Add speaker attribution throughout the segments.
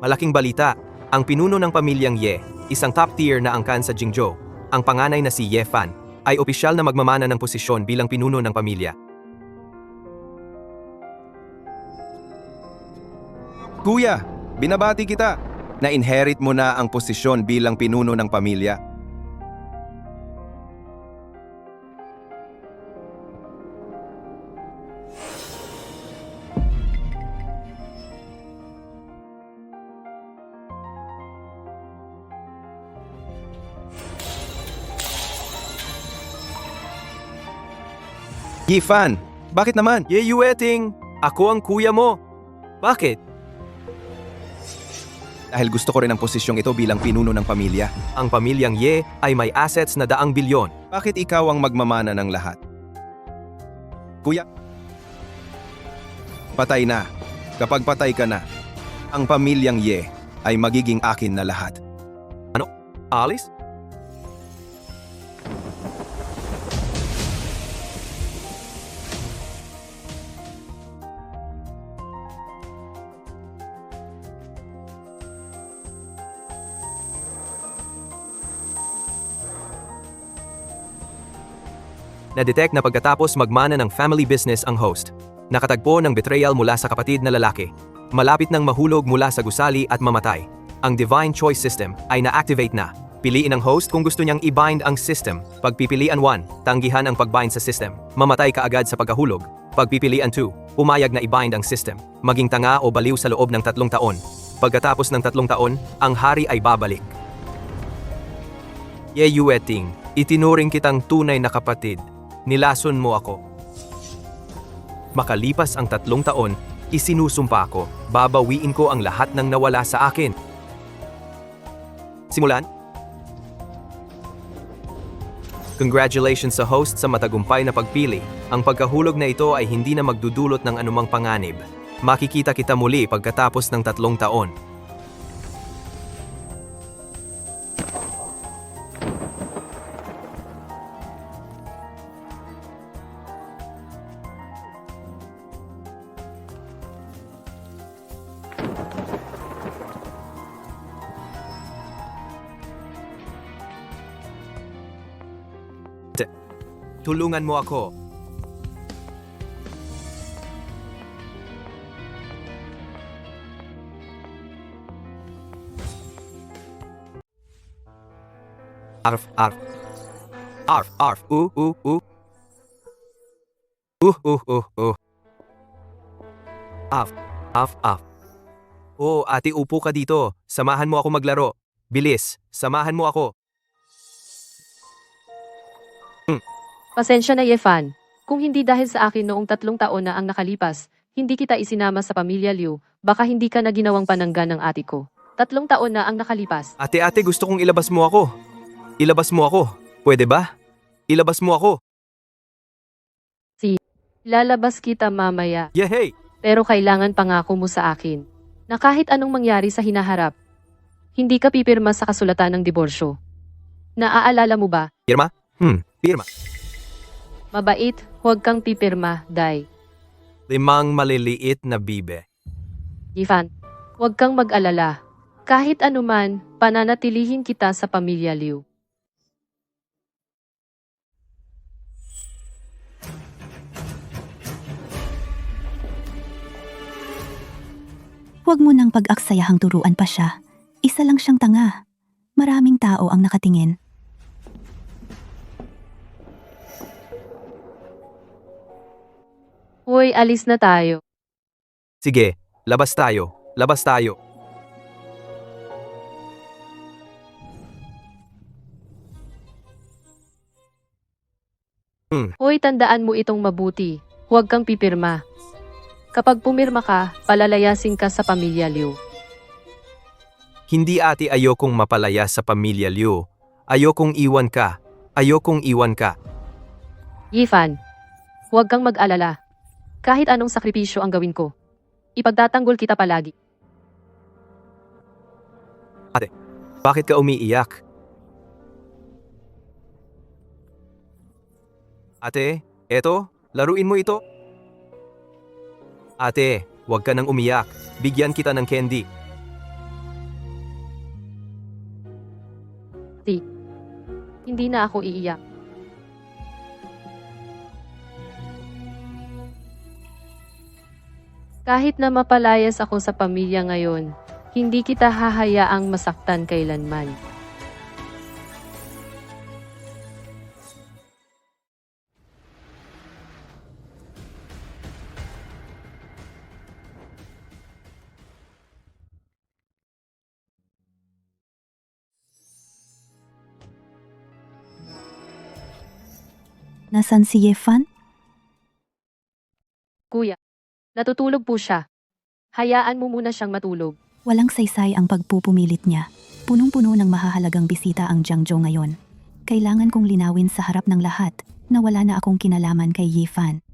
Speaker 1: Malaking balita, ang pinuno ng pamilyang Ye, isang top tier na angkan sa Jingzhou, ang panganay na si Ye Fan, ay opisyal na magmamana ng posisyon bilang pinuno ng pamilya.
Speaker 2: Kuya, binabati kita. Na-inherit mo na ang posisyon bilang pinuno ng pamilya. Yifan, bakit naman?
Speaker 1: Ye Yueting, ako ang kuya mo. Bakit?
Speaker 2: Dahil gusto ko rin ang posisyong ito bilang pinuno ng pamilya.
Speaker 1: Ang pamilyang Ye ay may assets na 100 bilyon.
Speaker 2: Bakit ikaw ang magmamana ng lahat? Kuya, patay na. Kapag patay ka na, ang pamilyang Ye ay magiging akin na lahat.
Speaker 1: Alice? Na-detect na pagkatapos magmana ng family business ang host. Nakatagpo ng betrayal mula sa kapatid na lalaki. Malapit nang mahulog mula sa gusali at mamatay. Ang Divine Choice System ay na-activate na. Piliin ang host kung gusto niyang i-bind ang system. Pagpipilian 1, tanggihan ang pag-bind sa system. Mamatay ka agad sa pagkahulog. Pagpipilian 2, pumayag na i-bind ang system. Maging tanga o baliw sa loob ng 3 taon. Pagkatapos ng 3 taon, ang hari ay babalik. Ye Yueting, itinuring kitang tunay na kapatid. Nilason mo ako. Makalipas ang 3 taon, isinusumpa ko, babawiin ko ang lahat ng nawala sa akin. Simulan? Congratulations sa host sa matagumpay na pagpili. Ang pagkahulog na ito ay hindi na magdudulot ng anumang panganib. Makikita kita muli pagkatapos ng 3 taon. Tulungan mo ako. Arf, arf. Arf, arf. Af, af, af. Oh, ate, upo ka dito. Samahan mo ako maglaro. Bilis, samahan mo ako.
Speaker 3: Pasensya na Yefan. Kung hindi dahil sa akin noong 3 taon na ang nakalipas, hindi kita isinama sa pamilya Liu, baka hindi ka na ginawang panangga ng ate ko. 3 taon na ang nakalipas.
Speaker 1: Ate, gusto kong ilabas mo ako. Ilabas mo ako. Pwede ba? Ilabas mo ako.
Speaker 3: Lalabas kita mamaya,
Speaker 1: Yehey!
Speaker 3: pero kailangan pangako mo sa akin na kahit anong mangyari sa hinaharap, hindi ka pipirma sa kasulatan ng diborsyo. Naaalala mo ba?
Speaker 1: Pirma? Pirma.
Speaker 3: Mabait, huwag kang pipirma, Dai.
Speaker 1: 5 maliliit na bibe.
Speaker 3: Yifan, huwag kang mag-alala. Kahit anuman, pananatilihin kita sa pamilya Liu.
Speaker 4: Huwag mo nang pag-aksayahang turuan pa siya. Isa lang siyang tanga. Maraming tao ang nakatingin.
Speaker 3: Hoy, alis na tayo.
Speaker 1: Sige, labas tayo. Labas tayo.
Speaker 3: Hoy, tandaan mo itong mabuti. Huwag kang pipirma. Kapag pumirma ka, palalayasin ka sa pamilya Liu.
Speaker 1: Hindi ate ayokong mapalaya sa pamilya Liu. Ayokong iwan ka. Ayokong iwan ka.
Speaker 3: Yifan, huwag kang mag-alala. Kahit anong sakripisyo ang gawin ko, ipagtatanggol kita palagi.
Speaker 1: Bakit ka umiiyak? Ate, eto, laruin mo ito. Ate, huwag ka nang umiyak. Bigyan kita ng candy.
Speaker 3: Hindi na ako iiyak. Kahit na mapalayas ako sa pamilya ngayon, hindi kita hahayaang masaktan kailanman.
Speaker 4: Nasaan si Yefan?
Speaker 3: Kuya, natutulog po siya. Hayaan mo muna siyang matulog.
Speaker 4: Walang saysay ang pagpupumilit niya. Punong-puno ng mahahalagang bisita ang Jiangzhou ngayon. Kailangan kong linawin sa harap ng lahat na wala na akong kinalaman kay Yefan.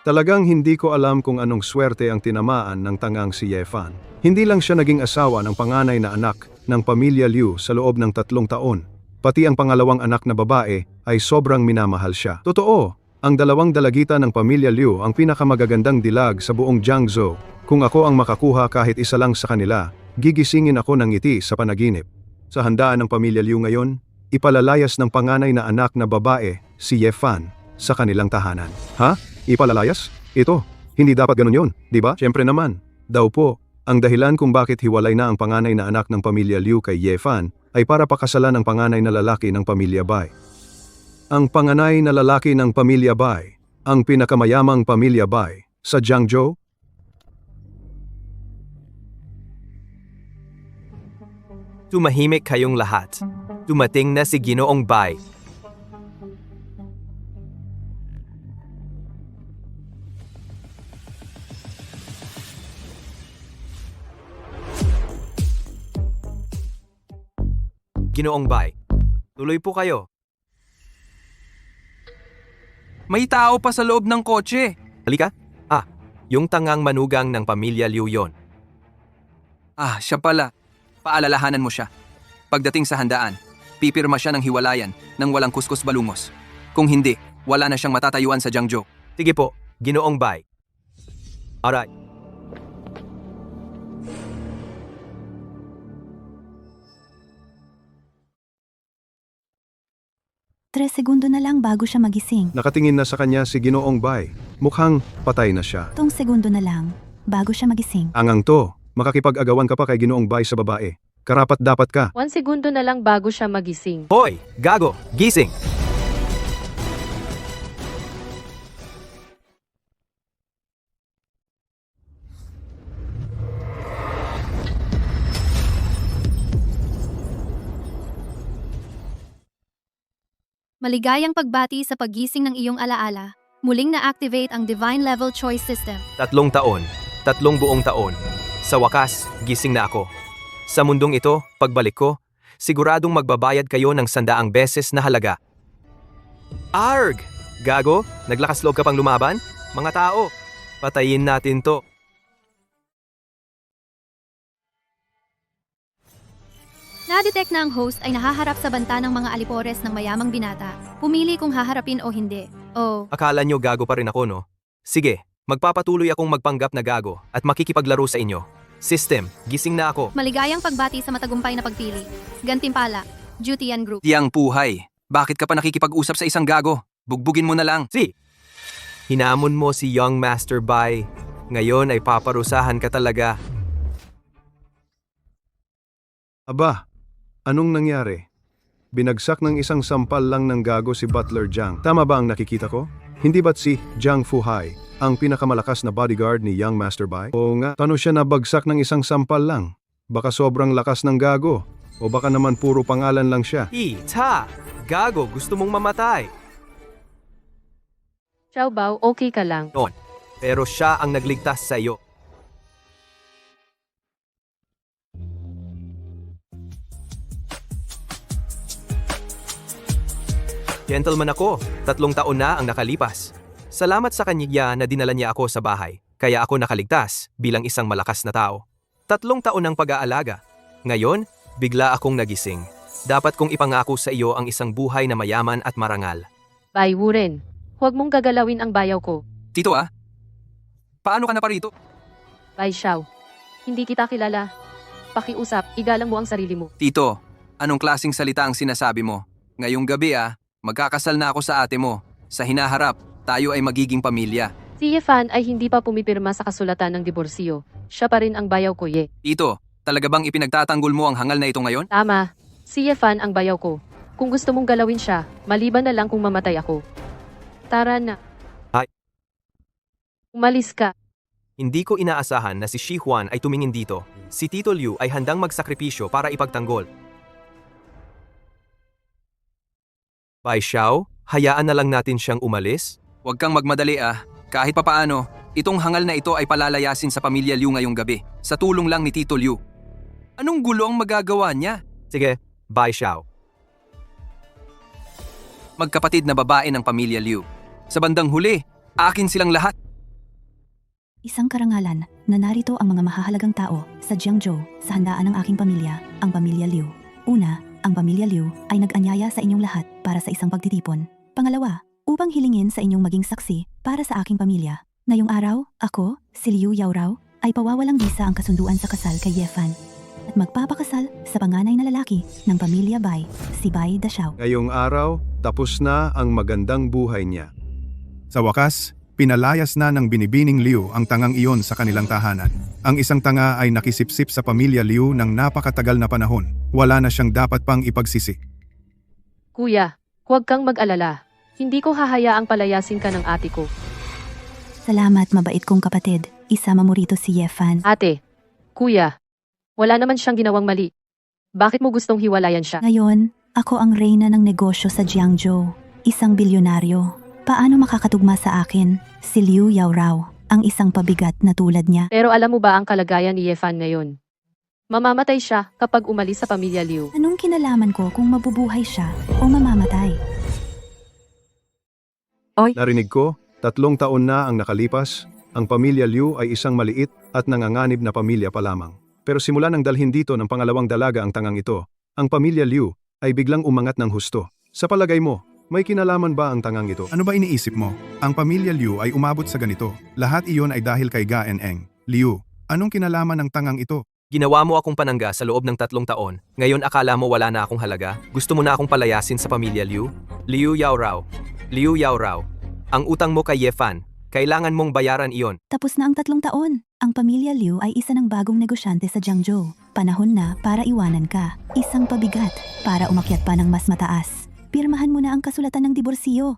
Speaker 5: Talagang hindi ko alam kung anong swerte ang tinamaan ng tangang si Yefan. Hindi lang siya naging asawa ng panganay na anak ng pamilya Liu sa loob ng 3 taon. Pati ang pangalawang anak na babae ay sobrang minamahal siya. Totoo, ang dalawang dalagita ng pamilya Liu ang pinakamagagandang dilag sa buong Jiangzhou. Kung ako ang makakuha kahit isa lang sa kanila, gigisingin ako ng ngiti sa panaginip. Sa handaan ng pamilya Liu ngayon, ipalalayas ng panganay na anak na babae, si Yefan, sa kanilang tahanan. Ha? Ipalalayas? Ito, hindi dapat ganun yun, di ba? Siyempre naman. Daw po, ang dahilan kung bakit hiwalay na ang panganay na anak ng pamilya Liu kay Yefan ay para pakasalan ang panganay na lalaki ng pamilya Bai. Ang panganay na lalaki ng pamilya Bai, ang pinakamayamang pamilya Bai sa Jiangzhou.
Speaker 1: Tumahimik kayong lahat. Dumating na si Ginoong Bai. Ginoong Bai, tuloy po kayo.
Speaker 2: May tao pa sa loob ng kotse.
Speaker 1: Halika. Yung tangang manugang ng pamilya Liu yon.
Speaker 2: Siya pala. Paalalahanan mo siya. Pagdating sa handaan, pipirma siya ng hiwalayan nang walang kuskus balungos. Kung hindi, wala na siyang matatayuan sa Jiangzhou.
Speaker 1: Sige po, Ginoong Bai. Alright.
Speaker 4: Tres segundo na lang bago siya magising.
Speaker 5: Nakatingin na sa kanya si Ginoong Bai. Mukhang patay na siya.
Speaker 4: Tong segundo na lang bago siya magising.
Speaker 5: Angang to, makikipag-agawan ka pa kay Ginoong Bai sa babae. Karapat dapat ka.
Speaker 3: 1 segundo na lang bago siya magising.
Speaker 1: Hoy, gago, gising!
Speaker 6: Maligayang pagbati sa paggising ng iyong alaala. Muling na-activate ang Divine Level Choice System.
Speaker 1: 3 taon, 3 buong taon. Sa wakas, gising na ako. Sa mundong ito, pagbalik ko, siguradong magbabayad kayo ng 100 beses na halaga. Arg! Gago, naglakas loob ka pang lumaban? Mga tao, patayin natin to.
Speaker 6: Na-detect na ang host ay nahaharap sa banta ng mga alipores ng mayamang binata. Pumili kung haharapin o hindi.
Speaker 1: Akala nyo gago pa rin ako, no? Sige, magpapatuloy akong magpanggap na gago at makikipaglaro sa inyo. System, gising na ako.
Speaker 6: Maligayang pagbati sa matagumpay na pagpili. Gantimpala, Jutian Group.
Speaker 2: Tiang puhay. Bakit ka pa nakikipag-usap sa isang gago? Bugbugin mo na lang.
Speaker 1: Hinamon mo si Young Master Bai. Ngayon ay paparusahan ka talaga.
Speaker 5: Aba, anong nangyari? Binagsak ng isang sampal lang ng gago si Butler Jiang. Tama ba ang nakikita ko? Hindi ba't si Jiang Fuhai ang pinakamalakas na bodyguard ni Young Master Bai? Oo nga, paano siya nabagsak ng isang sampal lang? Baka sobrang lakas ng gago. O baka naman puro pangalan lang siya.
Speaker 1: Gago, gusto mong mamatay.
Speaker 3: Xiao Bao, okay ka lang.
Speaker 1: Pero siya ang nagligtas sa iyo. Gentleman ako, 3 taon na ang nakalipas. Salamat sa kanya na dinala niya ako sa bahay, kaya ako nakaligtas bilang isang malakas na tao. 3 taon ng pag-aalaga. Ngayon, bigla akong nagising. Dapat kong ipangako sa iyo ang isang buhay na mayaman at marangal.
Speaker 3: Bai Wuren, huwag mong gagalawin ang bayaw ko.
Speaker 2: Tito paano ka na pa rito?
Speaker 3: Bai Xiao, hindi kita kilala. pakiusap, igalang mo ang sarili mo.
Speaker 2: Tito, anong klaseng salita ang sinasabi mo? Ngayong gabi magkakasal na ako sa ate mo. Sa hinaharap, tayo ay magiging pamilya.
Speaker 3: Si Yefan ay hindi pa pumipirma sa kasulatan ng diborsyo. Siya pa rin ang bayaw ko, Ye.
Speaker 2: Tito, talaga bang ipinagtatanggol mo ang hangal na ito ngayon?
Speaker 3: Tama, si Yefan ang bayaw ko. Kung gusto mong galawin siya, maliban na lang kung mamatay ako. Tara na.
Speaker 1: Ay.
Speaker 3: Umalis ka.
Speaker 1: Hindi ko inaasahan na si Shi Huan ay tumingin dito. Si Tito Liu ay handang magsakripisyo para ipagtanggol. Bai Xiao, hayaan na lang natin siyang umalis?
Speaker 2: Huwag kang magmadali Kahit papaano, itong hangal na ito ay palalayasin sa pamilya Liu ngayong gabi. Sa tulong lang ni Tito Liu. Anong gulo ang magagawa niya?
Speaker 1: Sige, Bai Xiao.
Speaker 2: Magkapatid na babae ng pamilya Liu. Sa bandang huli, akin silang lahat.
Speaker 4: Isang karangalan na narito ang mga mahahalagang tao sa Jiangzhou sa handaan ng aking pamilya, ang pamilya Liu. Una, ang pamilya Liu ay nag-anyaya sa inyong lahat para sa isang pagtitipon. Pangalawa, upang hilingin sa inyong maging saksi para sa aking pamilya. Ngayong araw, ako, si Liu Yaorao, ay pawawalang bisa ang kasunduan sa kasal kay Yefan at magpapakasal sa panganay na lalaki ng pamilya Bai, si Bai Dashao.
Speaker 5: Ngayong araw, tapos na ang magandang buhay niya.
Speaker 7: Sa wakas, pinalayas na ng binibining Liu ang tangang iyon sa kanilang tahanan. Ang isang tanga ay nakisipsip sa pamilya Liu ng napakatagal na panahon. Wala na siyang dapat pang ipagsisi.
Speaker 3: Kuya, huwag kang mag-alala. Hindi ko hahayaang palayasin ka ng ate ko.
Speaker 4: Salamat, mabait kong kapatid. Isama mo rito si Yefan.
Speaker 3: Ate, kuya, wala naman siyang ginawang mali. Bakit mo gustong hiwalayan siya?
Speaker 4: Ngayon, ako ang reyna ng negosyo sa Jiangzhou, isang bilyonaryo. Paano makakatugma sa akin si Liu Yaorao, ang isang pabigat na tulad niya?
Speaker 3: Pero alam mo ba ang kalagayan ni Yefan ngayon? Mamamatay siya kapag umalis sa pamilya Liu.
Speaker 4: Anong kinalaman ko kung mabubuhay siya o mamamatay?
Speaker 5: Narinig ko, 3 taon na ang nakalipas, ang pamilya Liu ay isang maliit at nanganganib na pamilya pa lamang. Pero simula nang dalhin dito ng pangalawang dalaga ang tangang ito, ang pamilya Liu ay biglang umangat ng husto. Sa palagay mo, may kinalaman ba ang tangang ito?
Speaker 7: Ano ba iniisip mo? Ang pamilya Liu ay umabot sa ganito. Lahat iyon ay dahil kay Ga Eng. Liu, anong kinalaman ng tangang ito?
Speaker 1: Ginawa mo akong panangga sa loob ng 3 taon. Ngayon akala mo wala na akong halaga? Gusto mo na akong palayasin sa pamilya Liu? Liu Yaorao. Liu Yaorao. Ang utang mo kay Yefan, kailangan mong bayaran iyon.
Speaker 4: Tapos na ang 3 taon. Ang pamilya Liu ay isa ng bagong negosyante sa Jiangzhou. Panahon na para iwanan ka. Isang pabigat para umakyat pa ng mas mataas. Pirmahan mo na ang kasulatan ng diborsyo.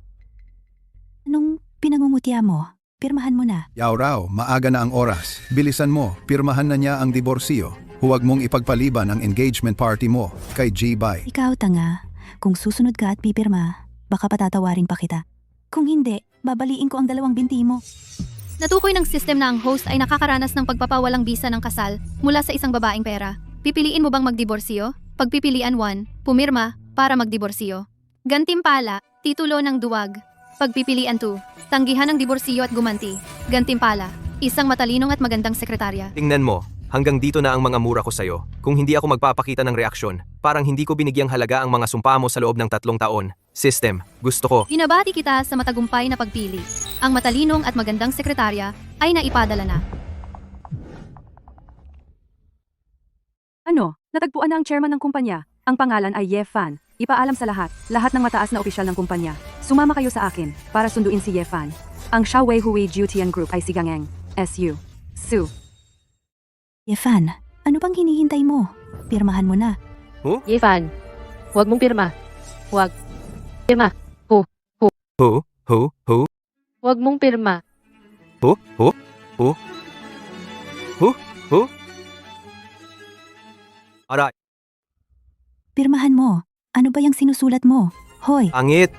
Speaker 4: Anong pinangungutya mo? Pirmahan mo na.
Speaker 8: Yaorao, maaga na ang oras. Bilisan mo, pirmahan na niya ang diborsyo. Huwag mong ipagpaliban ang engagement party mo kay G-Bai.
Speaker 4: Ikaw tanga, kung susunod ka at pipirma, baka patatawarin pa kita. Kung hindi, babaliin ko ang 2 binti mo.
Speaker 6: Natukoy ng system na ang host ay nakakaranas ng pagpapawalang bisa ng kasal mula sa isang babaeng pera. Pipiliin mo bang magdiborsyo? Pagpipilian 1, pumirma para magdiborsyo. Gantimpala, titulo ng duwag. Pagpipilian 2, tanggihan ng diborsyo at gumanti. Gantimpala, isang matalinong at magandang sekretarya.
Speaker 1: Tingnan mo, hanggang dito na ang mga mura ko sa'yo. Kung hindi ako magpapakita ng reaksyon, parang hindi ko binigyang halaga ang mga sumpa mo sa loob ng 3 taon. System, gusto ko.
Speaker 6: Binabati kita sa matagumpay na pagpili. Ang matalinong at magandang sekretarya ay naipadala na.
Speaker 9: Ano? Natagpuan na ang chairman ng kumpanya. Ang pangalan ay Yefan. Ipaalam sa lahat ng mataas na opisyal ng kumpanya. Sumama kayo sa akin para sunduin si Yefan. Ang Xiaowei Hui Jiutian Group ay si Gangeng, SU, Su.
Speaker 4: Yefan, ano bang hinihintay mo? Pirmahan mo na.
Speaker 3: Yefan, huwag mong pirma. Huwag. Pirma.
Speaker 1: Ho?
Speaker 3: Huwag mong pirma.
Speaker 1: Aray,
Speaker 4: Pirmahan mo. Ano ba yung sinusulat mo? Hoy,
Speaker 1: pangit.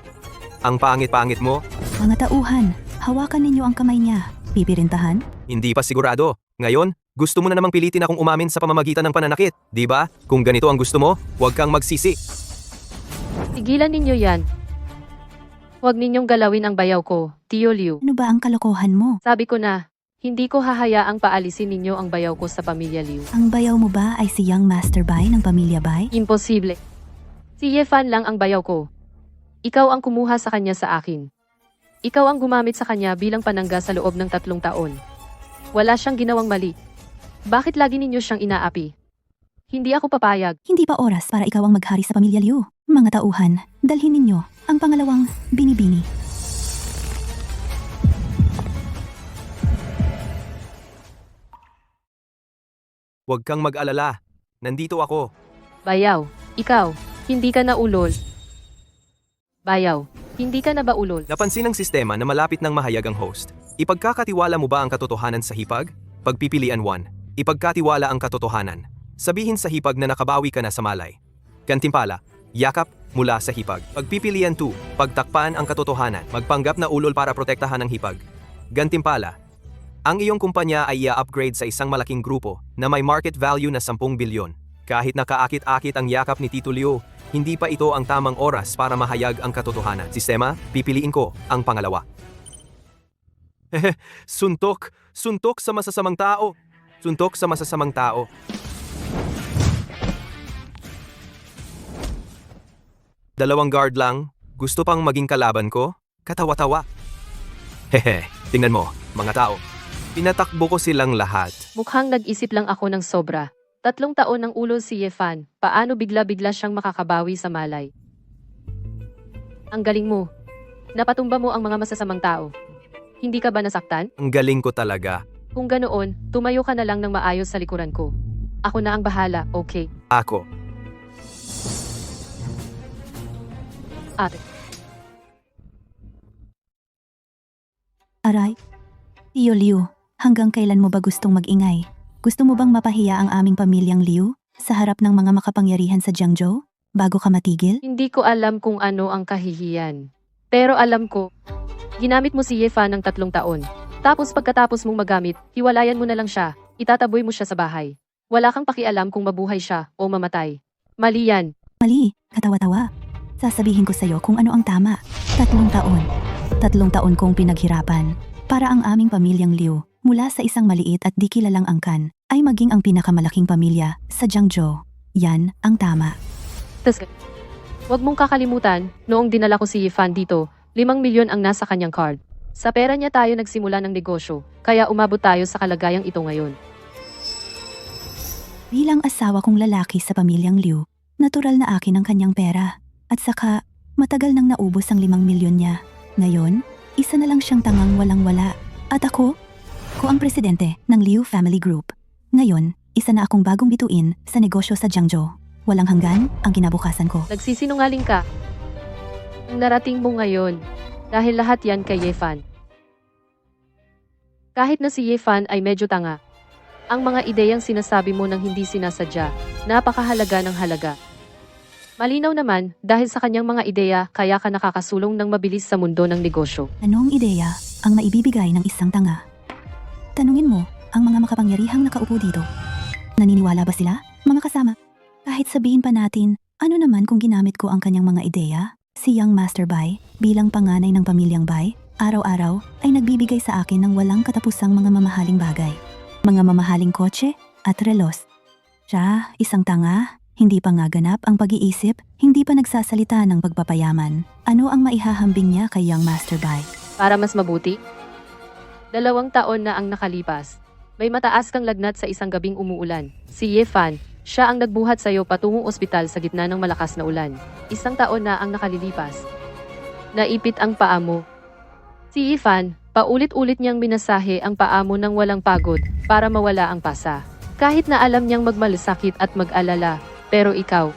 Speaker 1: Ang pangit-pangit mo,
Speaker 4: mga tauhan, hawakan ninyo ang kamay niya. Pipirintahan?
Speaker 1: hindi pa sigurado. Ngayon, gusto mo na namang pilitin akong umamin sa pamamagitan ng pananakit, di ba? Kung ganito ang gusto mo, huwag kang magsisi.
Speaker 3: Tigilan ninyo yan. Huwag ninyong galawin ang bayaw ko, Tio Liu.
Speaker 4: Ano ba ang kalokohan mo?
Speaker 3: Sabi ko na, hindi ko hahayaang paalisin ninyo ang bayaw ko sa pamilya Liu.
Speaker 4: Ang bayaw mo ba ay si Young Master Bai ng pamilya Bai?
Speaker 3: Imposible. Si Yefan lang ang bayaw ko. Ikaw ang kumuha sa kanya sa akin. Ikaw ang gumamit sa kanya bilang panangga sa loob ng 3 taon. Wala siyang ginawang mali. Bakit lagi ninyo siyang inaapi? Hindi ako papayag.
Speaker 4: Hindi pa oras para ikaw ang maghari sa pamilya Liu. Mga tauhan, dalhin ninyo ang pangalawang binibini.
Speaker 1: Huwag kang mag-alala. Nandito ako.
Speaker 3: Bayaw, ikaw, hindi ka na ulol. Bayaw, hindi ka na ba ulol?
Speaker 1: Napansin ng sistema na malapit ng mahayag ang host. Ipagkakatiwala mo ba ang katotohanan sa hipag? Pagpipilian 1. Ipagkatiwala ang katotohanan. Sabihin sa hipag na nakabawi ka na sa malay. Gantimpala, yakap mula sa hipag. Pagpipilian 2. Pagtakpan ang katotohanan. Magpanggap na ulol para protektahan ang hipag. Gantimpala, ang iyong kumpanya ay i-upgrade sa isang malaking grupo na may market value na 10 bilyon. Kahit nakaakit-akit ang yakap ni Tito Liu, hindi pa ito ang tamang oras para mahayag ang katotohanan. Sistema, pipiliin ko ang pangalawa. Suntok! Suntok sa masasamang tao! Suntok sa masasamang tao. Dalawang guard lang, gusto pang maging kalaban ko? Katawa-tawa. Hehe, tingnan mo, mga tao. Pinatakbo ko silang lahat.
Speaker 3: Mukhang nag-isip lang ako ng sobra. 3 taon ng ulol si Yefan, paano bigla-bigla siyang makakabawi sa malay? Ang galing mo. Napatumba mo ang mga masasamang tao. Hindi ka ba nasaktan?
Speaker 1: Ang galing ko talaga.
Speaker 3: Kung ganoon, tumayo ka na lang ng maayos sa likuran ko. Ako na ang bahala, okay?
Speaker 1: Ako.
Speaker 3: Ate.
Speaker 4: Aray, Tio Liu, hanggang kailan mo ba gustong mag-ingay? Gusto mo bang mapahiya ang aming pamilyang Liu sa harap ng mga makapangyarihan sa Jiangzhou bago ka matigil?
Speaker 3: Hindi ko alam kung ano ang kahihiyan. Pero alam ko, ginamit mo si Yefan ng 3 taon. Tapos pagkatapos mong magamit, hiwalayan mo na lang siya, itataboy mo siya sa bahay. Wala kang pakialam kung mabuhay siya o mamatay. Mali yan.
Speaker 4: Mali, katawa-tawa. Sasabihin ko sa'yo kung ano ang tama. 3 taon. 3 taon kong pinaghirapan para ang aming pamilyang Liu mula sa isang maliit at di kilalang angkan ay maging ang pinakamalaking pamilya sa Jiangzhou. Yan ang tama.
Speaker 3: Huwag mong kakalimutan, noong dinala ko si Yefan dito, 5 milyon ang nasa kanyang card. Sa pera niya tayo nagsimula ng negosyo, kaya umabot tayo sa kalagayang ito ngayon.
Speaker 4: Bilang asawa kong lalaki sa pamilyang Liu, natural na akin ang kanyang pera. At saka, matagal nang naubos ang 5 milyon niya. Ngayon, isa na lang siyang tangang walang-wala. At ako ang presidente ng Liu Family Group. Ngayon, isa na akong bagong bituin sa negosyo sa Jiangzhou. Walang hanggan ang kinabukasan ko.
Speaker 3: Nagsisinungaling ka. Ang narating mo ngayon, dahil lahat yan kay Yefan. Kahit na si Yefan ay medyo tanga, ang mga ideyang sinasabi mo nang hindi sinasadya, napakahalaga ng halaga. Malinaw naman, dahil sa kanyang mga ideya, kaya ka nakakasulong ng mabilis sa mundo ng negosyo.
Speaker 4: Anong ideya ang maibibigay ng isang tanga? Tanungin mo ang mga makapangyarihang nakaupo dito. Naniniwala ba sila, mga kasama? Kahit sabihin pa natin, ano naman kung ginamit ko ang kanyang mga ideya? Si Young Master Bai, bilang panganay ng pamilyang Bai, araw-araw ay nagbibigay sa akin ng walang katapusang mga mamahaling bagay. Mga mamahaling kotse at relos. Siya, isang tanga. Hindi pa nga ganap ang pag-iisip, hindi pa nagsasalita ng pagpapayaman. Ano ang maihahambing niya kay Young Master Bai?
Speaker 3: Para mas mabuti? 2 taon na ang nakalipas. May mataas kang lagnat sa isang gabing umuulan. Si Yefan, siya ang nagbuhat sa'yo patungong ospital sa gitna ng malakas na ulan. 1 taon na ang nakalilipas. Naipit ang paa mo. Si Yefan, paulit-ulit niyang minasahe ang paa mo ng walang pagod para mawala ang pasa. Kahit na alam niyang magmalasakit at mag-alala, pero ikaw,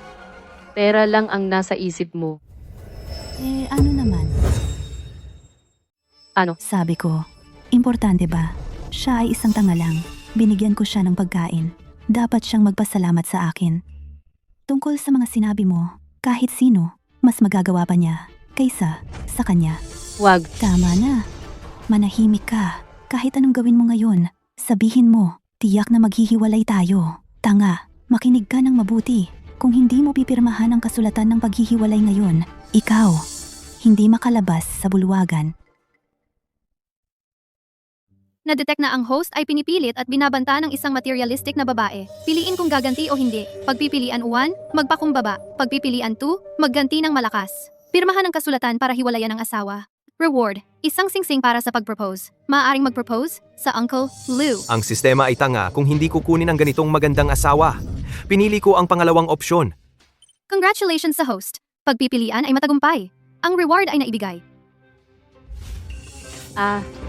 Speaker 3: pera lang ang nasa isip mo.
Speaker 4: Ano naman?
Speaker 3: Ano?
Speaker 4: Sabi ko, importante ba? Siya ay isang tanga lang. Binigyan ko siya ng pagkain. Dapat siyang magpasalamat sa akin. Tungkol sa mga sinabi mo, kahit sino, mas magagawa pa niya kaysa sa kanya.
Speaker 3: Wag.
Speaker 4: Tama na. Manahimik ka. Kahit anong gawin mo ngayon, sabihin mo, tiyak na maghihiwalay tayo. Tanga, makinig ka ng mabuti. Kung hindi mo pipirmahan ang kasulatan ng paghihiwalay ngayon, ikaw, hindi makalabas sa bulwagan.
Speaker 6: Na-detect na ang host ay pinipilit at binabanta ng isang materialistic na babae. Piliin kung gaganti o hindi. Pagpipilian 1, magpakumbaba. Pagpipilian 2, magganti ng malakas. Pirmahan ang kasulatan para hiwalayan ang asawa. Reward, isang singsing para sa pag-propose. Maaaring mag-propose sa Uncle Lou.
Speaker 1: Ang sistema ay tanga kung hindi kukunin ang ganitong magandang asawa. Pinili ko ang pangalawang opsyon.
Speaker 6: Congratulations sa host. Pagpipilian ay matagumpay. Ang reward ay naibigay.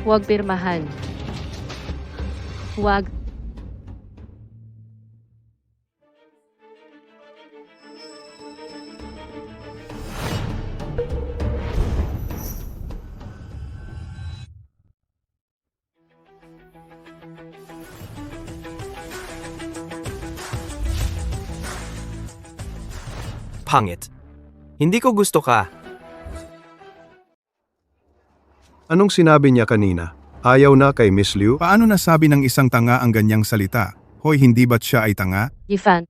Speaker 3: Huwag pirmahan. Huwag.
Speaker 1: Pangit. Hindi ko gusto ka.
Speaker 5: Anong sinabi niya kanina? Ayaw na kay Miss Liu?
Speaker 7: Paano nasabi ng isang tanga ang ganyang salita? Hoy, hindi ba't siya ay tanga?
Speaker 3: Yifan,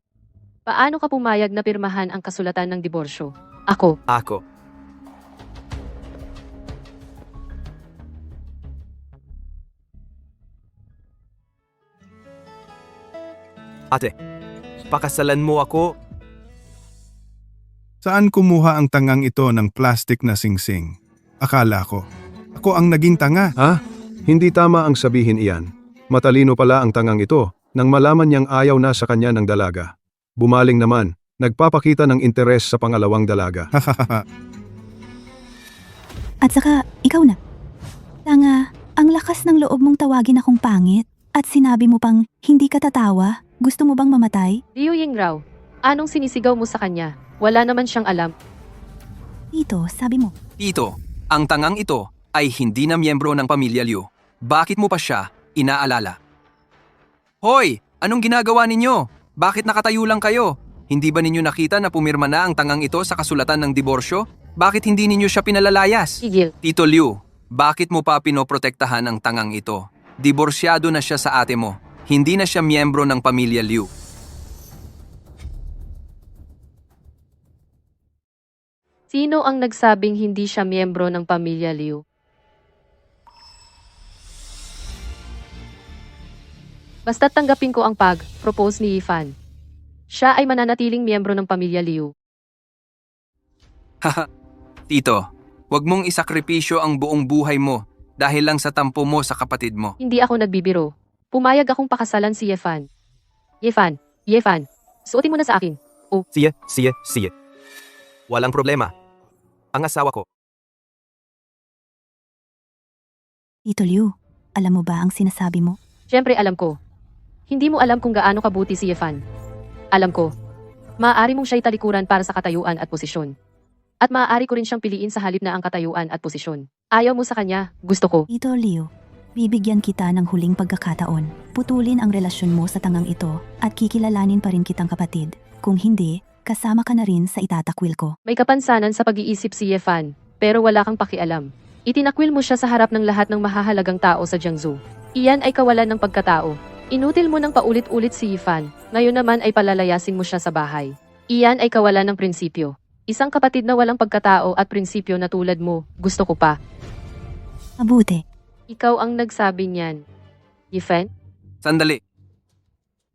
Speaker 3: paano ka pumayag na pirmahan ang kasulatan ng diborsyo? Ako.
Speaker 1: Ako. Ate, pakasalan mo ako.
Speaker 7: Saan kumuha ang tangang ito ng plastic na singsing? Akala ko. Ako ang naging tanga.
Speaker 5: Ha? Hindi tama ang sabihin iyan. Matalino pala ang tangang ito nang malaman niyang ayaw na sa kanya ng dalaga. Bumaling naman, nagpapakita ng interes sa pangalawang dalaga.
Speaker 7: Hahaha.
Speaker 4: At saka, ikaw na. Tanga, ang lakas ng loob mong tawagin akong pangit. At sinabi mo pang, hindi ka tatawa. Gusto mo bang mamatay?
Speaker 3: Liu Yingrao, anong sinisigaw mo sa kanya? Wala naman siyang alam.
Speaker 4: Tito, sabi mo.
Speaker 2: Tito, ang tangang ito ay hindi na miyembro ng pamilya Liu. Bakit mo pa siya inaalala? Hoy! Anong ginagawa ninyo? Bakit nakatayo lang kayo? Hindi ba ninyo nakita na pumirma na ang tangang ito sa kasulatan ng diborsyo? Bakit hindi ninyo siya pinalalayas?
Speaker 3: Igil.
Speaker 2: Tito Liu, bakit mo pa pinoprotektahan ang tangang ito? Diborsyado na siya sa ate mo. Hindi na siya miyembro ng pamilya Liu.
Speaker 3: Sino ang nagsabing hindi siya miyembro ng pamilya Liu? Basta't tanggapin ko ang pag-propose ni Yifan. Siya ay mananatiling miyembro ng pamilya Liu.
Speaker 2: Haha, Tito, wag mong isakripisyo ang buong buhay mo dahil lang sa tampo mo sa kapatid mo.
Speaker 3: Hindi ako nagbibiro. Pumayag akong pakasalan si Yifan. Yifan, suotin mo na sa akin.
Speaker 1: Sige. Walang problema. Ang asawa ko.
Speaker 4: Tito Liu, alam mo ba ang sinasabi mo?
Speaker 3: Siyempre alam ko. Hindi mo alam kung gaano kabuti si Yifan. Alam ko. Maaari mong siya'y talikuran para sa katayuan at posisyon. At maaari ko rin siyang piliin sa halip na ang katayuan at posisyon. Ayaw mo sa kanya, gusto ko.
Speaker 4: Tito Liu, bibigyan kita ng huling pagkakataon. Putulin ang relasyon mo sa tangang ito at kikilalanin pa rin kitang kapatid. Kung hindi, kasama ka na rin sa itatakwil ko.
Speaker 3: May kapansanan sa pag-iisip si Yifan, pero wala kang pakialam. Itinakwil mo siya sa harap ng lahat ng mahahalagang tao sa Jiangsu. Iyan ay kawalan ng pagkatao. Inutil mo ng paulit-ulit si Yifan, ngayon naman ay palalayasin mo siya sa bahay. Iyan ay kawalan ng prinsipyo. Isang kapatid na walang pagkatao at prinsipyo na tulad mo, gusto ko pa.
Speaker 4: Mabuti.
Speaker 3: Ikaw ang nagsabi niyan. Yifan?
Speaker 2: Sandali,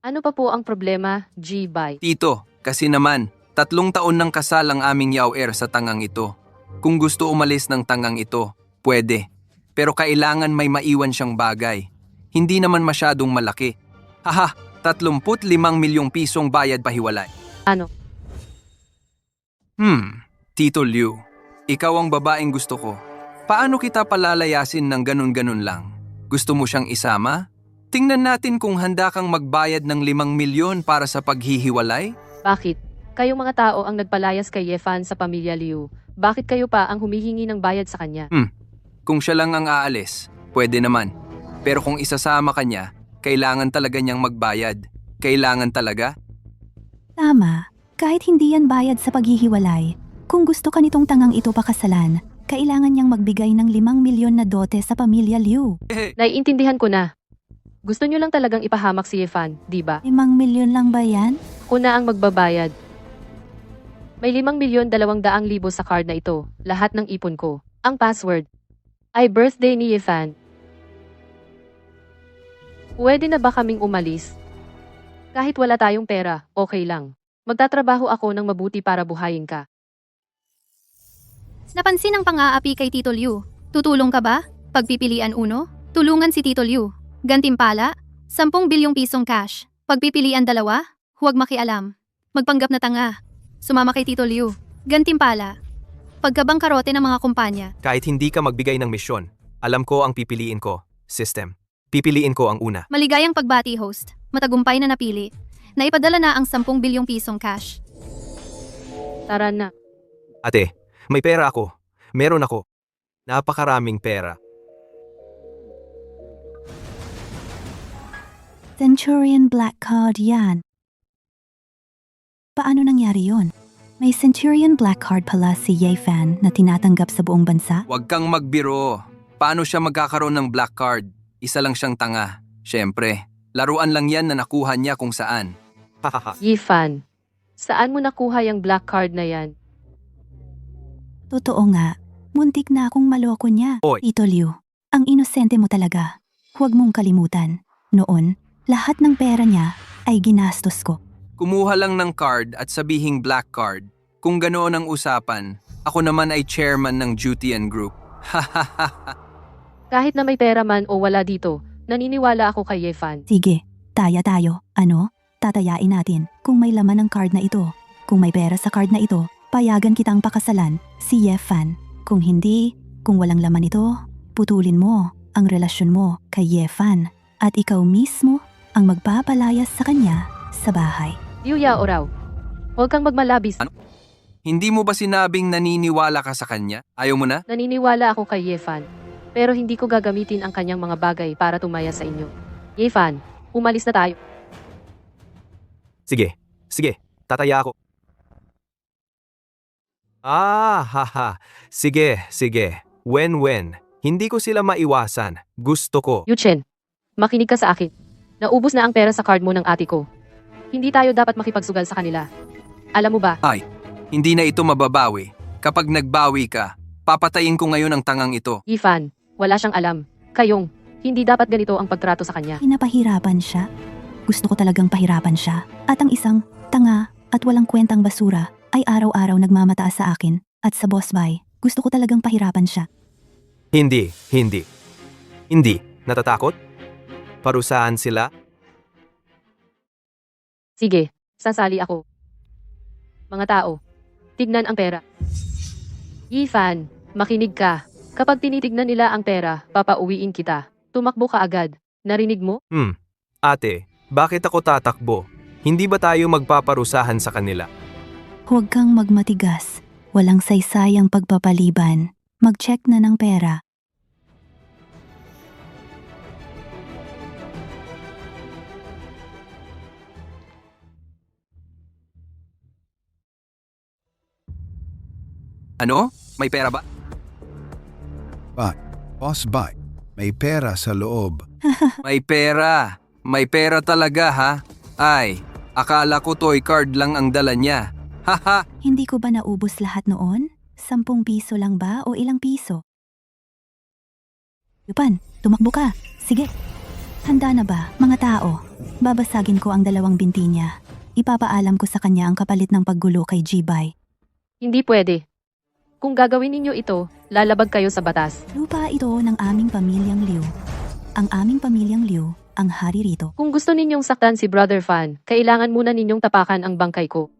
Speaker 3: Ano pa po ang problema, G-Bai?
Speaker 2: Tito, kasi naman, 3 taon ng kasal ang aming yaoer sa tangang ito. Kung gusto umalis ng tangang ito, pwede. Pero kailangan may maiwan siyang bagay. Hindi naman masyadong malaki. Haha, 35 milyong pisong bayad pahiwalay.
Speaker 3: Ano?
Speaker 2: Tito Liu, ikaw ang babaeng gusto ko. Paano kita palalayasin ng ganun-ganun lang? Gusto mo siyang isama? Tingnan natin kung handa kang magbayad ng 5 milyon para sa paghihiwalay?
Speaker 3: Bakit? Kayong mga tao ang nagpalayas kay Yifan sa pamilya Liu. Bakit kayo pa ang humihingi ng bayad sa kanya?
Speaker 2: Kung siya lang ang aalis, pwede naman. Pero kung isasama ka niya, kailangan talaga niyang magbayad. Kailangan talaga?
Speaker 4: Tama. Kahit hindi yan bayad sa paghihiwalay, kung gusto ka nitong tangang ito pakasalan, kailangan niyang magbigay ng 5 milyon na dote sa pamilya Liu.
Speaker 3: Naiintindihan ko na. Gusto niyo lang talagang ipahamak si Yifan, di ba?
Speaker 4: 5 milyon lang ba yan?
Speaker 3: Ako na ang magbabayad. May 5,200,000 sa card na ito, lahat ng ipon ko. Ang password ay birthday ni Yifan. Pwede na ba kaming umalis? Kahit wala tayong pera, okay lang. Magtatrabaho ako ng mabuti para buhayin ka.
Speaker 6: Napansin ang pang-aapi kay Tito Liu. Tutulong ka ba? Pagpipilian 1, tulungan si Tito Liu. Gantimpala, 10 bilyong pisong cash. Pagpipilian 2, Huwag makialam. Magpanggap na tanga. Sumama kay Tito Liu. Gantimpala. Pagkabangkarote ng mga kumpanya.
Speaker 1: Kahit hindi ka magbigay ng misyon, alam ko ang pipiliin ko, system. Pipiliin ko ang una.
Speaker 6: Maligayang pagbati, host. Matagumpay na napili. Naipadala na ang 10 bilyong pisong cash.
Speaker 3: Tara na.
Speaker 1: Ate, may pera ako. Meron ako. Napakaraming pera.
Speaker 4: Centurion Black Card yan. Paano nangyari yon? May Centurion Black Card pala si Ye Fan na tinatanggap sa buong bansa?
Speaker 2: Huwag kang magbiro. Paano siya magkakaroon ng black card? Isa lang siyang tanga. Siyempre, laruan lang yan na nakuha niya kung saan.
Speaker 1: Hahaha.
Speaker 3: Yifan, saan mo nakuha yung black card na yan?
Speaker 4: Totoo nga, muntik na akong maloko niya.
Speaker 1: Oy.
Speaker 4: Tito Liu, ang inosente mo talaga. Huwag mong kalimutan. Noon, lahat ng pera niya ay ginastos ko.
Speaker 2: Kumuha lang ng card at sabihing black card. Kung ganoon ang usapan, ako naman ay chairman ng Jutian Group.
Speaker 3: Kahit na may pera man o wala dito, naniniwala ako kay Yifan.
Speaker 4: Sige, taya tayo. Ano? Tatayain natin kung may laman ng card na ito. Kung may pera sa card na ito, payagan kitang pakasalan si Ye Fan. Kung hindi, kung walang laman ito, putulin mo ang relasyon mo kay Ye Fan at ikaw mismo ang magpapalayas sa kanya sa bahay.
Speaker 3: Liu Yao raw. Huwag kang magmalabis.
Speaker 2: Hindi mo ba sinabing naniniwala ka sa kanya? Ayaw mo na?
Speaker 3: Naniniwala ako kay Yifan. Pero hindi ko gagamitin ang kanyang mga bagay para tumaya sa inyo. Yifan, umalis na tayo.
Speaker 1: Sige, tataya ako. Haha. Sige. When. Hindi ko sila maiwasan. Gusto ko.
Speaker 3: Yuchen, makinig ka sa akin. Naubos na ang pera sa card mo ng ate ko. Hindi tayo dapat makipagsugal sa kanila. Alam mo ba?
Speaker 2: Hindi na ito mababawi. Kapag nagbawi ka, papatayin ko ngayon ang tangang ito.
Speaker 3: Yifan, wala siyang alam. Kayong, hindi dapat ganito ang pagtrato sa kanya.
Speaker 4: Pinapahirapan siya. Gusto ko talagang pahirapan siya. At ang isang tanga at walang kwentang basura ay araw-araw nagmamataas sa akin at sa boss bay. Gusto ko talagang pahirapan siya.
Speaker 1: Hindi. Natatakot? Parusahan sila?
Speaker 3: Sige, sasali ako. Mga tao, tignan ang pera. Yifan, makinig ka. Kapag tinitignan nila ang pera, papauwiin kita. Tumakbo ka agad. Narinig mo?
Speaker 1: Ate, bakit ako tatakbo? Hindi ba tayo magpaparusahan sa kanila?
Speaker 4: Huwag kang magmatigas. Walang saysayang pagpapaliban. Mag-check na ng pera.
Speaker 2: Ano? May pera ba?
Speaker 8: Boss Bay, may pera sa loob.
Speaker 2: May pera. May pera talaga ha? Ay, akala ko toy card lang ang dala niya. Haha!
Speaker 4: Hindi ko ba naubos lahat noon? 10 piso lang ba o ilang piso? Yupan, tumakbo ka. Sige. Handa na ba, mga tao? Babasagin ko ang 2 binti niya. Ipapaalam ko sa kanya ang kapalit ng paggulo kay G-Bay.
Speaker 3: Hindi pwede. Kung gagawin ninyo ito, lalabag kayo sa batas.
Speaker 4: Lupa ito ng aming pamilyang Liu. Ang aming pamilyang Liu ang hari rito.
Speaker 3: Kung gusto ninyong saktan si Brother Fan, kailangan muna ninyong tapakan ang bangkay ko.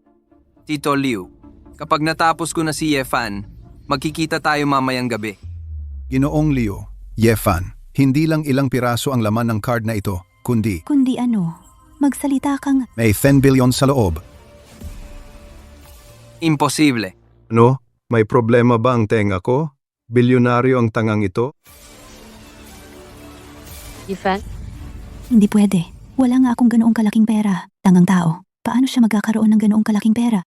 Speaker 2: Tito Liu, kapag natapos ko na si Yefan, magkikita tayo mamayang gabi.
Speaker 8: Ginoong Liu, Ye Fan, hindi lang ilang piraso ang laman ng card na ito, kundi
Speaker 4: Kundi ano, magsalita kang
Speaker 8: may 10 bilyon sa loob.
Speaker 2: Imposible.
Speaker 5: Ano? May problema ba ang tenga ko? Bilyonaryo ang tangang ito?
Speaker 3: Yifan,
Speaker 4: hindi pwede. Wala nga akong ganoong kalaking pera. Tangang tao, paano siya magkakaroon ng ganoong kalaking pera?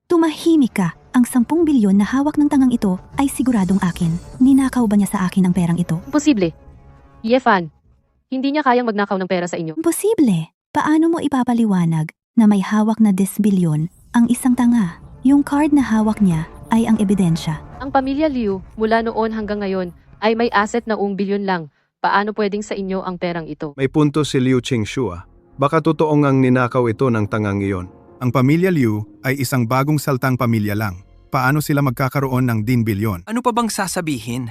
Speaker 4: Tumahimik ka. Ang 10 bilyon na hawak ng tangang ito ay siguradong akin. Ninakaw ba niya sa akin ang perang ito?
Speaker 3: imposible. Yifan, hindi niya kayang magnakaw ng pera sa inyo.
Speaker 4: Imposible. Paano mo ipapaliwanag na may hawak na 10 bilyon ang isang tanga? Yung card na hawak niya ay ang ebidensya.
Speaker 3: Ang pamilya Liu, mula noon hanggang ngayon, ay may asset na 1 bilyon lang. Paano pwedeng sa inyo ang perang ito?
Speaker 5: May punto si Liu Qingxua. Baka totoo ngang ninakaw ito ng tangang iyon.
Speaker 7: Ang pamilya Liu ay isang bagong saltang pamilya lang. Paano sila magkakaroon ng 10 bilyon?
Speaker 2: Ano pa bang sasabihin?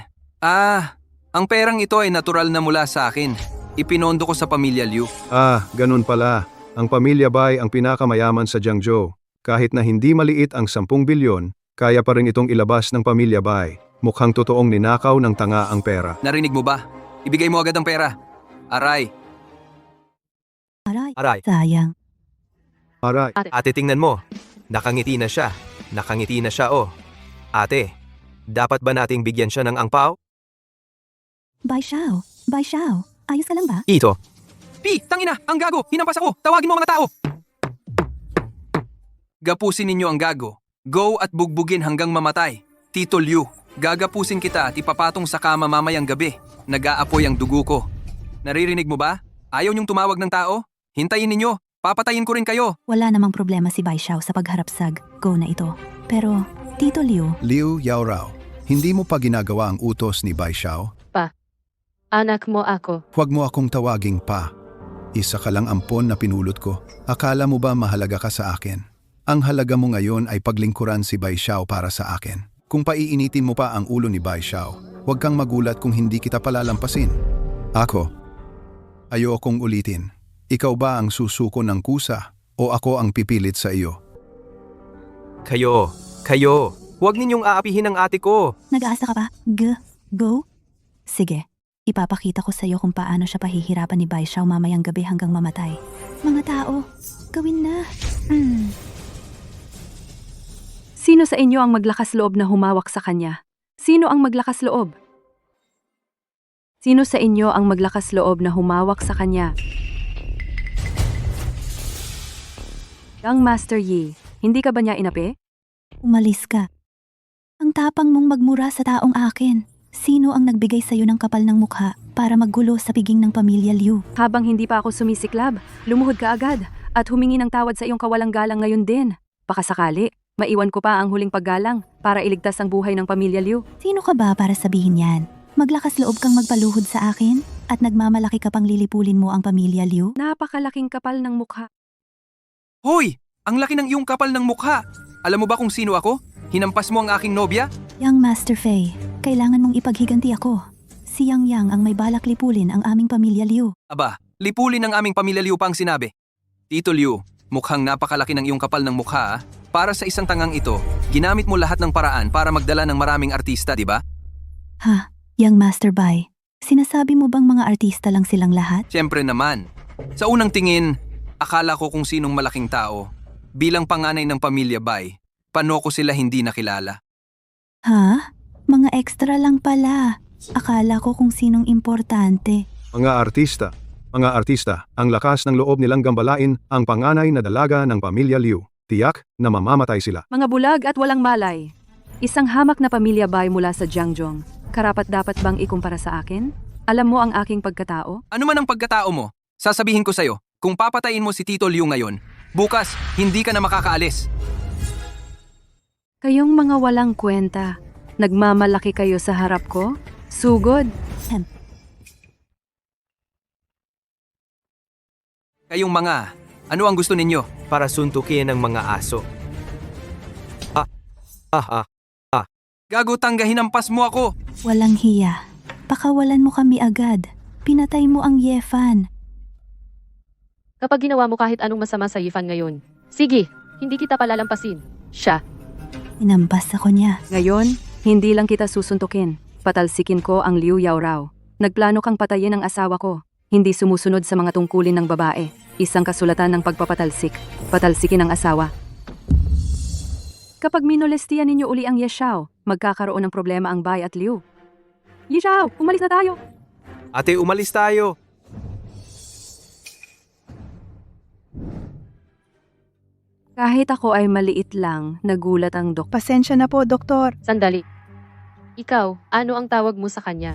Speaker 2: Ang perang ito ay natural na mula sa akin. Ipinondo ko sa pamilya Liu.
Speaker 5: Ganun pala. Ang pamilya Bai ang pinakamayaman sa Jiangzhou. Kahit na hindi maliit ang 10 bilyon, kaya pa rin itong ilabas ng pamilya Bai. Mukhang totoong ninakaw ng tanga ang pera.
Speaker 2: Narinig mo ba? Ibigay mo agad ang pera. Aray,
Speaker 1: Aray,
Speaker 4: Sayang.
Speaker 5: Aray,
Speaker 1: ate tingnan mo. Nakangiti na siya. Nakangiti na siya oh. Ate, dapat ba nating bigyan siya ng angpao?
Speaker 4: Bai Xiao, ayos ka lang ba?
Speaker 1: Ito,
Speaker 2: Pi, tangina, ang gago, hinampas ako, tawagin mo ang mga tao. Gapusin ninyo ang gago. Go at bugbugin hanggang mamatay. Tito Liu, gagapusin kita at ipapatong sa kama mamayang gabi. Nag-aapoy ang dugo ko. Naririnig mo ba? Ayaw niyong tumawag ng tao? Hintayin ninyo, papatayin ko rin kayo.
Speaker 4: Wala namang problema si Bai Xiao sa pagharapsag. Go na ito. Pero, Tito Liu,
Speaker 8: Liu Yaorao, hindi mo pa ginagawa ang utos ni Bai Xiao?
Speaker 3: Anak mo ako.
Speaker 8: Huwag mo akong tawaging pa. Isa ka lang ampon na pinulot ko. Akala mo ba mahalaga ka sa akin? Ang halaga mo ngayon ay paglingkuran si Bai Xiao para sa akin. Kung paiinitin mo pa ang ulo ni Bai Xiao, huwag kang magulat kung hindi kita palalampasin. Ako, ayokong ulitin. Ikaw ba ang susuko ng kusa o ako ang pipilit sa iyo?
Speaker 1: kayo. Huwag ninyong aapihin ang ate ko.
Speaker 4: nag-aasa ka pa? Go? Sige, ipapakita ko sa iyo kung paano siya pahihirapan ni Bai Xiao mamayang gabi hanggang mamatay. Mga tao, gawin na.
Speaker 9: Sino sa inyo ang maglakas loob na humawak sa kanya? Sino ang maglakas loob? Sino sa inyo ang maglakas loob na humawak sa kanya? Young Master Yi, hindi ka ba niya inapi?
Speaker 4: Umalis ka. Ang tapang mong magmura sa taong akin. Sino ang nagbigay sa'yo ng kapal ng mukha para maggulo sa piging ng pamilya Liu?
Speaker 9: Habang hindi pa ako sumisiklab, lumuhod ka agad at humingi ng tawad sa iyong kawalang galang ngayon din. Baka sakali, maiwan ko pa ang huling paggalang para iligtas ang buhay ng pamilya Liu.
Speaker 4: Sino ka ba para sabihin yan? Maglakas loob kang magpaluhod sa akin? At nagmamalaki ka pang lilipulin mo ang pamilya Liu?
Speaker 9: Napakalaking kapal ng mukha.
Speaker 2: Hoy, ang laki ng iyong kapal ng mukha. Alam mo ba kung sino ako? Hinampas mo ang aking nobya?
Speaker 4: Young Master Fei, kailangan mong ipaghiganti ako. Si Yang Yang ang may balak lipulin ang aming pamilya Liu.
Speaker 2: Aba, lipulin ang aming pamilya Liu pa ang sinabi. Tito Liu, mukhang napakalaki ng iyong kapal ng mukha. Para sa isang tangang ito, ginamit mo lahat ng paraan para magdala ng maraming artista, di ba?
Speaker 4: Ha? Young Master Bai, sinasabi mo bang mga artista lang silang lahat?
Speaker 2: Siyempre naman. Sa unang tingin, akala ko kung sinong malaking tao. Bilang panganay ng pamilya Bai, paano ko sila hindi nakilala?
Speaker 4: Ha? Mga extra lang pala. Akala ko kung sinong importante.
Speaker 5: Mga artista, ang lakas ng loob nilang gambalain ang panganay na dalaga ng pamilya Liu. Tiyak na mamamatay sila.
Speaker 9: Mga bulag at walang malay. Isang hamak na pamilya Bai mula sa Jiangzhou. Karapat-dapat bang ikumpara sa akin? Alam mo ang aking pagkatao?
Speaker 2: Ano man ang pagkatao mo, sasabihin ko sa'yo, kung papatayin mo si Tito Liu ngayon, bukas hindi ka na makakaalis.
Speaker 9: Kayong mga walang kwenta. Nagmamalaki kayo sa harap ko? Sugod?
Speaker 2: Kayong mga, ano ang gusto ninyo?
Speaker 1: Para suntukin ang mga aso.
Speaker 2: Gago tangga, hinampas mo ako!
Speaker 4: Walang hiya. Pakawalan mo kami agad. Pinatay mo ang Yefan.
Speaker 3: Kapag ginawa mo kahit anong masama sa Yifan ngayon, sige, hindi kita palalampasin. Siya.
Speaker 4: Inampas ako niya.
Speaker 9: Ngayon, hindi lang kita susuntukin. Patalsikin ko ang Liu Yaorao. Nagplano kang patayin ang asawa ko. Hindi sumusunod sa mga tungkulin ng babae. Isang kasulatan ng pagpapatalsik. Patalsikin ang asawa. Kapag minolestiyan ninyo uli ang Ye Xiao, magkakaroon ng problema ang Bai at Liu. Ye Xiao, umalis na tayo!
Speaker 1: Ate, umalis tayo.
Speaker 9: Kahit ako ay maliit lang, nagulat ang doktor.
Speaker 10: Pasensya na po, Doktor.
Speaker 3: Sandali. Ikaw, ano ang tawag mo sa kanya?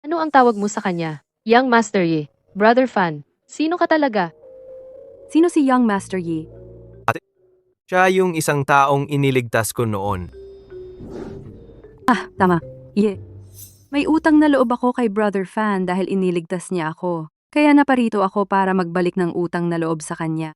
Speaker 3: Ano ang tawag mo sa kanya? Young Master Yi, Brother Fan, sino ka talaga?
Speaker 9: Sino si Young Master Yi?
Speaker 1: Siya yung isang taong iniligtas ko noon.
Speaker 9: Tama. Ye. May utang na loob ako kay Brother Fan dahil iniligtas niya ako. Kaya naparito ako para magbalik ng utang na loob sa kanya.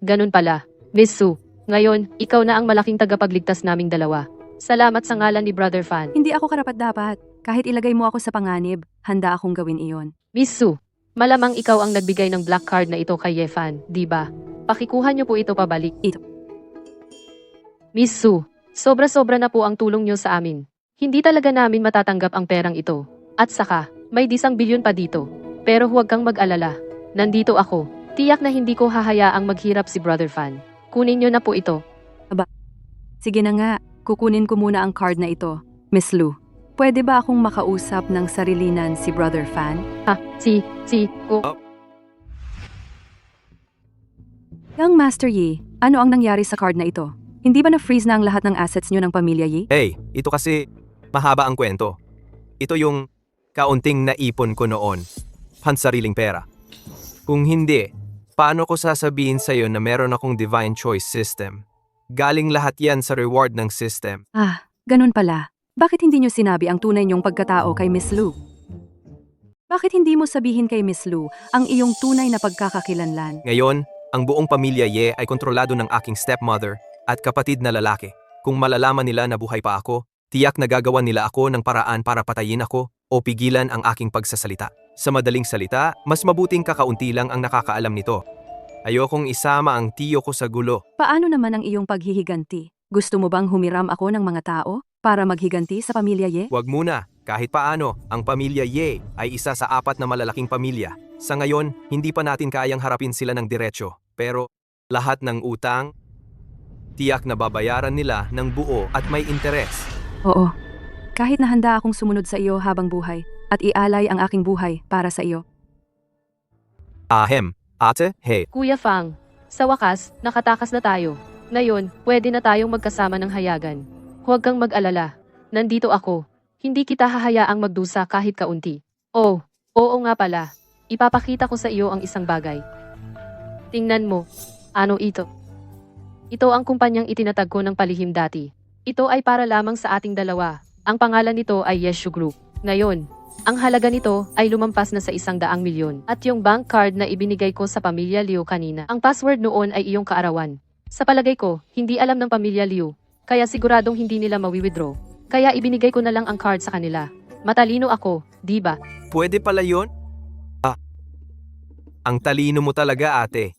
Speaker 3: Ganun pala. Miss Su, ngayon, ikaw na ang malaking tagapagligtas naming dalawa. Salamat sa ngalan ni Brother Fan.
Speaker 9: Hindi ako karapat-dapat. Kahit ilagay mo ako sa panganib, handa akong gawin iyon.
Speaker 3: Miss Su, Malamang ikaw ang nagbigay ng black card na ito kay Yefan, di ba? Pakikuha niyo po ito pabalik.
Speaker 9: Ito.
Speaker 3: Miss Su, sobra-sobra na po ang tulong niyo sa amin. Hindi talaga namin matatanggap ang perang ito. At saka, may 10 bilyon pa dito. Pero huwag kang mag-alala. Nandito ako. Tiyak na hindi ko hahayaang maghirap si Brother Fan. Kunin niyo na po ito.
Speaker 9: Sige na nga, kukunin ko muna ang card na ito. Miss Lu, pwede ba akong makausap ng sarilinan si Brother Fan? Young Master Yi, ano ang nangyari sa card na ito? Hindi ba na-freeze na ang lahat ng assets niyo ng pamilya Yi?
Speaker 1: Hey, ito kasi mahaba ang kwento. Ito yung kaunting naipon ko noon. Pansariling pera. Kung hindi, paano ko sasabihin sa'yo na meron akong divine choice system? Galing lahat yan sa reward ng system.
Speaker 9: Ah, ganun pala. Bakit hindi niyo sinabi ang tunay niyong pagkatao kay Miss Lu? Bakit hindi mo sabihin kay Miss Lu ang iyong tunay na pagkakakilanlan?
Speaker 1: Ngayon, ang buong pamilya Ye ay kontrolado ng aking stepmother at kapatid na lalaki. Kung malalaman nila na buhay pa ako, tiyak na gagawan nila ako ng paraan para patayin ako o pigilan ang aking pagsasalita. Sa madaling salita, mas mabuting kakaunti lang ang nakakaalam nito. Ayokong isama ang tiyo ko sa gulo.
Speaker 9: Paano naman ang iyong paghihiganti? Gusto mo bang humiram ako ng mga tao para maghiganti sa pamilya Ye?
Speaker 1: Huwag muna, kahit paano, ang pamilya Ye ay isa sa 4 na malalaking pamilya. Sa ngayon, hindi pa natin kayang harapin sila ng diretsyo. Pero lahat ng utang, tiyak na babayaran nila ng buo at may interes.
Speaker 9: Oo. Kahit na handa akong sumunod sa iyo habang buhay at ialay ang aking buhay para sa iyo.
Speaker 1: Ahem, ate, hey.
Speaker 3: Kuya Fang, sa wakas, nakatakas na tayo. Ngayon, pwede na tayong magkasama ng hayagan. Huwag kang mag-alala. Nandito ako. Hindi kita hahayaang magdusa kahit kaunti. Oh, oo nga pala. Ipapakita ko sa iyo ang isang bagay. Tingnan mo. Ano ito? Ito ang kumpanyang itinatag ko ng palihim dati. Ito ay para lamang sa ating dalawa. Ang pangalan nito ay Yeshu Group. Ngayon, ang halaga nito ay lumampas na sa 100 milyon. At yung bank card na ibinigay ko sa pamilya Liu kanina, ang password noon ay iyong kaarawan. Sa palagay ko, hindi alam ng pamilya Liu, kaya siguradong hindi nila mawi-withdraw. Kaya ibinigay ko na lang ang card sa kanila. Matalino ako, di ba?
Speaker 1: Pwede pala yun? Ang talino mo talaga, ate.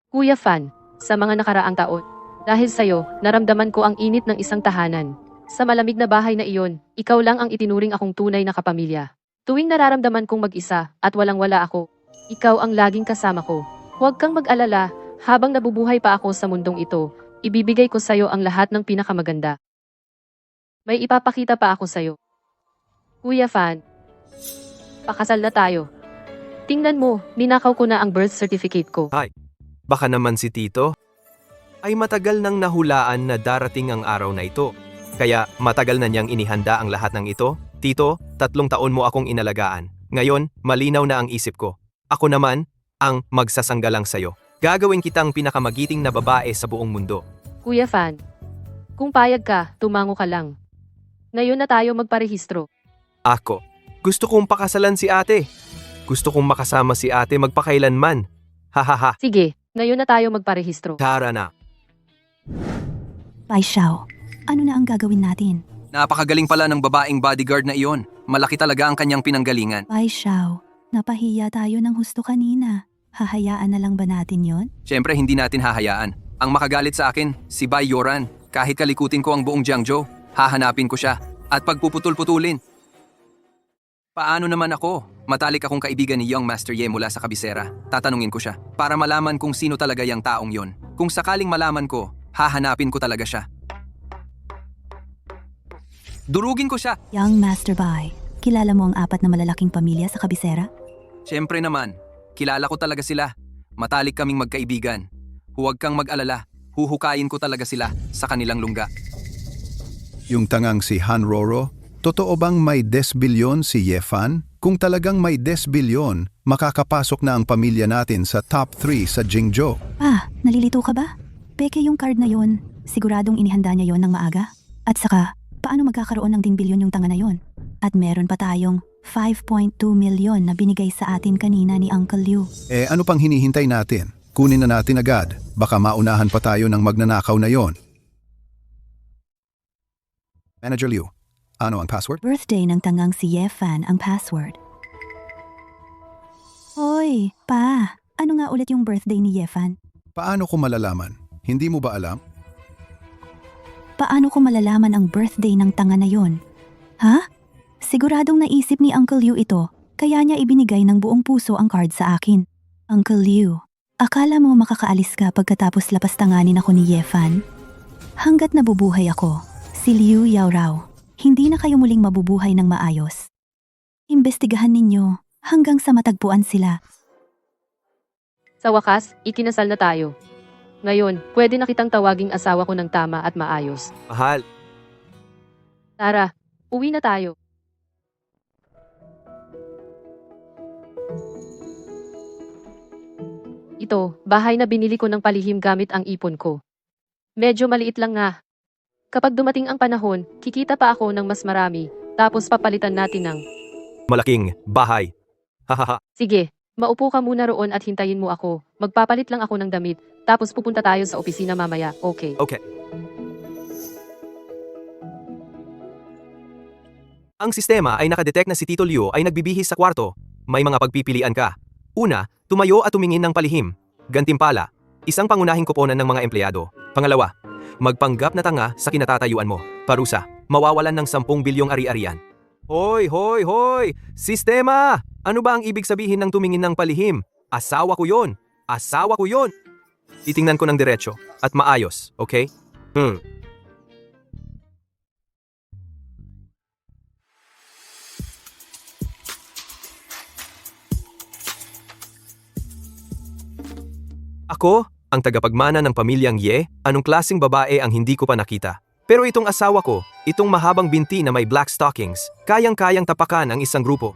Speaker 3: Kuya Fan, sa mga nakaraang taon, dahil sa'yo, naramdaman ko ang init ng isang tahanan. Sa malamig na bahay na iyon, ikaw lang ang itinuring akong tunay na kapamilya. Tuwing nararamdaman kong mag-isa at walang-wala ako, ikaw ang laging kasama ko. Huwag kang mag-alala, habang nabubuhay pa ako sa mundong ito, ibibigay ko sa'yo ang lahat ng pinakamaganda. May ipapakita pa ako sa'yo. Kuya Fan, pakasal na tayo. Tingnan mo, ninakaw ko na ang birth certificate ko.
Speaker 1: Baka naman si Tito ay matagal nang nahulaan na darating ang araw na ito. Kaya matagal na niyang inihanda ang lahat ng ito. Tito, 3 taon mo akong inalagaan. Ngayon, malinaw na ang isip ko. Ako naman, ang magsasanggalang sayo. Gagawin kitang pinakamagiting na babae sa buong mundo.
Speaker 3: Kuya Fan, kung payag ka, tumango ka lang. Ngayon na tayo magparehistro.
Speaker 1: Ako, gusto kong pakasalan si ate. Gusto kong makasama si ate magpakailanman. Hahaha,
Speaker 3: Sige, ngayon na tayo magparehistro.
Speaker 1: tara na.
Speaker 4: Bai Xiao, ano na ang gagawin natin?
Speaker 2: Napakagaling pala ng babaeng bodyguard na iyon. Malaki talaga ang kanyang pinanggalingan.
Speaker 4: Bai Xiao, napahiya tayo ng husto kanina. Hahayaan na lang ba natin yon?
Speaker 2: Siyempre hindi natin hahayaan. Ang makagalit sa akin, si Bai Yoran. Kahit kalikutin ko ang buong Jiangzhou, hahanapin ko siya at pagpuputol-putulin. Paano naman ako? Matalik akong kaibigan ni Young Master Ye mula sa kabisera. Tatanungin ko siya para malaman kung sino talaga yung taong yon. Kung sakaling malaman ko, hahanapin ko talaga siya. Durugin ko siya!
Speaker 4: Young Master Bai, kilala mo ang 4 na malalaking pamilya sa kabisera?
Speaker 2: Siyempre naman, kilala ko talaga sila. Matalik kaming magkaibigan. Huwag kang mag-alala, huhukayin ko talaga sila sa kanilang lungga.
Speaker 8: Yung tangang si Han Roro, totoo bang may 10 bilyon si Yefan? Kung talagang may 10 bilyon, makakapasok na ang pamilya natin sa top 3 sa Jingzhou.
Speaker 4: Nalilito ka ba? Peke yung card na yon. Siguradong inihanda niya yon ng maaga. At saka, paano magkakaroon ng 10 bilyon yung tanga na yon? At meron pa tayong 5.2 milyon na binigay sa atin kanina ni Uncle Liu.
Speaker 8: Ano pang hinihintay natin? Kunin na natin agad. Baka maunahan pa tayo ng magnanakaw na yon. Manager Liu, ano ang password?
Speaker 4: Birthday ng tangang si Yefan ang password. Hoy, pa, ano nga ulit yung birthday ni Yefan?
Speaker 8: Paano ko malalaman? Hindi mo ba alam?
Speaker 4: Paano ko malalaman ang birthday ng tanga na yon? Ha? Siguradong naisip ni Uncle Liu ito, kaya niya ibinigay ng buong puso ang card sa akin. Uncle Liu, akala mo makakaalis ka pagkatapos lapastanganin ako ni Yefan? Hanggat nabubuhay ako, si Liu Yao raw, hindi na kayo muling mabubuhay ng maayos. Imbestigahan ninyo hanggang sa matagpuan sila.
Speaker 3: Sa wakas, ikinasal na tayo. Ngayon, pwede na kitang tawaging asawa ko ng tama at maayos.
Speaker 1: Mahal,
Speaker 3: Tara, uwi na tayo. Ito, bahay na binili ko ng palihim gamit ang ipon ko. Medyo maliit lang nga. Kapag dumating ang panahon, kikita pa ako ng mas marami, tapos papalitan natin ng...
Speaker 1: malaking bahay. Hahaha.
Speaker 3: Sige, maupo ka muna roon at hintayin mo ako. Magpapalit lang ako ng damit, tapos pupunta tayo sa opisina mamaya, okay?
Speaker 1: Okay. Ang sistema ay nakadetect na si Tito Liu ay nagbibihis sa kwarto. May mga pagpipilian ka. Una, tumayo at tumingin ng palihim. Gantimpala, isang pangunahing koponan ng mga empleyado. Pangalawa, magpanggap na tanga sa kinatatayuan mo. Parusa, mawawalan ng 10 bilyong ari-arian. Hoy, hoy, hoy! Sistema! Ano ba ang ibig sabihin ng tumingin ng palihim? Asawa ko yon! Asawa ko yon! Titingnan ko ng diretso at maayos, okay? Ako, ang tagapagmana ng pamilyang Ye, anong klaseng babae ang hindi ko pa nakita. Pero itong asawa ko, itong mahabang binti na may black stockings, kayang-kayang tapakan ang isang grupo.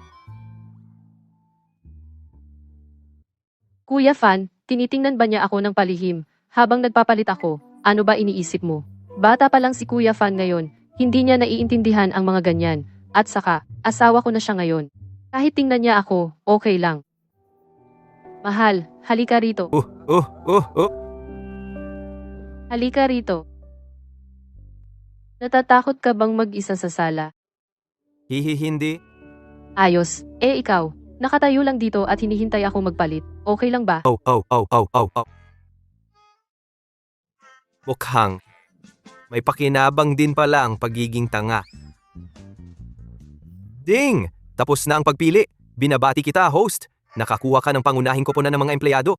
Speaker 3: Kuya Fan, tinitingnan ba niya ako ng palihim? Habang nagpapalit ako, ano ba iniisip mo? Bata pa lang si Kuya Fan ngayon, hindi niya naiintindihan ang mga ganyan. At saka, asawa ko na siya ngayon. Kahit tingnan niya ako, okay lang. Mahal, halika rito. Halika rito. Natatakot ka bang mag-isa sa sala?
Speaker 1: Hindi.
Speaker 3: Ayos, ikaw. Nakatayo lang dito at hinihintay ako magpalit. Okay lang ba?
Speaker 1: Oh. Mukhang may pakinabang din pala ang pagiging tanga. Ding! Tapos na ang pagpili. Binabati kita, host. Nakakuha ka ng pangunahing koponan ng mga empleyado.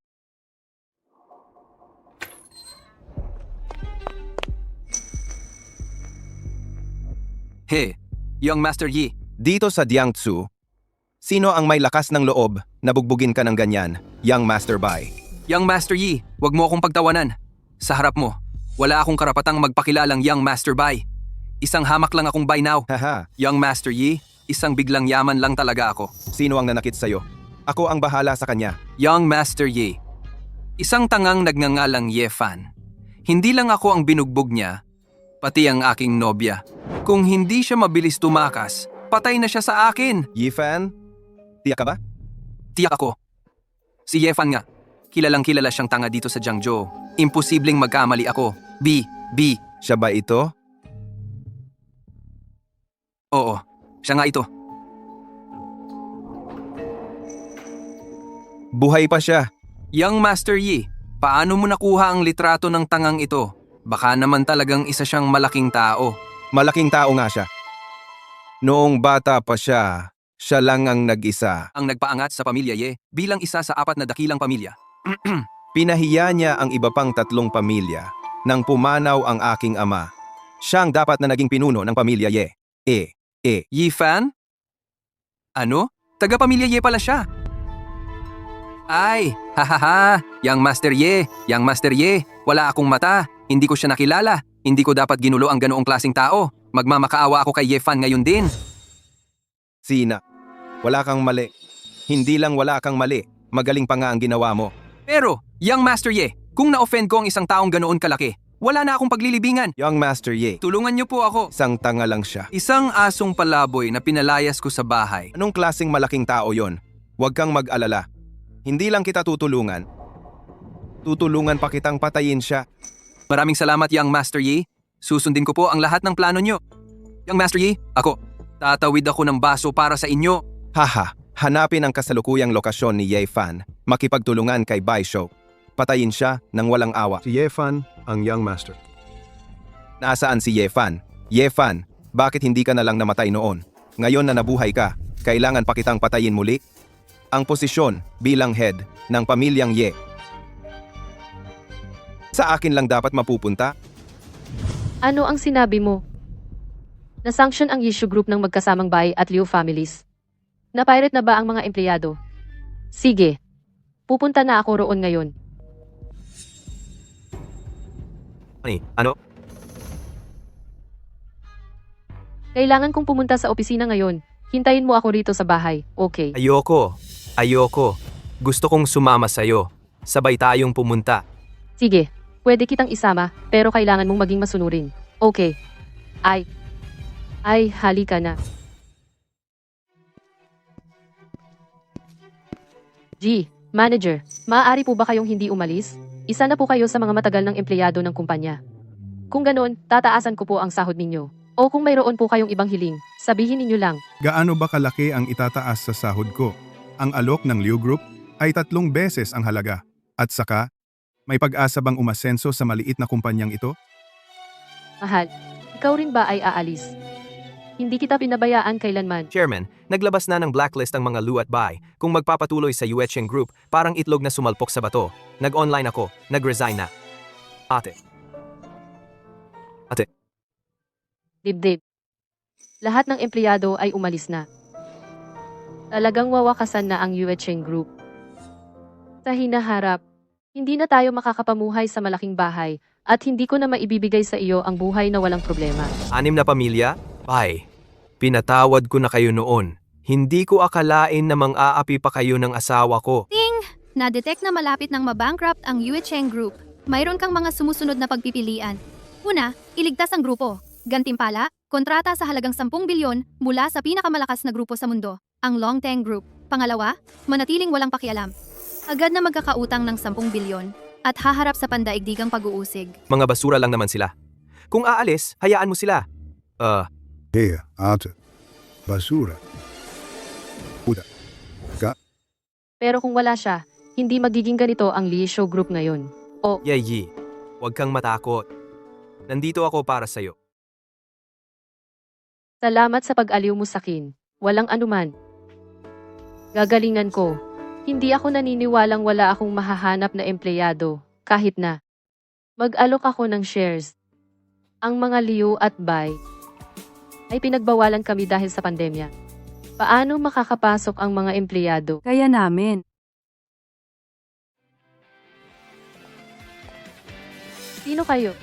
Speaker 2: He, young Master Yi,
Speaker 10: Dito sa Jiangsu, sino ang may lakas ng loob na bugbugin ka ng ganyan, young Master Bai?
Speaker 2: young Master Yi, wag mo akong pagtawanan. Sa harap mo, wala akong karapatang magpakilalang young Master Bai. Isang hamak lang akong by now.
Speaker 10: Haha,
Speaker 2: Young Master Yi, isang biglang yaman lang talaga ako.
Speaker 10: sino ang nanakit sa'yo? Ako ang bahala sa kanya.
Speaker 2: Young Master Yi, isang tangang nagngangalang Yefan. Hindi lang ako ang binugbog niya, pati ang aking nobya. Kung hindi siya mabilis tumakas, patay na siya sa akin.
Speaker 10: Yifan? Tiyak ka ba?
Speaker 2: Tiyak ako. Si Yefan nga. Kilalang kilala siyang tanga dito sa Jiangzhou. Imposibleng magkamali ako. B.
Speaker 10: Siya ba ito?
Speaker 2: Oo, siya nga ito.
Speaker 10: Buhay pa siya.
Speaker 2: Young Master Yi, paano mo nakuha ang litrato ng tangang ito? Baka naman talagang isa siyang malaking tao.
Speaker 10: Malaking tao nga siya. Noong bata pa siya, siya lang ang nag-isa.
Speaker 2: Ang nagpaangat sa pamilya Ye bilang isa sa 4 na dakilang pamilya.
Speaker 10: Pinahiya niya ang iba pang 3 pamilya nang pumanaw ang aking ama. Siyang dapat na naging pinuno ng pamilya Ye.
Speaker 2: Yifan? Ano? Taga-pamilya Ye pala siya. Ay, hahaha, Young Master Ye, wala akong mata, hindi ko siya nakilala, hindi ko dapat ginulo ang ganoong klaseng tao. Magmamakaawa ako kay Yefan ngayon din.
Speaker 10: Sina, wala kang mali. Hindi lang wala kang mali, magaling pa nga ang ginawa mo.
Speaker 2: Pero, Young Master Ye, kung na-offend ko ang isang taong ganoon kalaki, wala na akong paglilibingan.
Speaker 10: Young Master Ye,
Speaker 2: Tulungan niyo po ako.
Speaker 10: isang tanga lang siya.
Speaker 2: Isang asong palaboy na pinalayas ko sa bahay.
Speaker 10: Anong klaseng malaking tao yon? Huwag kang mag-alala. Hindi lang kita tutulungan. Tutulungan pa kitang patayin siya.
Speaker 2: Maraming salamat, Young Master Yi. Susundin ko po ang lahat ng plano niyo. Young Master Yi, ako. Tatawid ako ng baso para sa inyo.
Speaker 10: Haha, Hanapin ang kasalukuyang lokasyon ni Ye Fan, makipagtulungan kay Bai Shou. Patayin siya ng walang awa.
Speaker 5: Si Ye Fan, ang Young Master.
Speaker 10: Nasaan si Ye Fan? Ye Fan, bakit hindi ka na lang namatay noon? Ngayon na nabuhay ka, kailangan pa kitang patayin muli? Ang posisyon bilang head ng pamilyang Ye. Sa akin lang dapat mapupunta?
Speaker 3: Ano ang sinabi mo? Na-sanction ang Yishu Group ng magkasamang Bai at Liu families. Na-pirate na ba ang mga empleyado? Sige. Pupunta na ako roon ngayon.
Speaker 1: Ano?
Speaker 3: Kailangan kong pumunta sa opisina ngayon. Hintayin mo ako rito sa bahay, okay?
Speaker 1: Ayoko. Gusto kong sumama sa'yo. Sabay tayong pumunta.
Speaker 3: Sige, pwede kitang isama, pero kailangan mong maging masunurin. Okay. Ay, halika na. Manager, maaari po ba kayong hindi umalis? Isa na po kayo sa mga matagal ng empleyado ng kumpanya. Kung ganon, tataasan ko po ang sahod ninyo. O kung mayroon po kayong ibang hiling, sabihin ninyo lang.
Speaker 7: Gaano ba kalaki ang itataas sa sahod ko? Ang alok ng Liu Group ay 3 beses ang halaga. At saka, may pag-asa bang umasenso sa maliit na kumpanyang ito?
Speaker 3: Mahal, ikaw rin ba ay aalis? Hindi kita pinabayaan kailanman.
Speaker 1: Chairman, naglabas na ng blacklist ang mga Lu at Bai. Kung magpapatuloy sa Yuecheng Group, parang itlog na sumalpok sa bato. Nag-online ako, nag-resign na. Ate.
Speaker 3: Dibdib. Lahat ng empleyado ay umalis na. Talagang wawakasan na ang Yuecheng Group. Sa hinaharap, hindi na tayo makakapamuhay sa malaking bahay at hindi ko na maibibigay sa iyo ang buhay na walang problema.
Speaker 1: 6 na pamilya? Bai, pinatawad ko na kayo noon. Hindi ko akalain na mang-aapi pa kayo ng asawa ko.
Speaker 6: Na-detect na malapit ng mabankrupt ang Yuecheng Group. Mayroon kang mga sumusunod na pagpipilian. Una, iligtas ang grupo. Gantimpala, kontrata sa halagang 10 bilyon mula sa pinakamalakas na grupo sa mundo, ang Longteng Group. Pangalawa, manatiling walang pakialam. Agad na magkakautang ng 10 bilyon at haharap sa pandaigdigang pag-uusig.
Speaker 1: Mga basura lang naman sila. Kung aalis, hayaan mo sila.
Speaker 8: Ate. Basura.
Speaker 3: Pero kung wala siya, hindi magiging ganito ang Liesho Group ngayon.
Speaker 1: Yi, huwag kang matakot. Nandito ako para sa'yo.
Speaker 3: Salamat sa pag-aliw mo sa akin. Walang anuman. Gagalingan ko. Hindi ako naniniwalang wala akong mahahanap na empleyado, kahit na mag-alok ako ng shares. Ang mga Liu at Bai ay pinagbawalan kami dahil sa pandemya. Paano makakapasok ang mga empleyado?
Speaker 9: Kaya namin.
Speaker 3: Sino kayo?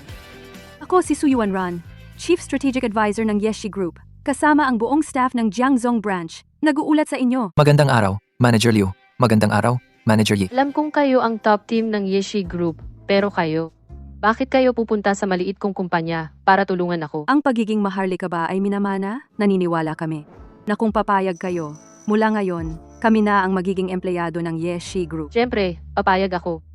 Speaker 9: Ako si Su Yuanran, Chief Strategic Advisor ng Yeshi Group. Kasama ang buong staff ng Jiangzhou Branch. Nag-uulat sa inyo.
Speaker 2: Magandang araw, Manager Liu. Magandang araw, Manager Yi.
Speaker 3: Alam kong kayo ang top team ng Yeshi Group, pero kayo, bakit kayo pupunta sa maliit kong kumpanya para tulungan ako?
Speaker 9: Ang pagiging maharlika ba ay minamana? Naniniwala kami na kung papayag kayo, mula ngayon, kami na ang magiging empleyado ng Yeshi Group.
Speaker 3: Siyempre, papayag ako.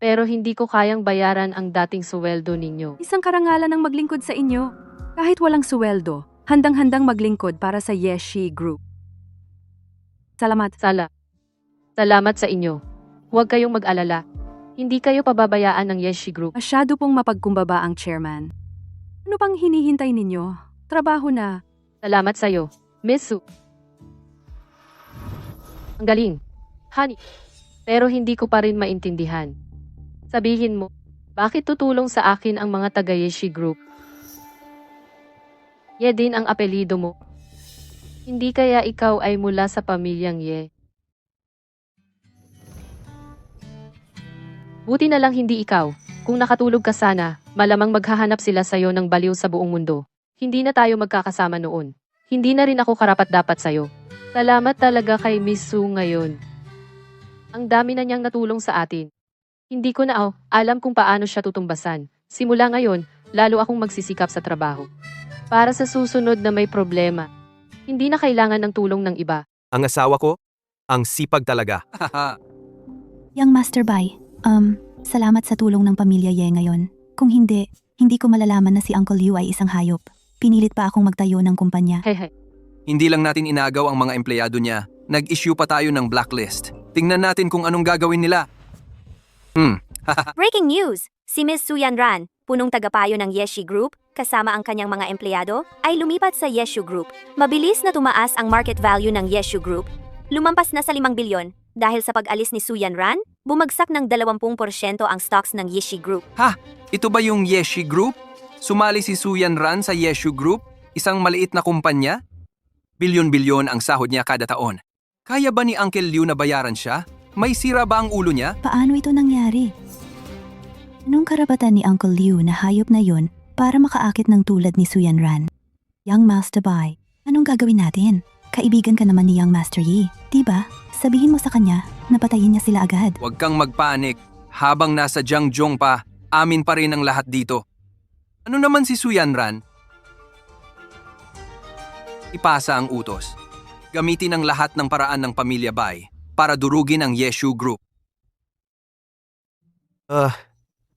Speaker 3: Pero hindi ko kayang bayaran ang dating suweldo ninyo.
Speaker 9: Isang karangalan ang maglingkod sa inyo. Kahit walang suweldo, handang-handang maglingkod para sa Yeshi Group. Salamat.
Speaker 3: Salamat sa inyo. Huwag kayong mag-alala. Hindi kayo pababayaan ng Yeshi Group.
Speaker 9: Masyado pong mapagkumbaba ang chairman. Ano pang hinihintay ninyo? Trabaho na.
Speaker 3: Salamat sa'yo, Miss Su. Ang galing. Honey. Pero hindi ko pa rin maintindihan. Sabihin mo, bakit tutulong sa akin ang mga taga-Yeshi Group? Ye din ang apelido mo. Hindi kaya ikaw ay mula sa pamilyang Ye? Buti na lang hindi ikaw. Kung nakatulog ka sana, malamang maghahanap sila sa'yo ng baliw sa buong mundo. Hindi na tayo magkakasama noon. Hindi na rin ako karapat-dapat sa'yo. Salamat talaga kay Miss Su ngayon. Ang dami na niyang natulong sa atin. Hindi ko na alam kung paano siya tutumbasan. Simula ngayon, lalo akong magsisikap sa trabaho. Para sa susunod na may problema, hindi na kailangan ng tulong ng iba.
Speaker 1: Ang asawa ko, ang sipag talaga.
Speaker 4: Young Master Bai, salamat sa tulong ng pamilya Ye ngayon. Kung hindi ko malalaman na si Uncle Liu ay isang hayop. Pinilit pa akong magtayo ng kumpanya.
Speaker 3: Hehe.
Speaker 2: Hindi lang natin inagaw ang mga empleyado niya, nag-issue pa tayo ng blacklist. Tingnan natin kung anong gagawin nila.
Speaker 11: Breaking news! Si Ms. Suyan Ran, punong tagapayo ng Yeshi Group, kasama ang kanyang mga empleyado, ay lumipat sa Yeshu Group. Mabilis na tumaas ang market value ng Yeshu Group. Lumampas na sa 5 bilyon. Dahil sa pag-alis ni Suyan Ran, bumagsak ng 20% ang stocks ng Yeshi Group.
Speaker 2: Ha? Ito ba yung Yeshi Group? Sumali si Suyan Ran sa Yeshu Group? Isang maliit na kumpanya? Bilyon-bilyon ang sahod niya kada taon. Kaya ba ni Uncle Liu na bayaran siya? May sira ba ang ulo niya?
Speaker 4: Paano ito nangyari? Anong karapatan ni Uncle Liu na hayop na yon para makaakit ng tulad ni Suyan Ran? Young Master Bai, anong gagawin natin? Kaibigan ka naman ni Young Master Yi, di ba? Sabihin mo sa kanya na patayin niya sila agad.
Speaker 2: Huwag kang magpanik. Habang nasa Jiangzhou pa, amin pa rin ang lahat dito. Ano naman si Suyan Ran? Ipasa ang utos. Gamitin ang lahat ng paraan ng pamilya Bai para durugin ang Yeshu Group.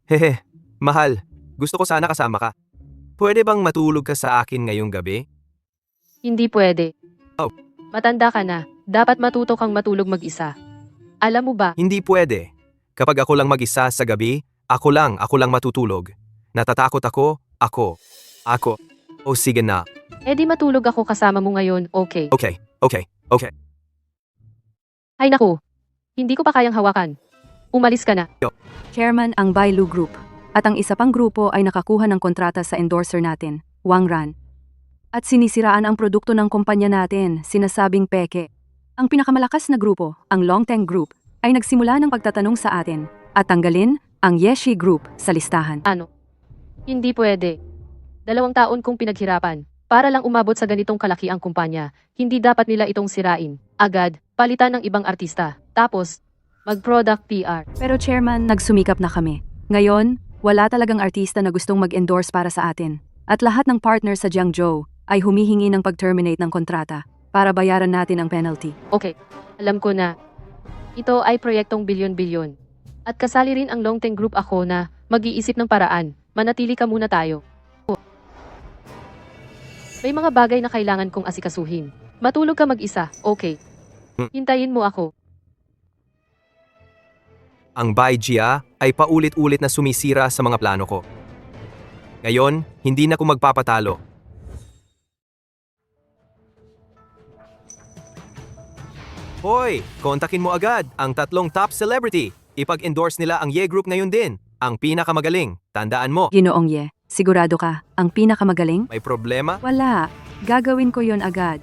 Speaker 1: Hehe, mahal. Gusto ko sana kasama ka. Pwede bang matulog ka sa akin ngayong gabi?
Speaker 3: Hindi pwede.
Speaker 1: Oh.
Speaker 3: Matanda ka na. Dapat matuto kang matulog mag-isa. Alam mo ba,
Speaker 1: Hindi pwede. Kapag ako lang mag-isa sa gabi, ako lang matutulog. Natatakot ako. O sige na.
Speaker 3: edi matulog ako kasama mo ngayon, okay?
Speaker 1: Okay.
Speaker 3: Ay naku, hindi ko pa kayang hawakan. Umalis ka na.
Speaker 9: Chairman ang Bailu Group. At ang isa pang grupo ay nakakuha ng kontrata sa endorser natin, Wang Ran. At sinisiraan ang produkto ng kumpanya natin, sinasabing peke. Ang pinakamalakas na grupo, ang Longteng Group, ay nagsimula ng pagtatanong sa atin at tanggalin ang Yeshi Group sa listahan.
Speaker 3: Ano? Hindi pwede. 2 taon kong pinaghirapan. Para lang umabot sa ganitong kalaki ang kumpanya, hindi dapat nila itong sirain. Agad, palitan ng ibang artista. Tapos, mag-product PR.
Speaker 9: Pero chairman, nagsumikap na kami. Ngayon, wala talagang artista na gustong mag-endorse para sa atin. At lahat ng partner sa Jiangzhou ay humihingi ng pag-terminate ng kontrata para bayaran natin ang penalty.
Speaker 3: Okay, alam ko na. Ito ay proyektong bilyon-bilyon. At kasali rin ang Longteng Group ako na mag-iisip ng paraan. Manatili ka muna tayo. May mga bagay na kailangan kong asikasuhin. Matulog ka mag-isa, okay? Hintayin mo ako.
Speaker 1: Ang Bai Jia ay paulit-ulit na sumisira sa mga plano ko. Ngayon, hindi na ko magpapatalo. Hoy, kontakin mo agad ang 3 top celebrity. Ipag-endorse nila ang Ye Group ngayon din. Ang pinakamagaling. Tandaan mo.
Speaker 9: Ginoong Ye, sigurado ka, ang pinakamagaling?
Speaker 1: May problema?
Speaker 9: Wala, gagawin ko yon agad.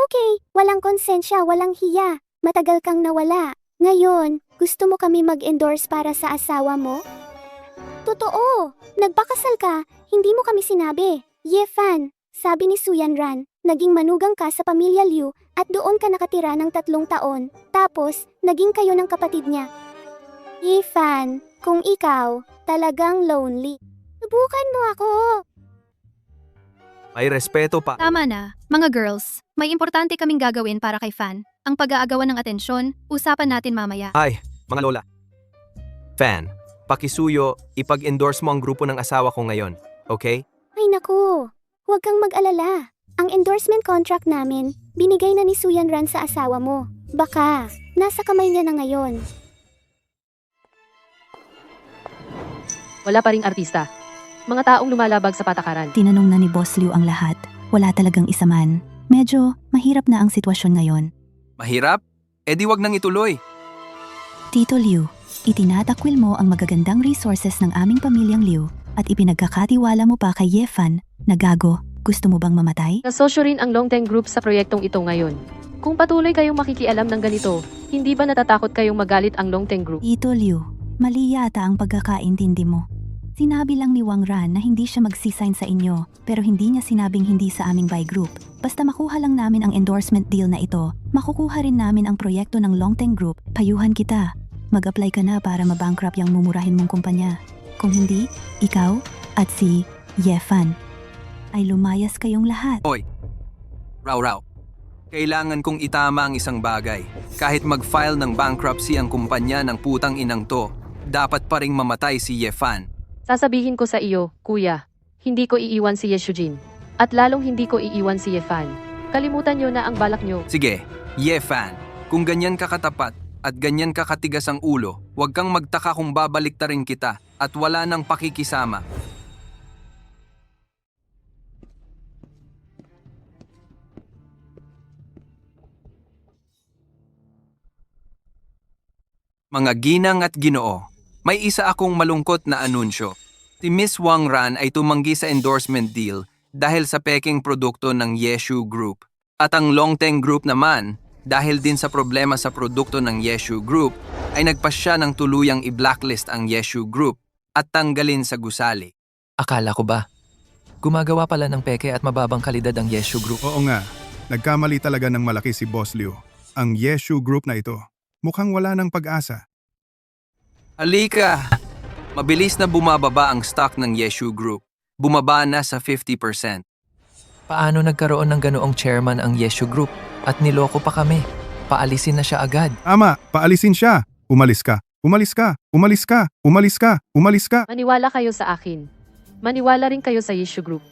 Speaker 12: Okay, walang konsensya, walang hiya. Matagal kang nawala. Ngayon, gusto mo kami mag-endorse para sa asawa mo? Totoo! Nagpakasal ka, hindi mo kami sinabi. Ye Fan, sabi ni Suyan Ran, naging manugang ka sa pamilya Liu at doon ka nakatira ng 3 taon. Tapos, naging kayo ng kapatid niya. Ye Fan, kung ikaw, talagang lonely. Subukan mo ako!
Speaker 1: May respeto pa.
Speaker 6: Tama na, mga girls. May importante kaming gagawin para kay Fan. Ang pag-aagawan ng atensyon, usapan natin mamaya.
Speaker 1: Ay, mga lola. Fan, pakisuyo, ipag-endorse mo ang grupo ng asawa ko ngayon, okay?
Speaker 12: Ay naku, huwag kang mag-alala. Ang endorsement contract namin, binigay na ni Suyan Ran sa asawa mo. Baka, nasa kamay niya na ngayon.
Speaker 3: Wala pa ring artista. Mga taong lumalabag sa patakaran.
Speaker 4: Tinanong na ni Boss Liu ang lahat. Wala talagang isa man. Medyo mahirap na ang sitwasyon ngayon.
Speaker 2: Mahirap? E di wag nang ituloy.
Speaker 4: Tito Liu, itinatakwil mo ang magagandang resources ng aming pamilyang Liu at ipinagkakatiwala mo pa kay Ye Fan na gago. Gusto mo bang mamatay?
Speaker 3: Kasosyo rin ang Longteng Group sa proyektong ito ngayon. Kung patuloy kayong makikialam ng ganito, hindi ba natatakot kayong magalit ang Longteng Group?
Speaker 4: Tito Liu, mali yata ang pagkakaintindi mo. Sinabi lang ni Wang Ran na hindi siya magsisign sa inyo, pero hindi niya sinabing hindi sa aming buy group. Basta makuha lang namin ang endorsement deal na ito, makukuha rin namin ang proyekto ng Longteng Group. Payuhan kita. mag-apply ka na para mabankrupt yung mumurahin mong kumpanya. Kung hindi, ikaw at si Yefan ay lumayas kayong lahat.
Speaker 2: Hoy, Raw. Kailangan kong itama ang isang bagay. Kahit mag-file ng bankruptcy ang kumpanya ng putang inang to, dapat pa ring mamatay si Yefan.
Speaker 3: Sasabihin ko sa iyo, kuya, hindi ko iiwan si Yeshujin. At lalong hindi ko iiwan si Yefan. Kalimutan nyo na ang balak nyo.
Speaker 2: Sige, Yefan, kung ganyan ka katapat at ganyan ka katigas ang ulo, huwag kang magtaka kung babaliktarin kita at wala nang pakikisama. Mga ginang at ginoo, may isa akong malungkot na anunsyo. Si Miss Wang Ran ay tumanggi sa endorsement deal dahil sa peking produkto ng Yeshu Group. At ang Longteng Group naman, dahil din sa problema sa produkto ng Yeshu Group, ay nagpasya ng tuluyang i-blacklist ang Yeshu Group at tanggalin sa gusali.
Speaker 1: Akala ko ba? Gumagawa pala ng peke at mababang kalidad ang Yeshu Group.
Speaker 7: Oo nga, nagkamali talaga ng malaki si Boss Liu. Ang Yeshu Group na ito, mukhang wala ng pag-asa.
Speaker 2: Halika! Mabilis na bumababa ang stock ng Yeshu Group. Bumaba na sa 50%.
Speaker 1: Paano nagkaroon ng ganoong chairman ang Yeshu Group? At niloko pa kami. Paalisin na siya agad.
Speaker 7: Ama, paalisin siya. Umalis ka. Umalis ka. Umalis ka. Umalis ka. Umalis ka.
Speaker 3: Maniwala kayo sa akin. Maniwala rin kayo sa Yeshu Group.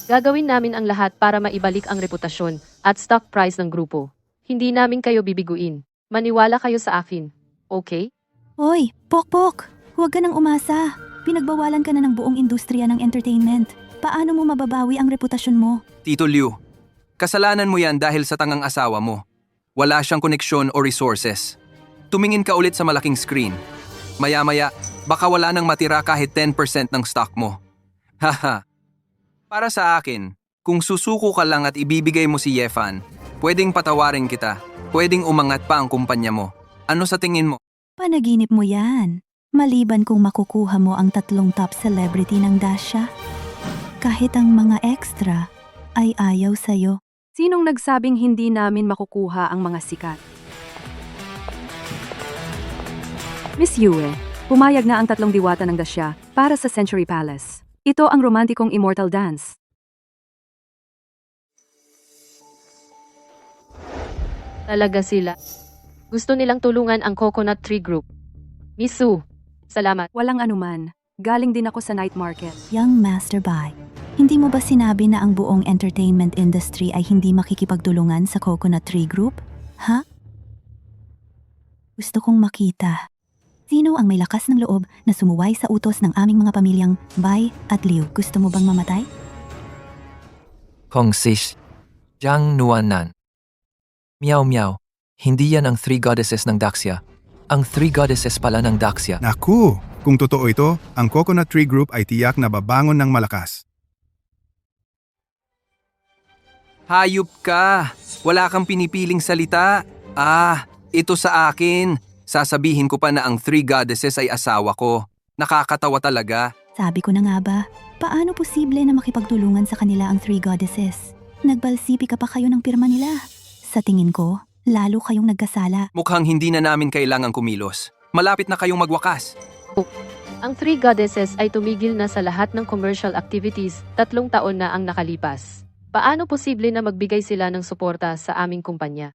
Speaker 3: Gagawin namin ang lahat para maibalik ang reputasyon at stock price ng grupo. Hindi namin kayo bibiguin. Maniwala kayo sa akin. Okay?
Speaker 4: Hoy, Pokpok! Huwag ka nang umasa. Pinagbawalan ka na ng buong industriya ng entertainment. Paano mo mababawi ang reputasyon mo?
Speaker 2: Tito Liu, kasalanan mo yan dahil sa tangang asawa mo. Wala siyang koneksyon o resources. Tumingin ka ulit sa malaking screen. Maya-maya, baka wala nang matira kahit 10% ng stock mo. Haha. Para sa akin, kung susuko ka lang at ibibigay mo si Yefan, pwedeng patawarin kita. Pwedeng umangat pa ang kumpanya mo. Ano sa tingin mo?
Speaker 4: Panaginip mo yan. Maliban kung makukuha mo ang 3 top celebrity ng Dasha. Kahit ang mga extra ay ayaw sa'yo.
Speaker 9: Sinong nagsabing hindi namin makukuha ang mga sikat? Miss Yue, pumayag na ang 3 diwata ng Dasha para sa Century Palace. Ito ang romantikong immortal dance.
Speaker 3: Talaga sila. Gusto nilang tulungan ang Coconut Tree Group. Miss Su, salamat.
Speaker 9: Walang anuman. Galing din ako sa night market.
Speaker 4: Young Master Bai, hindi mo ba sinabi na ang buong entertainment industry ay hindi makikipagtulungan sa Coconut Tree Group? Ha? Gusto kong makita. Sino ang may lakas ng loob na sumuway sa utos ng aming mga pamilyang Bai at Liu? Gusto mo bang mamatay?
Speaker 1: Kong Sis, Jiang Nuanan. Meow Meow, hindi yan ang 3 goddesses ng Daxia. Ang 3 goddesses pala ng Daxia.
Speaker 7: Naku! Kung totoo ito, ang Coconut Tree Group ay tiyak na babangon ng malakas.
Speaker 2: Hayop ka! Wala kang pinipiling salita. Ito sa akin. Sasabihin ko pa na ang 3 goddesses ay asawa ko. Nakakatawa talaga.
Speaker 4: Sabi ko na nga ba, paano posible na makipagtulungan sa kanila ang 3 goddesses? Nagbalsipi ka pa kayo ng pirma nila. Sa tingin ko, lalo kayong nagkasala.
Speaker 2: Mukhang hindi na namin kailangang kumilos. Malapit na kayong magwakas.
Speaker 3: Ang 3 goddesses ay tumigil na sa lahat ng commercial activities 3 taon na ang nakalipas. Paano posible na magbigay sila ng suporta sa aming kumpanya?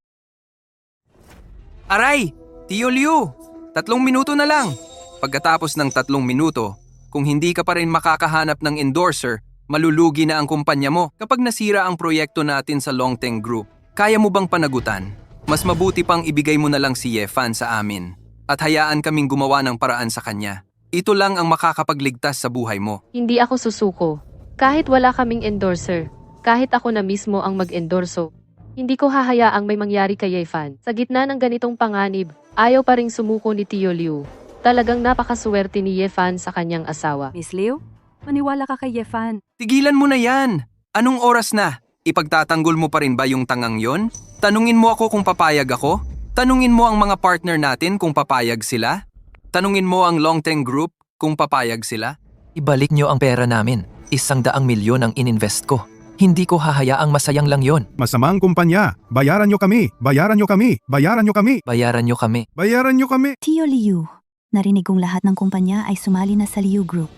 Speaker 2: Aray! Tio Liu! 3 minuto na lang. Pagkatapos ng 3 minuto, kung hindi ka pa rin makakahanap ng endorser, malulugi na ang kumpanya mo. Kapag nasira ang proyekto natin sa Longteng Group, kaya mo bang panagutan? Mas mabuti pang ibigay mo na lang si Yefan sa amin at hayaan kaming gumawa ng paraan sa kanya. Ito lang ang makakapagligtas sa buhay mo.
Speaker 3: Hindi ako susuko. Kahit wala kaming endorser, kahit ako na mismo ang mag-endorso, hindi ko hahayaang may mangyari kay Yefan. Sa gitna ng ganitong panganib, ayaw pa ring sumuko ni Tio Liu. Talagang napakaswerte ni Yefan sa kanyang asawa.
Speaker 9: Miss Liu, maniwala ka kay Yefan.
Speaker 2: Tigilan mo na yan! Anong oras na? Ipagtatanggol mo pa rin ba yung tangang yon? Tanungin mo ako kung papayag ako? Tanungin mo ang mga partner natin kung papayag sila? Tanungin mo ang Longteng Group kung papayag sila?
Speaker 1: Ibalik nyo ang pera namin. 100 milyon ang ininvest ko.
Speaker 2: Hindi ko hahayaang masayang lang yon.
Speaker 7: Masamang kumpanya. Bayaran nyo kami. Bayaran nyo kami. Bayaran nyo kami.
Speaker 2: Bayaran nyo kami.
Speaker 7: Bayaran nyo kami.
Speaker 4: Tio Liu, narinig kong lahat ng kumpanya ay sumali na sa Liu Group.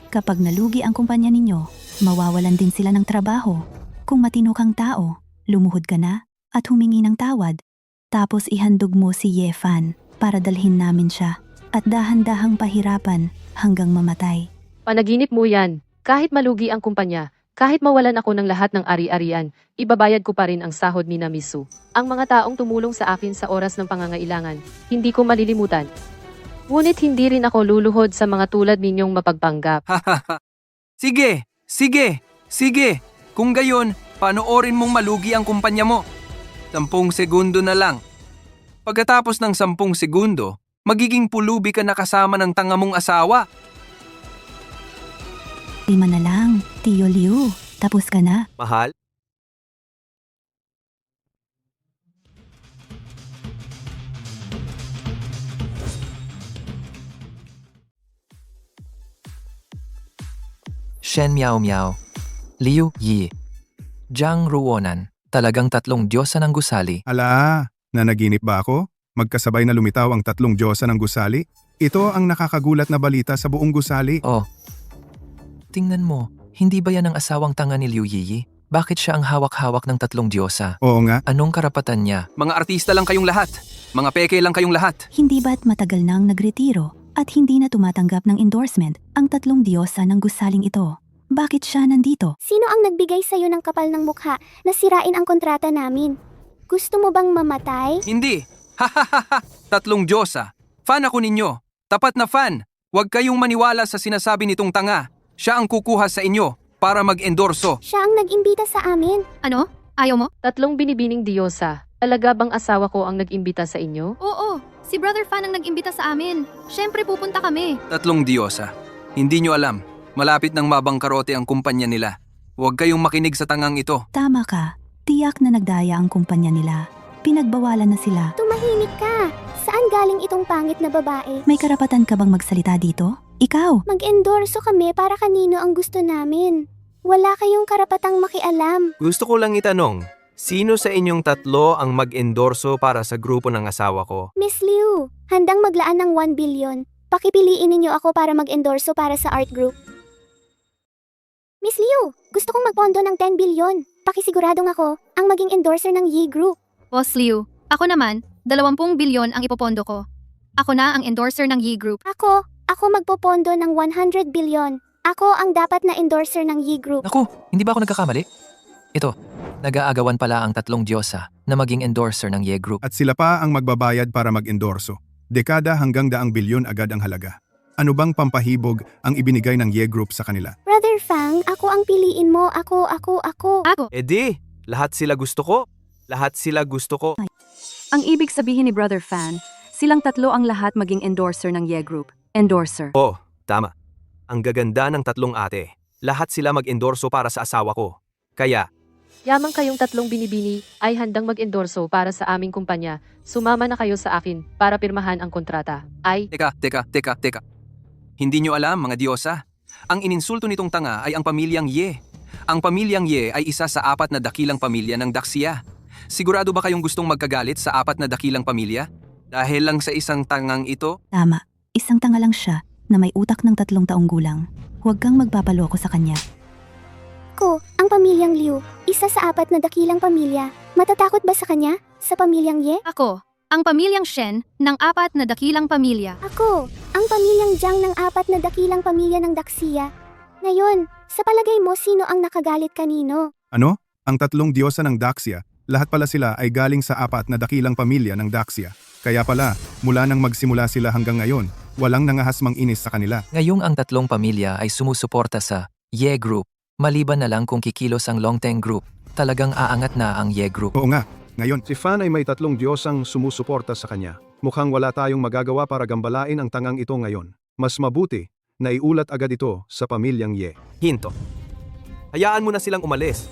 Speaker 4: Kapag nalugi ang kumpanya ninyo, mawawalan din sila ng trabaho. Kung matino kang tao, lumuhod ka na at humingi ng tawad. Tapos ihandog mo si Ye Fan para dalhin namin siya at dahan-dahang pahirapan hanggang mamatay.
Speaker 3: Panaginip mo yan. Kahit malugi ang kumpanya, kahit mawalan ako ng lahat ng ari-arian, ibabayad ko pa rin ang sahod ni Namisu. Ang mga taong tumulong sa akin sa oras ng pangangailangan, hindi ko malilimutan. Ngunit hindi rin ako luluhod sa mga tulad ninyong mapagpanggap.
Speaker 2: Sige, sige, sige. Kung gayon, panoorin mong malugi ang kumpanya mo. 10 segundo na lang. Pagkatapos ng 10 segundo, magiging pulubi ka na kasama ng tanga mong asawa.
Speaker 4: 5 na lang, Tio Liu. Tapos ka na.
Speaker 1: Mahal?
Speaker 2: Shen Miao Miao, Liu Yi, Jiang Ruonan, talagang 3 diyosa ng gusali.
Speaker 7: Ala, nanaginip ba ako? Magkasabay na lumitaw ang 3 diyosa ng gusali? Ito ang nakakagulat na balita sa buong gusali.
Speaker 2: Oh, tingnan mo, hindi ba yan ang asawang tanga ni Liu Yi? Bakit siya ang hawak-hawak ng 3 diyosa?
Speaker 7: Oo nga.
Speaker 2: Anong karapatan niya? Mga artista lang kayong lahat. Mga peke lang kayong lahat.
Speaker 4: Hindi ba't matagal nang nagretiro at hindi na tumatanggap ng endorsement ang 3 diyosa ng gusaling ito? Bakit siya nandito?
Speaker 12: Sino ang nagbigay sa'yo ng kapal ng mukha na sirain ang kontrata namin? Gusto mo bang mamatay?
Speaker 2: Hindi. Hahaha. 3 diyosa. Fan ako ninyo. Tapat na fan. Huwag kayong maniwala sa sinasabi nitong tanga. Siya ang kukuha sa inyo para mag-endorso.
Speaker 12: Siya ang nag-imbita sa amin.
Speaker 6: Ano? Ayaw mo?
Speaker 3: 3 binibining diyosa. Talaga bang asawa ko ang nag-imbita sa inyo?
Speaker 6: Oo, si Brother Fan ang nag-imbita sa amin. Siyempre pupunta kami.
Speaker 2: 3 diyosa. Hindi nyo alam. Malapit nang mabangkarote ang kumpanya nila. Huwag kayong makinig sa tangang ito.
Speaker 4: Tama ka. Tiyak na nagdaya ang kumpanya nila. Pinagbawalan na sila.
Speaker 12: Tumahimik ka. Saan galing itong pangit na babae?
Speaker 4: May karapatan ka bang magsalita dito? Ikaw!
Speaker 12: Mag-endorso kami para kanino ang gusto namin. Wala kayong karapatang makialam.
Speaker 1: Gusto ko lang itanong, sino sa inyong 3 ang mag-endorso para sa grupo ng asawa ko?
Speaker 12: Miss Liu, handang maglaan ng 1 billion. Pakipiliin ninyo ako para mag-endorso para sa art group. Miss Liu, gusto kong magpondo ng 10 billion. Pakisiguradong ako ang maging endorser ng Yi Group.
Speaker 6: Boss Liu, ako naman, 20 bilyon ang ipopondo ko. Ako na ang endorser ng Yi Group.
Speaker 12: Ako magpopondo ng 100 billion. Ako ang dapat na endorser ng Yi Group.
Speaker 2: Naku, hindi ba ako nagkakamali? Ito, nag-aagawan pala ang 3 diyosa na maging endorser ng Ye Group.
Speaker 7: At sila pa ang magbabayad para mag-endorso. Dekada hanggang 100 bilyon agad ang halaga. Ano bang pampahibog ang ibinigay ng Ye Group sa kanila?
Speaker 12: Brother Fang, ako ang piliin mo. Ako.
Speaker 1: Di, lahat sila gusto ko. Lahat sila gusto ko.
Speaker 9: Ang ibig sabihin ni Brother Fan, silang 3 ang lahat maging endorser ng Ye Group. Endorser.
Speaker 1: Oh, tama. Ang gaganda ng 3 ate. Lahat sila mag-endorso para sa asawa ko. Kaya,
Speaker 3: Yamang kayong 3 binibini ay handang mag-endorso para sa aming kumpanya. Sumama na kayo sa akin para pirmahan ang kontrata.
Speaker 2: Teka. Hindi nyo alam, mga diyosa. Ang ininsulto nitong tanga ay ang pamilyang Ye. Ang pamilyang Ye ay isa sa 4 na dakilang pamilya ng Daxia. Sigurado ba kayong gustong magkagalit sa 4 na dakilang pamilya? Dahil lang sa isang tangang ito?
Speaker 4: Tama. Isang tanga lang siya na may utak ng 3 taong gulang. Huwag kang magpapaloko sa kanya.
Speaker 12: Ko, ang pamilyang Liu, isa sa 4 na dakilang pamilya. Matatakot ba sa kanya? Sa pamilyang Ye?
Speaker 6: Ako, ang pamilyang Shen ng 4 na dakilang pamilya.
Speaker 12: Ako, ang pamilyang Jiang ng 4 na dakilang pamilya ng Daxia. Ngayon, sa palagay mo sino ang nakagalit kanino?
Speaker 7: Ano? Ang 3 diyosa ng Daxia, lahat pala sila ay galing sa 4 na dakilang pamilya ng Daxia. Kaya pala, mula nang magsimula sila hanggang ngayon, walang nangahasmang inis sa kanila.
Speaker 2: Ngayong ang 3 pamilya ay sumusuporta sa Ye Group. Maliban na lang kung kikilos ang Longteng Group, talagang aangat na ang Ye Group.
Speaker 7: Oo nga, ngayon,
Speaker 5: Si Fan ay may 3 diyosang sumusuporta sa kanya. Mukhang wala tayong magagawa para gambalain ang tangang ito ngayon. Mas mabuti na iulat agad ito sa pamilyang Ye.
Speaker 1: Hinto. Hayaan mo na silang umalis.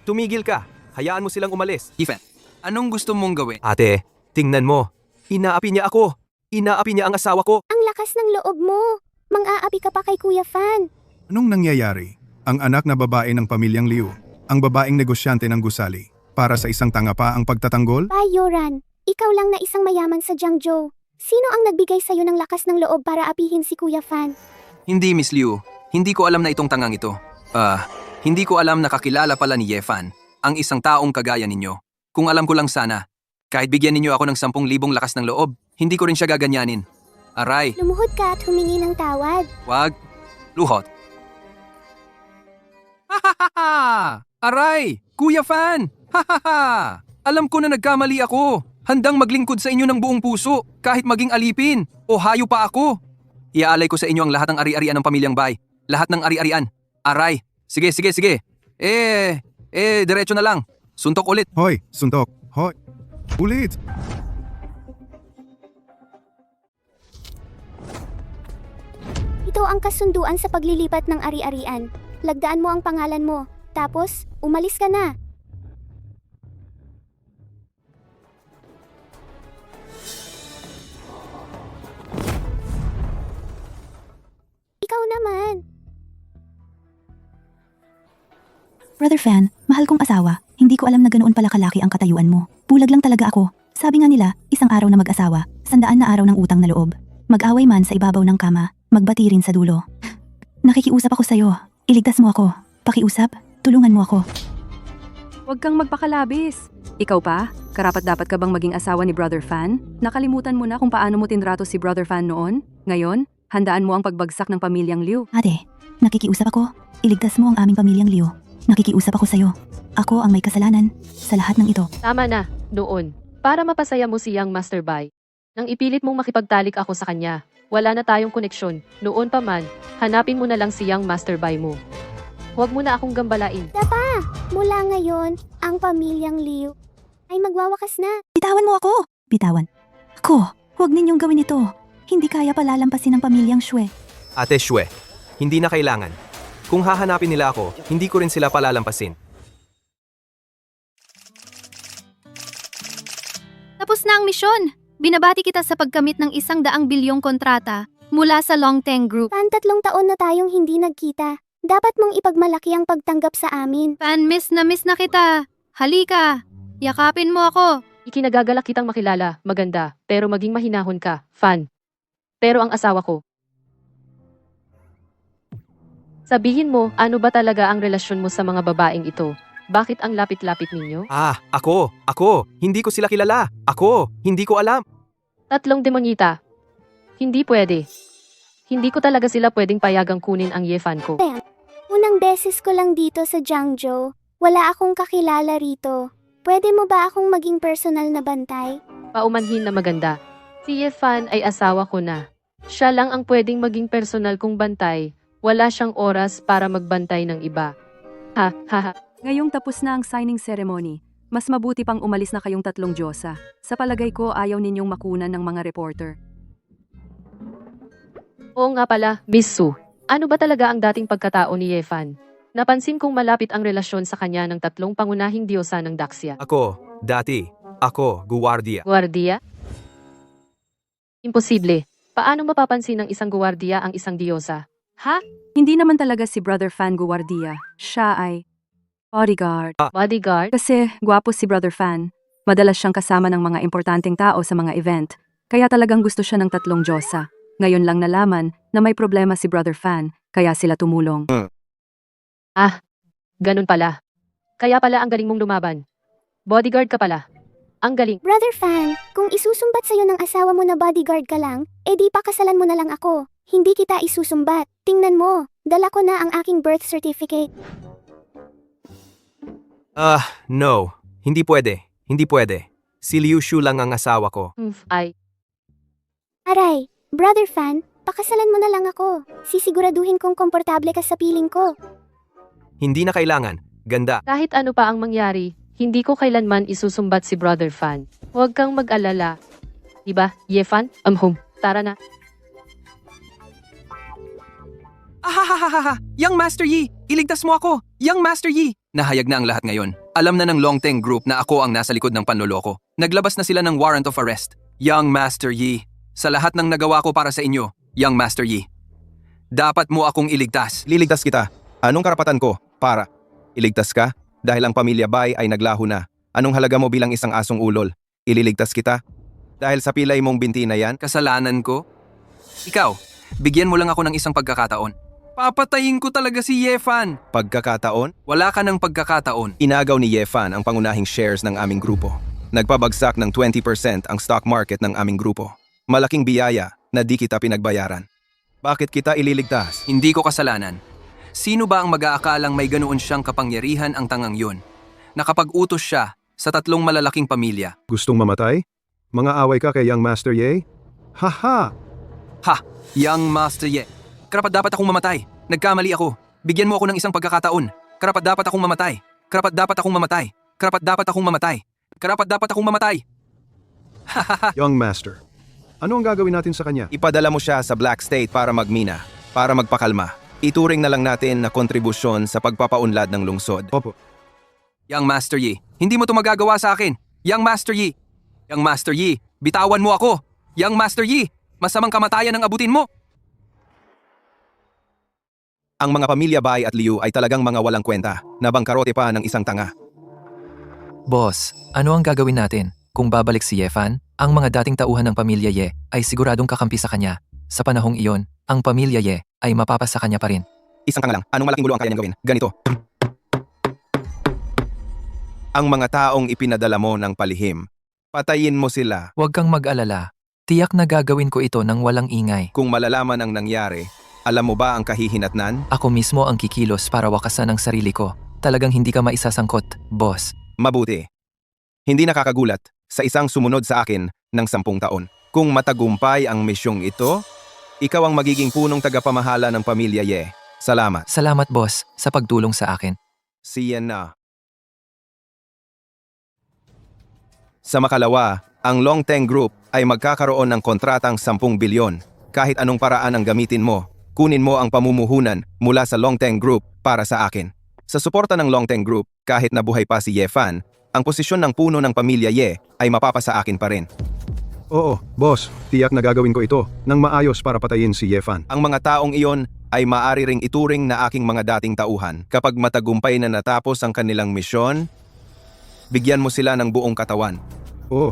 Speaker 1: Tumigil ka. Hayaan mo silang umalis.
Speaker 2: Ethan, anong gusto mong gawin?
Speaker 1: Ate, tingnan mo. Inaapi niya ako. Inaapi niya ang asawa ko.
Speaker 12: Ang lakas ng loob mo. Mang-aapi ka pa kay Kuya Fan.
Speaker 7: anong nangyayari? ang anak na babae ng pamilyang Liu, ang babaeng negosyante ng gusali. Para sa isang tanga pa ang pagtatanggol?
Speaker 12: Yoran, ikaw lang na isang mayaman sa Jiangzhou. Sino ang nagbigay sa'yo ng lakas ng loob para apihin si Kuya Fan?
Speaker 2: Hindi, Miss Liu. Hindi ko alam na itong tangang ito. Hindi ko alam na kakilala pala ni Yefan, ang isang taong kagaya ninyo. Kung alam ko lang sana, kahit bigyan ninyo ako ng 10,000 lakas ng loob, hindi ko rin siya gaganyanin. Aray,
Speaker 12: Lumuhod ka at humingi ng tawad.
Speaker 2: wag, luhot. Hahaha! Aray, Kuya Fan! Hahaha! Alam ko na nagkamali ako. Handang maglingkod sa inyo ng buong puso, kahit maging alipin o hayo pa ako. Iaalay ko sa inyo ang lahat ng ari-arian ng pamilyang Bai. Lahat ng ari-arian. Aray. Sige. Diretso na lang. Suntok ulit.
Speaker 7: Hoy, suntok. Hoy. Ulit.
Speaker 12: Ito ang kasunduan sa paglilipat ng ari-arian. Lagdaan mo ang pangalan mo. Tapos, umalis ka na. Ikaw naman.
Speaker 4: Brother Fan, mahal kong asawa, hindi ko alam na ganoon pala kalaki ang katayuan mo. Bulag lang talaga ako. Sabi nga nila, isang araw na mag-asawa, 100 na araw ng utang na loob. Mag-away man sa ibabaw ng kama, magbati rin sa dulo. Nakikiusap ako sa'yo. Iligtas mo ako. Pakiusap, tulungan mo ako.
Speaker 9: Huwag kang magpakalabis. Ikaw pa? Karapat-dapat ka bang maging asawa ni Brother Fan? Nakalimutan mo na kung paano mo tinrato si Brother Fan noon? Ngayon, handaan mo ang pagbagsak ng pamilyang Liu.
Speaker 4: Ate, nakikiusap ako. Iligtas mo ang aming pamilyang Liu. Nakikiusap ako sa'yo. Ako ang may kasalanan sa lahat ng ito.
Speaker 3: Tama na, noon. Para mapasaya mo si Young Master Bai. Nang ipilit mong makipagtalik ako sa kanya, wala na tayong koneksyon. Noon pa man, hanapin mo na lang si Young Master Bai mo. Huwag mo na akong gambalain.
Speaker 12: Mula ngayon, ang pamilyang Liu ay magwawakas na.
Speaker 4: Bitawan mo ako! Bitawan. Ako, huwag ninyong gawin ito. Hindi kaya palalampasin ng pamilyang Xue.
Speaker 1: Ate Xue, hindi na kailangan. Kung hahanapin nila ako, hindi ko rin sila palalampasin.
Speaker 6: Tapos na ang misyon. Binabati kita sa pagkamit ng 100 bilyong kontrata mula sa Longteng Group.
Speaker 12: Fan, 3 taon na tayong hindi nagkita. Dapat mong ipagmalaki ang pagtanggap sa amin.
Speaker 6: Fan, miss na kita. Halika, yakapin mo ako.
Speaker 3: Ikinagagalak kitang makilala, maganda, pero maging mahinahon ka, Fan. Pero ang asawa ko. Sabihin mo, ano ba talaga ang relasyon mo sa mga babaeng ito? Bakit ang lapit-lapit ninyo?
Speaker 1: Ako, hindi ko sila kilala. Ako, hindi ko alam.
Speaker 3: 3 demonyita. Hindi pwede. Hindi ko talaga sila pwedeng payagang kunin ang Yefan ko.
Speaker 12: Unang beses ko lang dito sa Jiangzhou. Wala akong kakilala rito. Pwede mo ba akong maging personal na bantay?
Speaker 3: Paumanhin na maganda. Si Yefan ay asawa ko na. Siya lang ang pwedeng maging personal kong bantay. Wala siyang oras para magbantay ng iba. Ha.
Speaker 9: Ngayong tapos na ang signing ceremony, mas mabuti pang umalis na kayong 3 Diyosa. Sa palagay ko, ayaw ninyong makunan ng mga reporter.
Speaker 3: Oo nga pala, Miss Su. Ano ba talaga ang dating pagkatao ni Yefan? Napansin kong malapit ang relasyon sa kanya ng 3 pangunahing diyosa ng Daxia.
Speaker 1: Ako, guwardiya.
Speaker 3: Guardia? Imposible. Paano mapapansin ng isang guwardiya ang isang diyosa? Ha?
Speaker 9: Hindi naman talaga si Brother Fan guwardiya. Siya ay bodyguard.
Speaker 3: Bodyguard?
Speaker 9: Kasi gwapo si Brother Fan. Madalas siyang kasama ng mga importanteng tao sa mga event. Kaya talagang gusto siya ng 3 Diyosa. Ngayon lang nalaman na may problema si Brother Fan, kaya sila tumulong.
Speaker 3: Ganun pala. Kaya pala ang galing mong lumaban. Bodyguard ka pala. Ang galing.
Speaker 12: Brother Fan, kung isusumbat sa'yo ng asawa mo na bodyguard ka lang, edi pakasalan mo na lang ako. Hindi kita isusumbat. Tingnan mo, dala ko na ang aking birth certificate.
Speaker 1: No. Hindi pwede. Si Liu Shu lang ang asawa ko.
Speaker 12: Aray, Brother Fan, pakasalan mo na lang ako. Sisiguraduhin kong komportable ka sa piling ko.
Speaker 1: Hindi na kailangan. Ganda.
Speaker 3: Kahit ano pa ang mangyari, hindi ko kailanman isusumbat si Brother Fan. Huwag kang mag-alala. Diba, Yefan? Tara na.
Speaker 2: Young Master Yi! Iligtas mo ako! Young Master Yi! Nahayag na ang lahat ngayon. Alam na ng Longteng Group na ako ang nasa likod ng panloloko. Naglabas na sila ng warrant of arrest. Young Master Yi, sa lahat ng nagawa ko para sa inyo, Young Master Yi, dapat mo akong iligtas.
Speaker 10: Liligtas kita. Anong karapatan ko para iligtas ka? Dahil ang pamilya Bai ay naglaho na. Anong halaga mo bilang isang asong ulol? Ililigtas kita? Dahil sa pilay mong binti na yan?
Speaker 2: Kasalanan ko? Ikaw, bigyan mo lang ako ng isang pagkakataon. Papatayin ko talaga si Yefan.
Speaker 10: Pagkakataon?
Speaker 2: Wala ka ng pagkakataon.
Speaker 10: Inagaw ni Yefan ang pangunahing shares ng aming grupo. Nagpabagsak ng 20% ang stock market ng aming grupo. Malaking biyaya na di kita pinagbayaran. Bakit kita ililigtas?
Speaker 2: Hindi ko kasalanan. Sino ba ang mag-aakalang may ganoon siyang kapangyarihan ang tangang yun? Nakapag-utos siya sa 3 malalaking pamilya.
Speaker 5: Gustong mamatay? Mga away ka kay Young Master Ye? Haha!
Speaker 2: Ha! Young Master Ye. Karapat dapat akong mamatay. Nagkamali ako. Bigyan mo ako ng isang pagkakataon. Karapat dapat akong mamatay. Karapat dapat akong mamatay. Karapat dapat akong mamatay. Karapat dapat akong mamatay.
Speaker 5: Young Master, ano ang gagawin natin sa kanya?
Speaker 10: Ipadala mo siya sa Black State para magmina, para magpakalma. Ituring na lang natin na kontribusyon sa pagpapaunlad ng lungsod.
Speaker 5: Opo.
Speaker 2: Young Master Yi, hindi mo to magagawa sa akin. Young Master Yi. Young Master Yi, bitawan mo ako. Young Master Yi, masamang kamatayan ang abutin mo.
Speaker 10: Ang mga pamilya Bai at Liu ay talagang mga walang kwenta, na bangkarote pa ng isang tanga.
Speaker 13: Boss, ano ang gagawin natin? Kung babalik si Yefan, ang mga dating tauhan ng pamilya Ye ay siguradong kakampi sa kanya. Sa panahong iyon, ang pamilya Ye ay mapapasa kanya pa rin.
Speaker 10: Isang tanga lang, anong malaking gulo ang kaya niyang gawin? Ganito. Ang mga taong ipinadala mo ng palihim, patayin mo sila.
Speaker 13: Huwag kang mag-alala. Tiyak na gagawin ko ito ng walang ingay.
Speaker 10: Kung malalaman ang nangyari, alam mo ba ang kahihinatnan?
Speaker 13: Ako mismo ang kikilos para wakasan ang sarili ko. Talagang hindi ka maisasangkot, boss.
Speaker 10: Mabuti. Hindi nakakagulat sa isang sumunod sa akin ng 10 taon. Kung matagumpay ang misyong ito, ikaw ang magiging punong tagapamahala ng pamilya Ye. Salamat.
Speaker 13: Salamat, boss, sa pagtulong sa akin.
Speaker 10: Siyan na. Sa makalawa, ang Longteng Group ay magkakaroon ng kontratang 10 bilyon. Kahit anong paraan ang gamitin mo, kunin mo ang pamumuhunan mula sa Longteng Group para sa akin. Sa suporta ng Longteng Group, kahit nabuhay pa si Yefan, ang posisyon ng puno ng pamilya Ye ay mapapasa akin pa rin.
Speaker 5: Oo, boss, tiyak na gagawin ko ito nang maayos para patayin si Yefan.
Speaker 10: Ang mga taong iyon ay maaari ring ituring na aking mga dating tauhan. Kapag matagumpay na natapos ang kanilang misyon, bigyan mo sila ng buong katawan.
Speaker 5: Oo.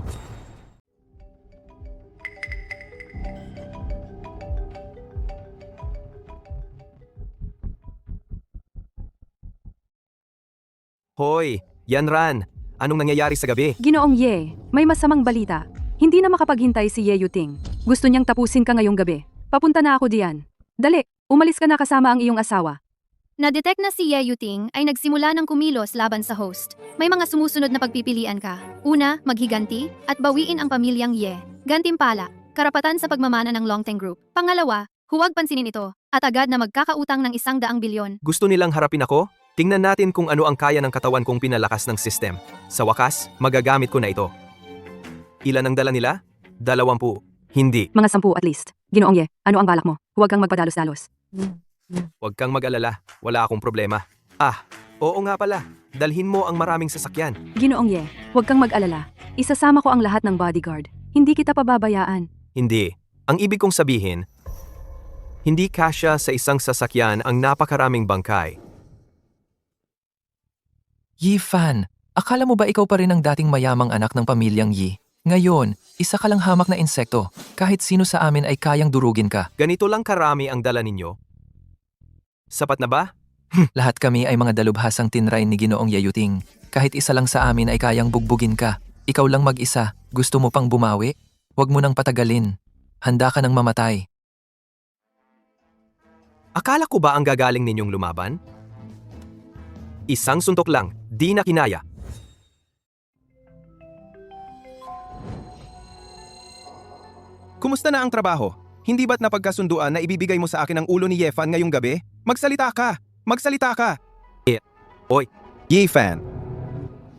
Speaker 1: Hoy, Yanran, anong nangyayari sa gabi?
Speaker 9: Ginoong Ye, may masamang balita. Hindi na makapaghintay si Ye Yuting. Gusto niyang tapusin ka ngayong gabi. Papunta na ako diyan. Dali, umalis ka na kasama ang iyong asawa.
Speaker 6: Na-detect na si Ye Yuting ay nagsimula ng kumilos laban sa host. May mga sumusunod na pagpipilian ka. Una, maghiganti at bawiin ang pamilyang Ye. Gantimpala, karapatan sa pagmamana ng Longteng Group. Pangalawa, huwag pansinin ito at agad na magkakautang ng 100 bilyon.
Speaker 1: Gusto nilang harapin ako? Tingnan natin kung ano ang kaya ng katawan kong pinalakas ng system. Sa wakas, magagamit ko na ito. Ilan ang dala nila? 20. Hindi.
Speaker 9: Mga 10 at least. Ginoong Ye, ano ang balak mo? Huwag kang magpadalos-dalos.
Speaker 1: Huwag kang mag-alala. Wala akong problema. Oo nga pala. Dalhin mo ang maraming sasakyan.
Speaker 9: Ginoong Ye, huwag kang mag-alala. Isasama ko ang lahat ng bodyguard. Hindi kita pababayaan.
Speaker 1: Hindi. Ang ibig kong sabihin, hindi kasya sa isang sasakyan ang napakaraming bangkay.
Speaker 13: Yifan, akala mo ba ikaw pa rin ang dating mayamang anak ng pamilyang Yi? Ngayon, isa ka lang hamak na insekto. Kahit sino sa amin ay kayang durugin ka.
Speaker 1: Ganito lang karami ang dala ninyo? Sapat na ba?
Speaker 13: Lahat kami ay mga dalubhasang tinray ni Ginoong Yayuting. Kahit isa lang sa amin ay kayang bugbugin ka. Ikaw lang mag-isa. Gusto mo pang bumawi? Huwag mo nang patagalin. Handa ka nang mamatay.
Speaker 1: Akala ko ba ang gagaling ninyong lumaban? Isang suntok lang, di na kinaya.
Speaker 10: Kumusta na ang trabaho? Hindi ba't napagkasunduan na ibibigay mo sa akin ang ulo ni Yefan ngayong gabi? Magsalita ka! Magsalita ka!
Speaker 1: Oy,
Speaker 10: Yefan,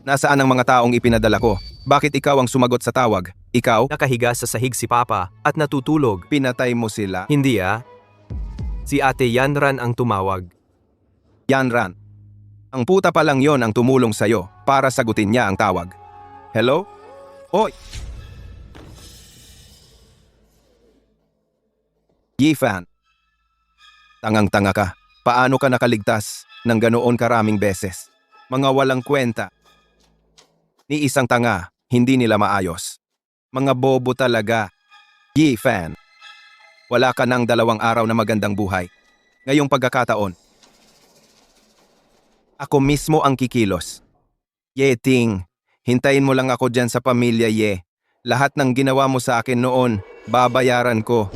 Speaker 10: nasaan ang mga taong ipinadala ko? Bakit ikaw ang sumagot sa tawag? Ikaw?
Speaker 1: nakahiga sa sahig si Papa at natutulog.
Speaker 10: Pinatay mo sila?
Speaker 1: Hindi Si Ate Yanran ang tumawag.
Speaker 10: Yanran. Ang puta pa lang yon ang tumulong sa'yo para sagutin niya ang tawag. Hello? Oy! Yifan. Tangang-tanga ka. Paano ka nakaligtas ng ganoon karaming beses? Mga walang kwenta. Ni isang tanga, hindi nila maayos. Mga bobo talaga. Fan. Wala ka ng 2 araw na magandang buhay. Ngayong pagkakataon, ako mismo ang kikilos. Ting, hintayin mo lang ako dyan sa pamilya, Lahat ng ginawa mo sa akin noon, babayaran ko.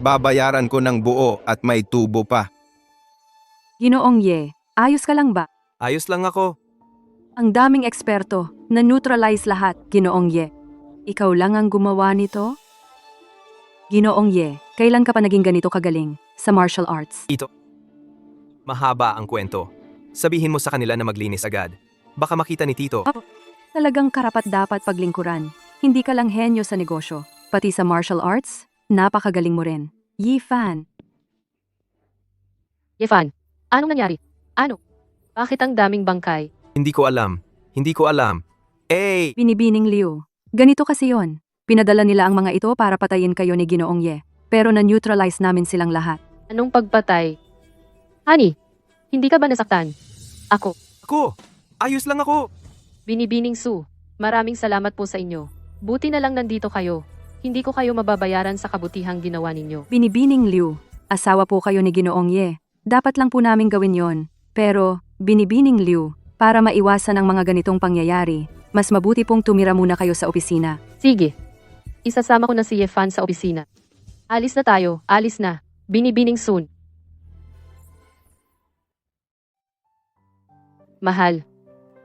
Speaker 10: Babayaran ko ng buo at may tubo pa.
Speaker 9: Ginoong Ye, ayos ka lang ba?
Speaker 1: Ayos lang ako.
Speaker 9: Ang daming eksperto, na-neutralize lahat, Ginoong Ye. Ikaw lang ang gumawa nito? Ginoong Ye, kailan ka pa naging ganito kagaling sa martial arts?
Speaker 1: Mahaba ang kwento. Sabihin mo sa kanila na maglinis agad. Baka makita ni Tito.
Speaker 9: Talagang karapat-dapat paglingkuran. Hindi ka lang henyo sa negosyo, pati sa martial arts, napakagaling mo rin. Fan.
Speaker 3: Yefan, anong nangyari? Ano? Bakit ang daming bangkay?
Speaker 1: Hindi ko alam. Hindi ko alam.
Speaker 9: Binibining Liu. Ganito kasi yon. Pinadala nila ang mga ito para patayin kayo ni Ginoong Ye. Pero na-neutralize namin silang lahat.
Speaker 3: Anong pagpatay? Honey, hindi ka ba nasaktan? Ako.
Speaker 1: Ayos lang ako.
Speaker 3: Binibining Su, maraming salamat po sa inyo. Buti na lang nandito kayo. Hindi ko kayo mababayaran sa kabutihang ginawa ninyo.
Speaker 9: Binibining Liu, asawa po kayo ni Ginoong Ye. Dapat lang po namin gawin yon. Pero, Binibining Liu, para maiwasan ang mga ganitong pangyayari, mas mabuti pong tumira muna kayo sa opisina.
Speaker 3: Sige. Isasama ko na si Yefan sa opisina. Alis na tayo, alis na. Binibining Sun. Mahal.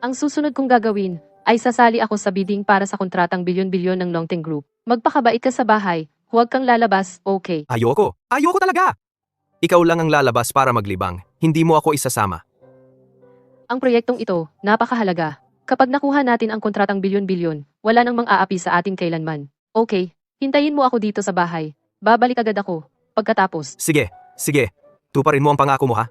Speaker 3: Ang susunod kong gagawin ay sasali ako sa bidding para sa kontratang bilyon-bilyon ng Longteng Group. Magpakabait ka sa bahay, huwag kang lalabas, okay?
Speaker 1: Ayoko talaga. Ikaw lang ang lalabas para maglibang. Hindi mo ako isasama.
Speaker 3: Ang proyektong ito, napakahalaga. Kapag nakuha natin ang kontratang bilyon-bilyon, wala nang mang-aapi sa atin kailanman. Okay, hintayin mo ako dito sa bahay. Babalik agad ako. Pagkatapos.
Speaker 1: Sige. Tuparin mo ang pangako mo, ha?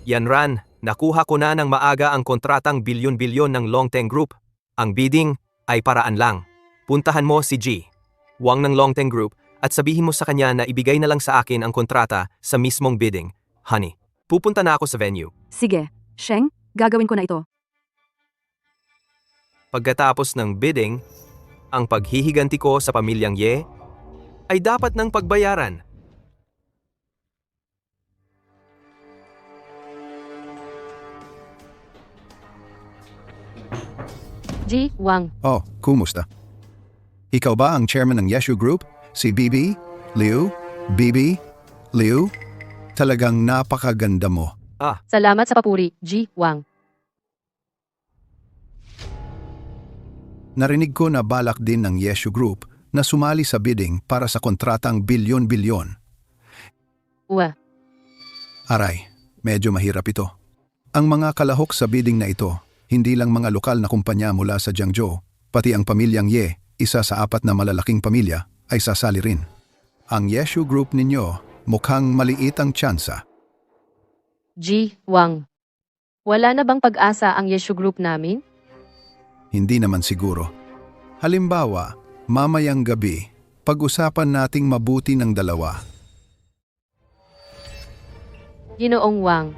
Speaker 1: Yanran, nakuha ko na ng maaga ang kontratang bilyon-bilyon ng Longteng Group. Ang bidding ay paraan lang. Puntahan mo si G. Wang ng Longteng Group at sabihin mo sa kanya na ibigay na lang sa akin ang kontrata sa mismong bidding. Honey, pupunta na ako sa venue.
Speaker 9: Sige, Sheng, gagawin ko na ito.
Speaker 1: Pagkatapos ng bidding, ang paghihiganti ko sa pamilyang Ye ay dapat ng pagbayaran.
Speaker 3: G. Wang.
Speaker 8: Oh, kumusta? Ikaw ba ang chairman ng Yeshu Group? Si Bibi? Liu? Bibi? Liu? Talagang napakaganda mo.
Speaker 3: Salamat sa papuri, G. Wang.
Speaker 8: Narinig ko na balak din ng Yeshu Group na sumali sa bidding para sa kontratang bilyon-bilyon. Aray, medyo mahirap ito. Ang mga kalahok sa bidding na ito, hindi lang mga lokal na kumpanya mula sa Jiangzhou, pati ang pamilyang Ye, isa sa 4 na malalaking pamilya, ay sasali rin. Ang Yeshu Group ninyo, mukhang maliit ang tsansa.
Speaker 3: G. Wang. Wala na bang pag-asa ang Yeshu Group namin?
Speaker 8: Hindi naman siguro. Halimbawa, mamayang gabi, pag-usapan nating mabuti ng dalawa.
Speaker 3: Ginoong Wang.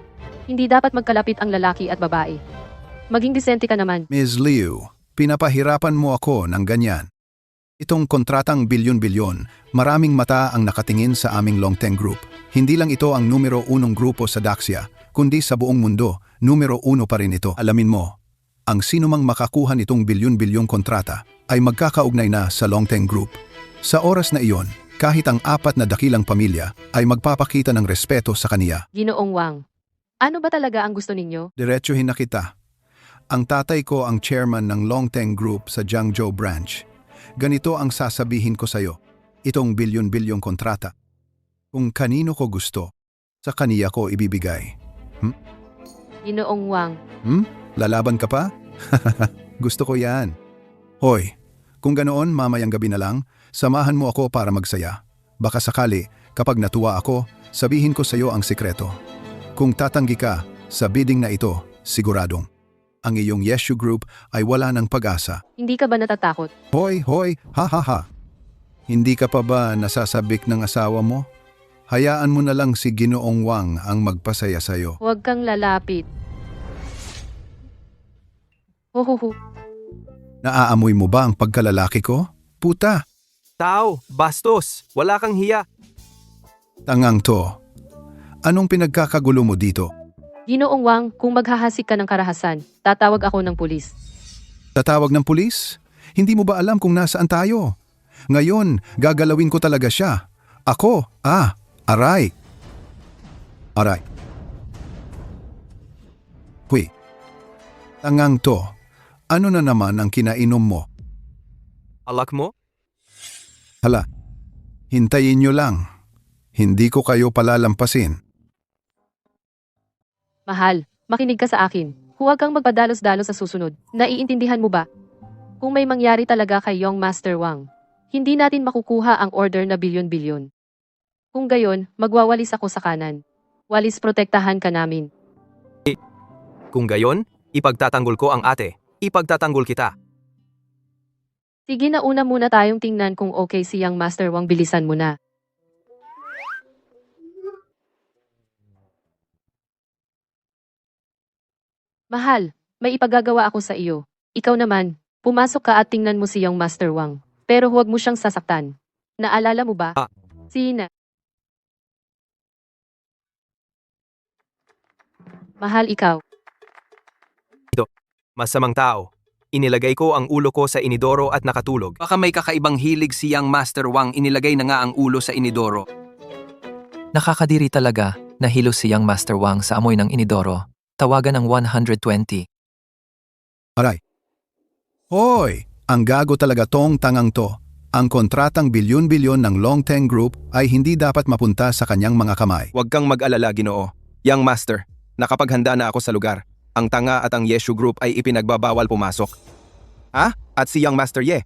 Speaker 3: Hindi dapat magkalapit ang lalaki at babae. Maging disente ka naman.
Speaker 8: Ms. Liu, pinapahirapan mo ako ng ganyan. Itong kontratang bilyon-bilyon, maraming mata ang nakatingin sa aming Longteng Group. Hindi lang ito ang numero 1 grupo sa Daxia, kundi sa buong mundo, numero 1 pa rin ito. Alamin mo, ang sinumang makakuha nitong bilyon-bilyong kontrata ay magkakaugnay na sa Longteng Group. Sa oras na iyon, kahit ang 4 na dakilang pamilya ay magpapakita ng respeto sa kaniya.
Speaker 3: Ginoong Wang. Ano ba talaga ang gusto ninyo?
Speaker 8: Diretsuhin na kita. Ang tatay ko ang chairman ng Longteng Group sa Jiangzhou branch. Ganito ang sasabihin ko sa'yo, itong bilyon-bilyong kontrata. Kung kanino ko gusto, sa kaniya ko ibibigay.
Speaker 3: Ginoong Wang.
Speaker 8: Lalaban ka pa? Gusto ko yan. Hoy, kung ganoon mamayang gabi na lang, samahan mo ako para magsaya. Baka sakali, kapag natuwa ako, sabihin ko sa'yo ang sikreto. Kung tatanggi ka, sa bidding na ito, siguradong ang iyong Yeshu Group ay wala ng pag-asa.
Speaker 3: Hindi ka ba natatakot?
Speaker 8: Hoy, hoy, ha ha ha. Hindi ka pa ba nasasabik ng asawa mo? Hayaan mo na lang si Ginoong Wang ang magpasaya sa'yo.
Speaker 3: Huwag kang lalapit. Huhuhu.
Speaker 8: Naaamoy mo ba ang pagkalalaki ko? Puta,
Speaker 1: Tao, bastos, wala kang hiya.
Speaker 8: tangang to. Anong pinagkakagulo mo dito?
Speaker 3: Ginoong Wang, kung maghahasik ka ng karahasan, tatawag ako ng pulis.
Speaker 8: Tatawag ng pulis? Hindi mo ba alam kung nasaan tayo? Ngayon, gagalawin ko talaga siya. Ako, aray. Aray. Huy, tangang to. Ano na naman ang kinainom mo?
Speaker 1: Alak mo?
Speaker 8: Hala, hintayin nyo lang. Hindi ko kayo palalampasin.
Speaker 3: Mahal, makinig ka sa akin. Huwag kang magpadalos-dalos sa susunod. Naiintindihan mo ba? Kung may mangyari talaga kay Young Master Wang, hindi natin makukuha ang order na bilyon-bilyon. Kung gayon, magwawalis ako sa kanan. Walis protektahan ka namin.
Speaker 1: Kung gayon, ipagtatanggol ko ang ate. Ipagtatanggol kita.
Speaker 3: Sige na una muna tayong tingnan kung okay si Young Master Wang, bilisan mo na. Mahal, may ipagagawa ako sa iyo. Ikaw naman, pumasok ka at tingnan mo si Young Master Wang. Pero huwag mo siyang sasaktan. Naalala mo ba? Sina. Mahal, ikaw.
Speaker 1: Masamang tao. Inilagay ko ang ulo ko sa inidoro at nakatulog.
Speaker 2: Baka may kakaibang hilig si Young Master Wang, inilagay na nga ang ulo sa inidoro.
Speaker 13: Nakakadiri talaga, nahilo si Young Master Wang sa amoy ng inidoro. Tawagan ang 120.
Speaker 8: Aray. Hoy, ang gago talaga tong tangang to. Ang kontratang bilyon-bilyon ng Longteng Group ay hindi dapat mapunta sa kanyang mga kamay.
Speaker 10: Huwag kang mag-alala, Ginoo. Young Master, nakapaghanda na ako sa lugar. Ang tanga at ang Yeshu Group ay ipinagbabawal pumasok. At si Young Master Ye,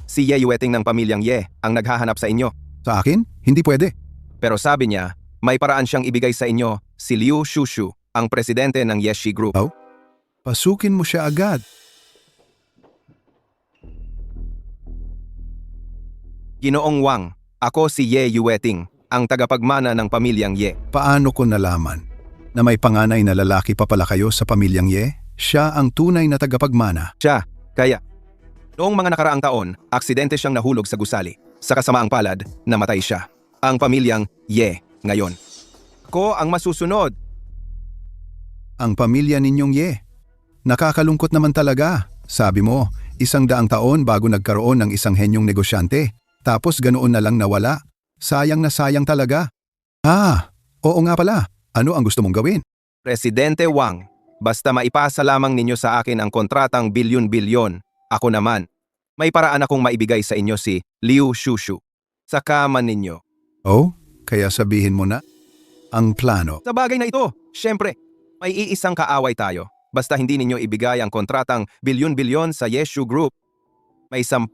Speaker 10: si Ye Yueting ng pamilyang Ye ang naghahanap sa inyo.
Speaker 8: Sa akin? Hindi pwede.
Speaker 10: Pero sabi niya, may paraan siyang ibigay sa inyo, si Liu Shushu, ang presidente ng Yeshi Group.
Speaker 8: Oh? Pasukin mo siya agad.
Speaker 10: Ginoong Wang, ako si Ye Yueting, ang tagapagmana ng pamilyang Ye.
Speaker 8: Paano ko nalaman na may panganay na lalaki pa pala kayo sa pamilyang Ye? Siya ang tunay na tagapagmana.
Speaker 10: Siya, kaya. Noong mga nakaraang taon, aksidente siyang nahulog sa gusali. Sa kasamaang palad, namatay siya. Ang pamilyang Ye ngayon. Ako ang masusunod.
Speaker 8: Ang pamilya ninyong Ye. Nakakalungkot naman talaga. Sabi mo, 100 taon bago nagkaroon ng isang henyong negosyante. Tapos ganoon na lang nawala. Sayang na sayang talaga. Oo nga pala. Ano ang gusto mong gawin?
Speaker 10: Presidente Wang, basta maipasa lamang ninyo sa akin ang kontratang bilyon-bilyon. Ako naman, may paraan akong maibigay sa inyo si Liu Shushu. Sa kaman ninyo.
Speaker 8: Oh, kaya sabihin mo na ang plano.
Speaker 10: Sa bagay na ito, syempre, may iisang kaaway tayo. Basta hindi ninyo ibigay ang kontratang bilyon-bilyon sa Yeshu Group. May 10,000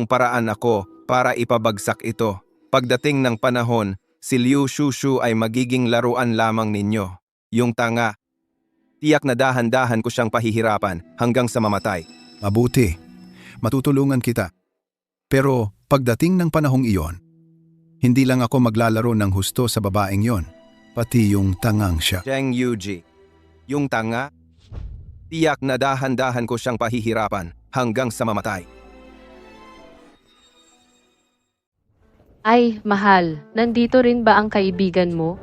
Speaker 10: paraan ako para ipabagsak ito. Pagdating ng panahon, si Liu Shushu ay magiging laruan lamang ninyo. Yung tanga. Tiyak na dahan-dahan ko siyang pahihirapan hanggang sa mamatay.
Speaker 8: Mabuti. Matutulungan kita. Pero pagdating ng panahong iyon, hindi lang ako maglalaro ng husto sa babaeng yon, pati yung tangang siya.
Speaker 10: Zheng Yuji. Yung tanga. Tiyak na dahan-dahan ko siyang pahihirapan hanggang sa mamatay.
Speaker 3: Ay, mahal, nandito rin ba ang kaibigan mo?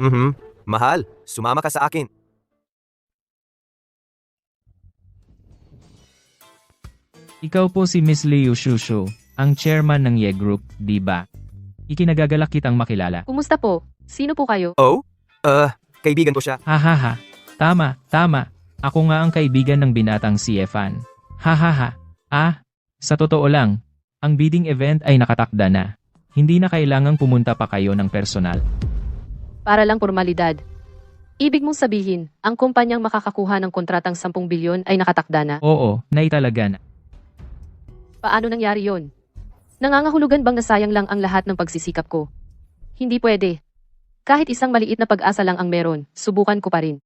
Speaker 1: Mahal, sumama ka sa akin.
Speaker 14: Ikaw po si Miss Liu Shushu, ang chairman ng Ye Group, di ba? Ikinagagalak kitang makilala.
Speaker 3: Kumusta po? Sino po kayo?
Speaker 1: Oh? Kaibigan ko siya.
Speaker 14: Hahaha. Tama. Ako nga ang kaibigan ng binatang si Efan. Hahaha. Sa totoo lang, ang bidding event ay nakatakda na. Hindi na kailangang pumunta pa kayo ng personal.
Speaker 3: Para lang formalidad. Ibig mong sabihin, ang kumpanyang makakakuha ng kontratang 10 bilyon ay nakatakda na?
Speaker 14: Oo, naitalaga na.
Speaker 3: Paano nangyari yon? Nangangahulugan bang nasayang lang ang lahat ng pagsisikap ko? Hindi pwede. Kahit isang maliit na pag-asa lang ang meron, subukan ko pa rin.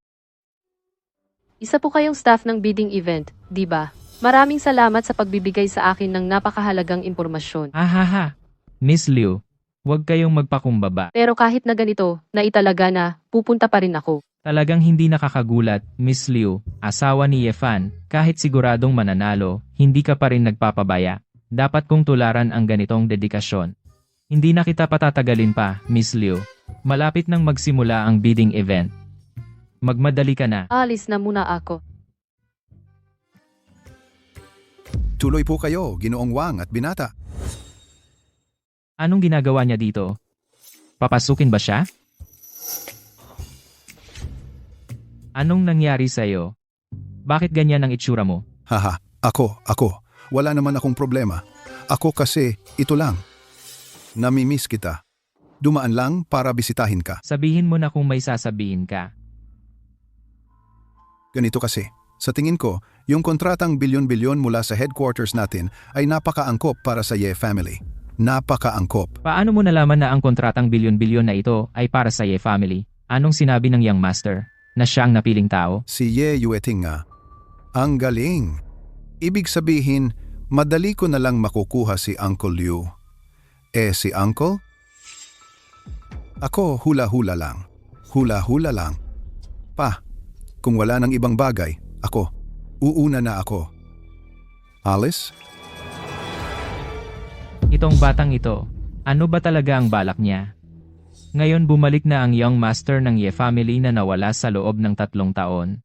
Speaker 3: Isa po kayong staff ng bidding event, di ba? Maraming salamat sa pagbibigay sa akin ng napakahalagang impormasyon.
Speaker 14: Ahaha. Miss Liu, huwag kayong magpakumbaba.
Speaker 3: Pero kahit na ganito, naitalaga na, pupunta pa rin ako.
Speaker 14: Talagang hindi nakakagulat, Miss Liu, asawa ni Yefan, kahit siguradong mananalo, hindi ka pa rin nagpapabaya. Dapat kong tularan ang ganitong dedikasyon. Hindi na kita patatagalin pa, Miss Liu. Malapit nang magsimula ang bidding event. Magmadali ka na.
Speaker 3: Alis na muna ako.
Speaker 8: Tuloy po kayo, Ginoong Wang at Binata.
Speaker 14: Anong ginagawa niya dito? Papasukin ba siya? Anong nangyari sa'yo? Bakit ganyan ang itsura mo?
Speaker 8: Haha, ako. Wala naman akong problema. Ako kasi, ito lang. Namimiss kita. Dumaan lang para bisitahin ka.
Speaker 14: Sabihin mo na kung may sasabihin ka.
Speaker 8: Ganito kasi, sa tingin ko, yung kontratang bilyon-bilyon mula sa headquarters natin ay napakaangkop para sa Ye family. Napakaangkop.
Speaker 14: Paano mo nalaman na ang kontratang bilyon-bilyon na ito ay para sa Ye family? Anong sinabi ng Young Master? Na siya ang napiling tao?
Speaker 8: Si Ye Yueting nga. Ang galing. Ibig sabihin, madali ko na lang makukuha si Uncle Liu. Si Uncle? Ako hula-hula lang. Hula-hula lang. Kung wala nang ibang bagay, ako. Uuna na ako. Alice?
Speaker 14: Itong batang ito, ano ba talaga ang balak niya? Ngayon bumalik na ang Young Master ng Ye family na nawala sa loob ng 3 taon.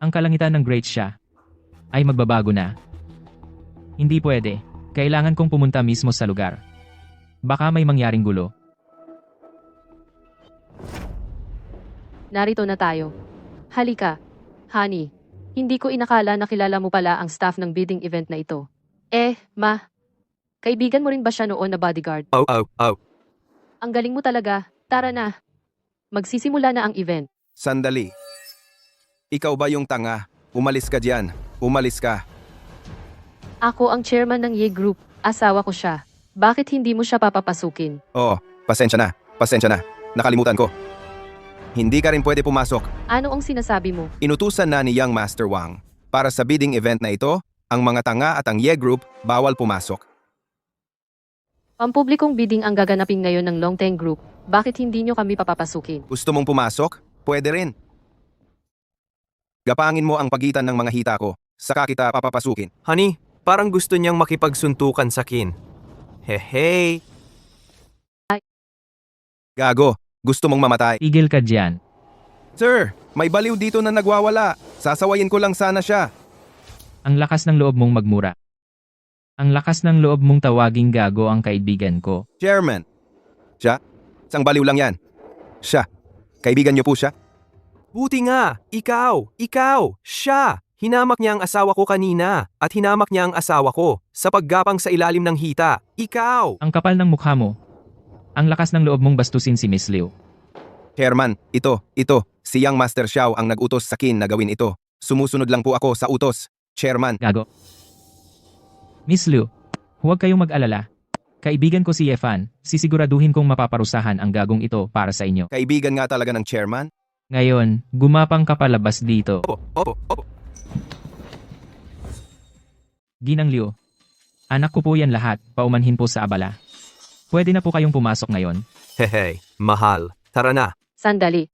Speaker 14: Ang kalangitan ng Great Xia ay magbabago na. Hindi pwede. Kailangan kong pumunta mismo sa lugar. Baka may mangyaring gulo.
Speaker 3: Narito na tayo. Halika. Honey, hindi ko inakala na kilala mo pala ang staff ng bidding event na ito. Kaibigan mo rin ba siya noon na bodyguard?
Speaker 1: Oh.
Speaker 3: Ang galing mo talaga. Tara na. Magsisimula na ang event.
Speaker 10: Sandali. Ikaw ba yung tanga? Umalis ka diyan. Umalis ka.
Speaker 3: Ako ang chairman ng Ye Group. Asawa ko siya. Bakit hindi mo siya papapasukin?
Speaker 10: Oh, pasensya na. Nakalimutan ko. Hindi ka rin pwede pumasok.
Speaker 3: Ano ang sinasabi mo?
Speaker 10: Inutusan na ni Young Master Wang. Para sa bidding event na ito, ang mga tanga at ang Ye Group bawal pumasok.
Speaker 3: Pampublikong bidding ang gaganapin ngayon ng Longteng Group. Bakit hindi nyo kami papapasukin?
Speaker 10: Gusto mong pumasok? Pwede rin. Gapangin mo ang pagitan ng mga hita ko. Saka kita papapasukin.
Speaker 1: Honey, parang gusto niyang makipagsuntukan sa kin. Hey.
Speaker 10: Gago, gusto mong mamatay.
Speaker 14: Tigil ka dyan.
Speaker 10: Sir, may baliw dito na nagwawala. Sasawayin ko lang sana siya.
Speaker 14: Ang lakas ng loob mong magmura. Ang lakas ng loob mong tawaging gago ang kaibigan ko.
Speaker 10: Chairman. Siya? Isang baliw lang yan. Siya. Kaibigan niyo po siya?
Speaker 1: Buti nga, ikaw, siya. Hinamak niya ang asawa ko kanina at hinamak niya ang asawa ko sa paggapang sa ilalim ng hita. Ikaw!
Speaker 14: Ang kapal ng mukha mo. Ang lakas ng loob mong bastusin si Miss Liu.
Speaker 10: Chairman, ito. Si Young Master Xiao ang nag-utos sa kin na gawin ito. Sumusunod lang po ako sa utos. Chairman.
Speaker 14: Gago. Miss Liu, huwag kayong mag-alala. Kaibigan ko si Yefan, sisiguraduhin kong mapaparusahan ang gagong ito para sa inyo.
Speaker 10: Kaibigan nga talaga ng chairman?
Speaker 14: Ngayon, gumapang ka palabas dito.
Speaker 10: Opo.
Speaker 14: Ginang Liu, anak ko po yan lahat, paumanhin po sa abala. Pwede na po kayong pumasok ngayon.
Speaker 1: Hehe, mahal. Tara na.
Speaker 3: Sandali.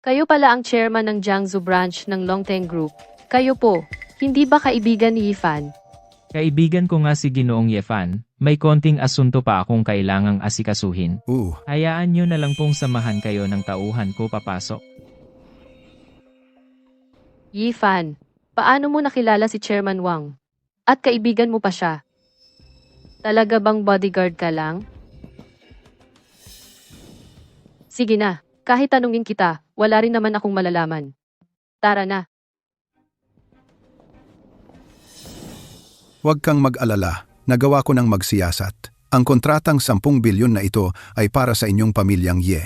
Speaker 3: Kayo pala ang chairman ng Jiangsu branch ng Longteng Group. Kayo po, hindi ba kaibigan ni Yifan?
Speaker 14: Kaibigan ko nga si Ginoong Yefan, may konting asunto pa akong kailangang asikasuhin. Hayaan nyo na lang pong samahan kayo ng tauhan ko papasok.
Speaker 3: Yifan, paano mo nakilala si Chairman Wang? At kaibigan mo pa siya? Talaga bang bodyguard ka lang? Sige na, kahit tanungin kita, wala rin naman akong malalaman. Tara na.
Speaker 8: Huwag kang mag-alala, nagawa ko ng magsiyasat. Ang kontratang 10 bilyon na ito ay para sa inyong pamilyang Ye.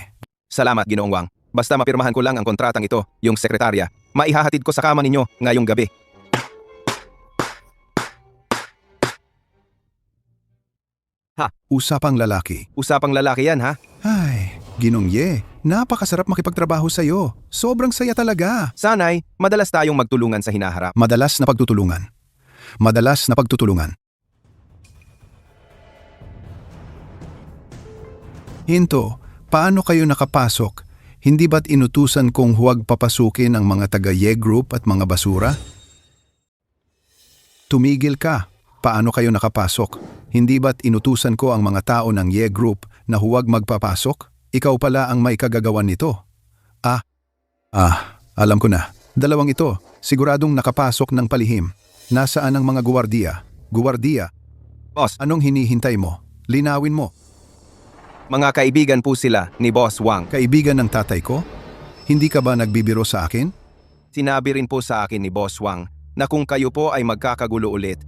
Speaker 10: Salamat, Ginoong Wang. Basta mapirmahan ko lang ang kontratang ito, yung sekretarya. Maihahatid ko sa kama ninyo ngayong gabi.
Speaker 8: Usapang lalaki.
Speaker 10: Usapang lalaki yan, ha?
Speaker 8: Ay, Ginong Ye, Napakasarap makipagtrabaho sa'yo. Sobrang saya talaga.
Speaker 10: Sana'y madalas tayong magtulungan sa hinaharap.
Speaker 8: Madalas na pagtutulungan. Madalas na pagtutulungan. Hinto, paano kayo nakapasok? Hindi ba't inutusan kong huwag papasukin ang mga taga-Ye Group at mga basura? Tumigil ka. Paano kayo nakapasok? Hindi ba't inutusan ko ang mga tao ng Ye Group na huwag magpapasok? Ikaw pala ang may kagagawan nito. Alam ko na. Dalawang ito, siguradong nakapasok ng palihim. Nasaan ang mga guwardiya? Guwardiya.
Speaker 10: Boss,
Speaker 8: Anong hinihintay mo? Linawin mo.
Speaker 10: mga kaibigan po sila ni Boss Wang.
Speaker 8: Kaibigan ng tatay ko? Hindi ka ba nagbibiro sa akin?
Speaker 10: Sinabi rin po sa akin ni Boss Wang na kung kayo po ay magkakagulo ulit,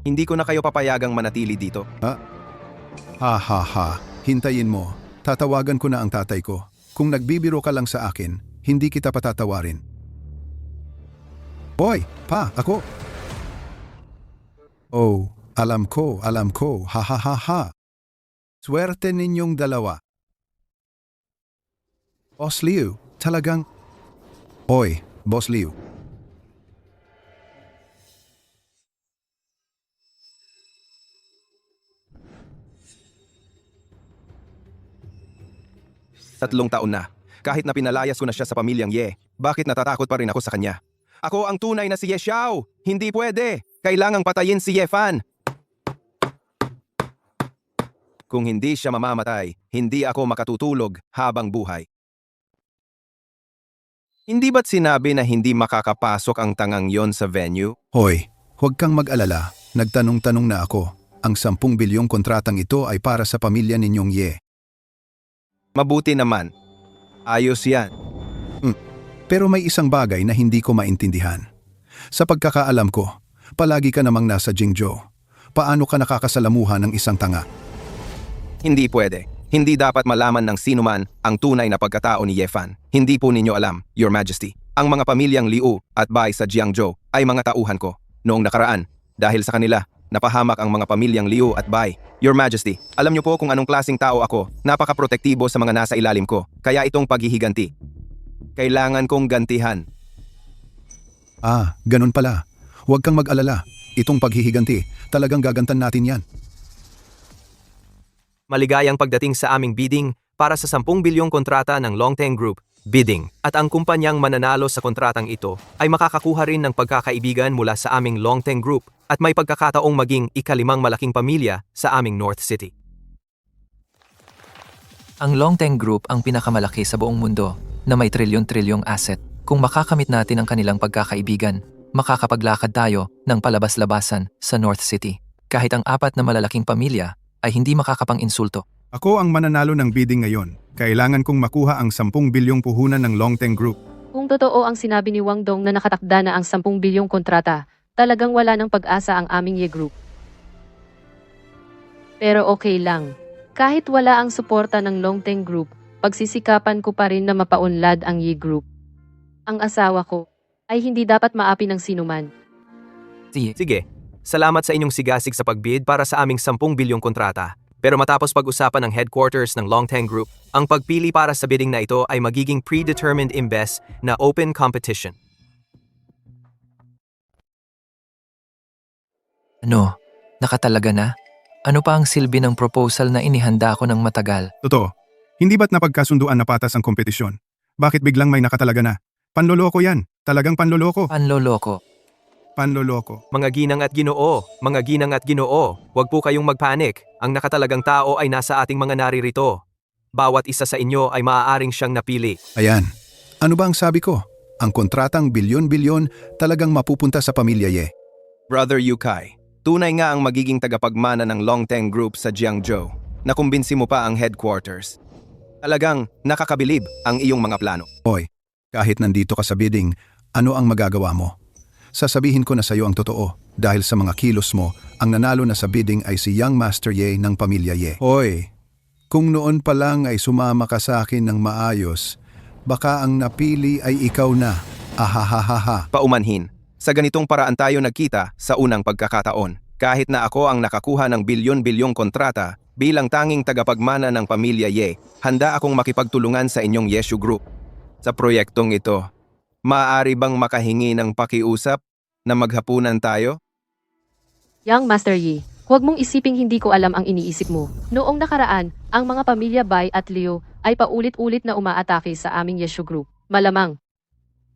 Speaker 10: hindi ko na kayo papayagang manatili dito.
Speaker 8: Hintayin mo. Tatawagan ko na ang tatay ko. Kung nagbibiro ka lang sa akin, hindi kita patatawarin. Boy, ako. Oh, alam ko. Ha. Swerte ninyong dalawa. Boss Liu, talagang... Oy, Boss Liu.
Speaker 10: Tatlong taon na. Kahit na pinalayas ko na siya sa pamilyang Ye, bakit natatakot pa rin ako sa kanya? Ako ang tunay na si Ye Xiao! Hindi pwede! Kailangang patayin si Ye Fan! Kung hindi siya mamamatay, hindi ako makatutulog habang buhay. Hindi ba't sinabi na hindi makakapasok ang tangang yon sa venue?
Speaker 8: Hoy, huwag kang mag-alala. Nagtanong-tanong na ako. Ang 10 bilyong kontratang ito ay para sa pamilya ninyong Ye.
Speaker 10: Mabuti naman. Ayos yan.
Speaker 8: Pero may isang bagay na hindi ko maintindihan. Sa pagkakaalam ko, palagi ka namang nasa Jingzhou. Paano ka nakakasalamuhan ng isang tanga?
Speaker 10: Hindi pwede. Hindi dapat malaman ng sinuman ang tunay na pagkatao ni Ye Fan. Hindi po ninyo alam, Your Majesty. Ang mga pamilyang Liu at Bai sa Jiangzhou ay mga tauhan ko. Noong nakaraan, dahil sa kanila, napahamak ang mga pamilyang Liu at Bai. Your Majesty, alam niyo po kung anong klaseng tao ako. Napaka-protektibo sa mga nasa ilalim ko. Kaya itong paghihiganti. Kailangan kong gantihan.
Speaker 8: Ganun pala. Huwag kang mag-alala. Itong paghihiganti, talagang gagantan natin yan.
Speaker 1: Maligayang pagdating sa aming bidding para sa 10 bilyong kontrata ng Longteng Group, bidding. At ang kumpanyang mananalo sa kontratang ito ay makakakuha rin ng pagkakaibigan mula sa aming Longteng Group at may pagkakataong maging ika-5 malaking pamilya sa aming North City.
Speaker 13: Ang Longteng Group ang pinakamalaki sa buong mundo na may trilyon-trilyong asset. Kung makakamit natin ang kanilang pagkakaibigan, makakapaglakad tayo ng palabas-labasan sa North City. Kahit ang 4 na malalaking pamilya ay hindi makakapang-insulto.
Speaker 7: Ako ang mananalo ng bidding ngayon. Kailangan kong makuha ang 10 bilyong puhunan ng Longteng Group.
Speaker 3: Kung totoo ang sinabi ni Wang Dong na nakatakda na ang 10 bilyong kontrata, talagang wala ng pag-asa ang aming Ye Group. Pero okay lang. Kahit wala ang suporta ng Longteng Group, pagsisikapan ko pa rin na mapaunlad ang Ye Group. Ang asawa ko ay hindi dapat maapi ng sinuman.
Speaker 1: Sige, salamat sa inyong sigasig sa pagbid para sa aming 10 bilyong kontrata. Pero matapos pag-usapan ng headquarters ng Longteng Group, ang pagpili para sa bidding na ito ay magiging predetermined imbes na open competition.
Speaker 13: Ano? Nakatalaga na? Ano pa ang silbi ng proposal na inihanda ko ng matagal?
Speaker 7: Totoo. Hindi ba't napagkasunduan na patas ang kompetisyon? Bakit biglang may nakatalaga na? Panloloko yan. Talagang panloloko.
Speaker 13: Panloloko.
Speaker 7: Panloloko.
Speaker 1: Mga ginang at ginoo, huwag po kayong magpanik. Ang nakatalagang tao ay nasa ating mga naririto. Bawat isa sa inyo ay maaaring siyang napili.
Speaker 8: Ayan. Ano ba ang sabi ko? Ang kontratang bilyon-bilyon talagang mapupunta sa pamilya Ye.
Speaker 10: Brother Yukai, tunay nga ang magiging tagapagmana ng Longteng Group sa Jiangzhou. Nakumbinsi mo pa ang headquarters. Talagang nakakabilib ang iyong mga plano.
Speaker 8: Hoy, kahit nandito ka sa bidding, ano ang magagawa mo? Sasabihin ko na sa iyo ang totoo. Dahil sa mga kilos mo, ang nanalo na sa bidding ay si Young Master Ye ng pamilya Ye. Hoy, kung noon pa lang ay sumama ka sa akin ng maayos, baka ang napili ay ikaw na. Ahahaha.
Speaker 10: Paumanhin. Sa ganitong paraan tayo nagkita sa unang pagkakataon. Kahit na ako ang nakakuha ng bilyon-bilyong kontrata, Bilang tanging tagapagmana ng pamilya Ye, handa akong makipagtulungan sa inyong Yeshu Group. Sa proyektong ito, maaari bang makahingi ng pakiusap na maghapunan tayo?
Speaker 3: Young Master Yi, huwag mong isiping hindi ko alam ang iniisip mo. Noong nakaraan, ang mga pamilya Bai at Liu ay paulit-ulit na umaatake sa aming Yeshu Group. Malamang.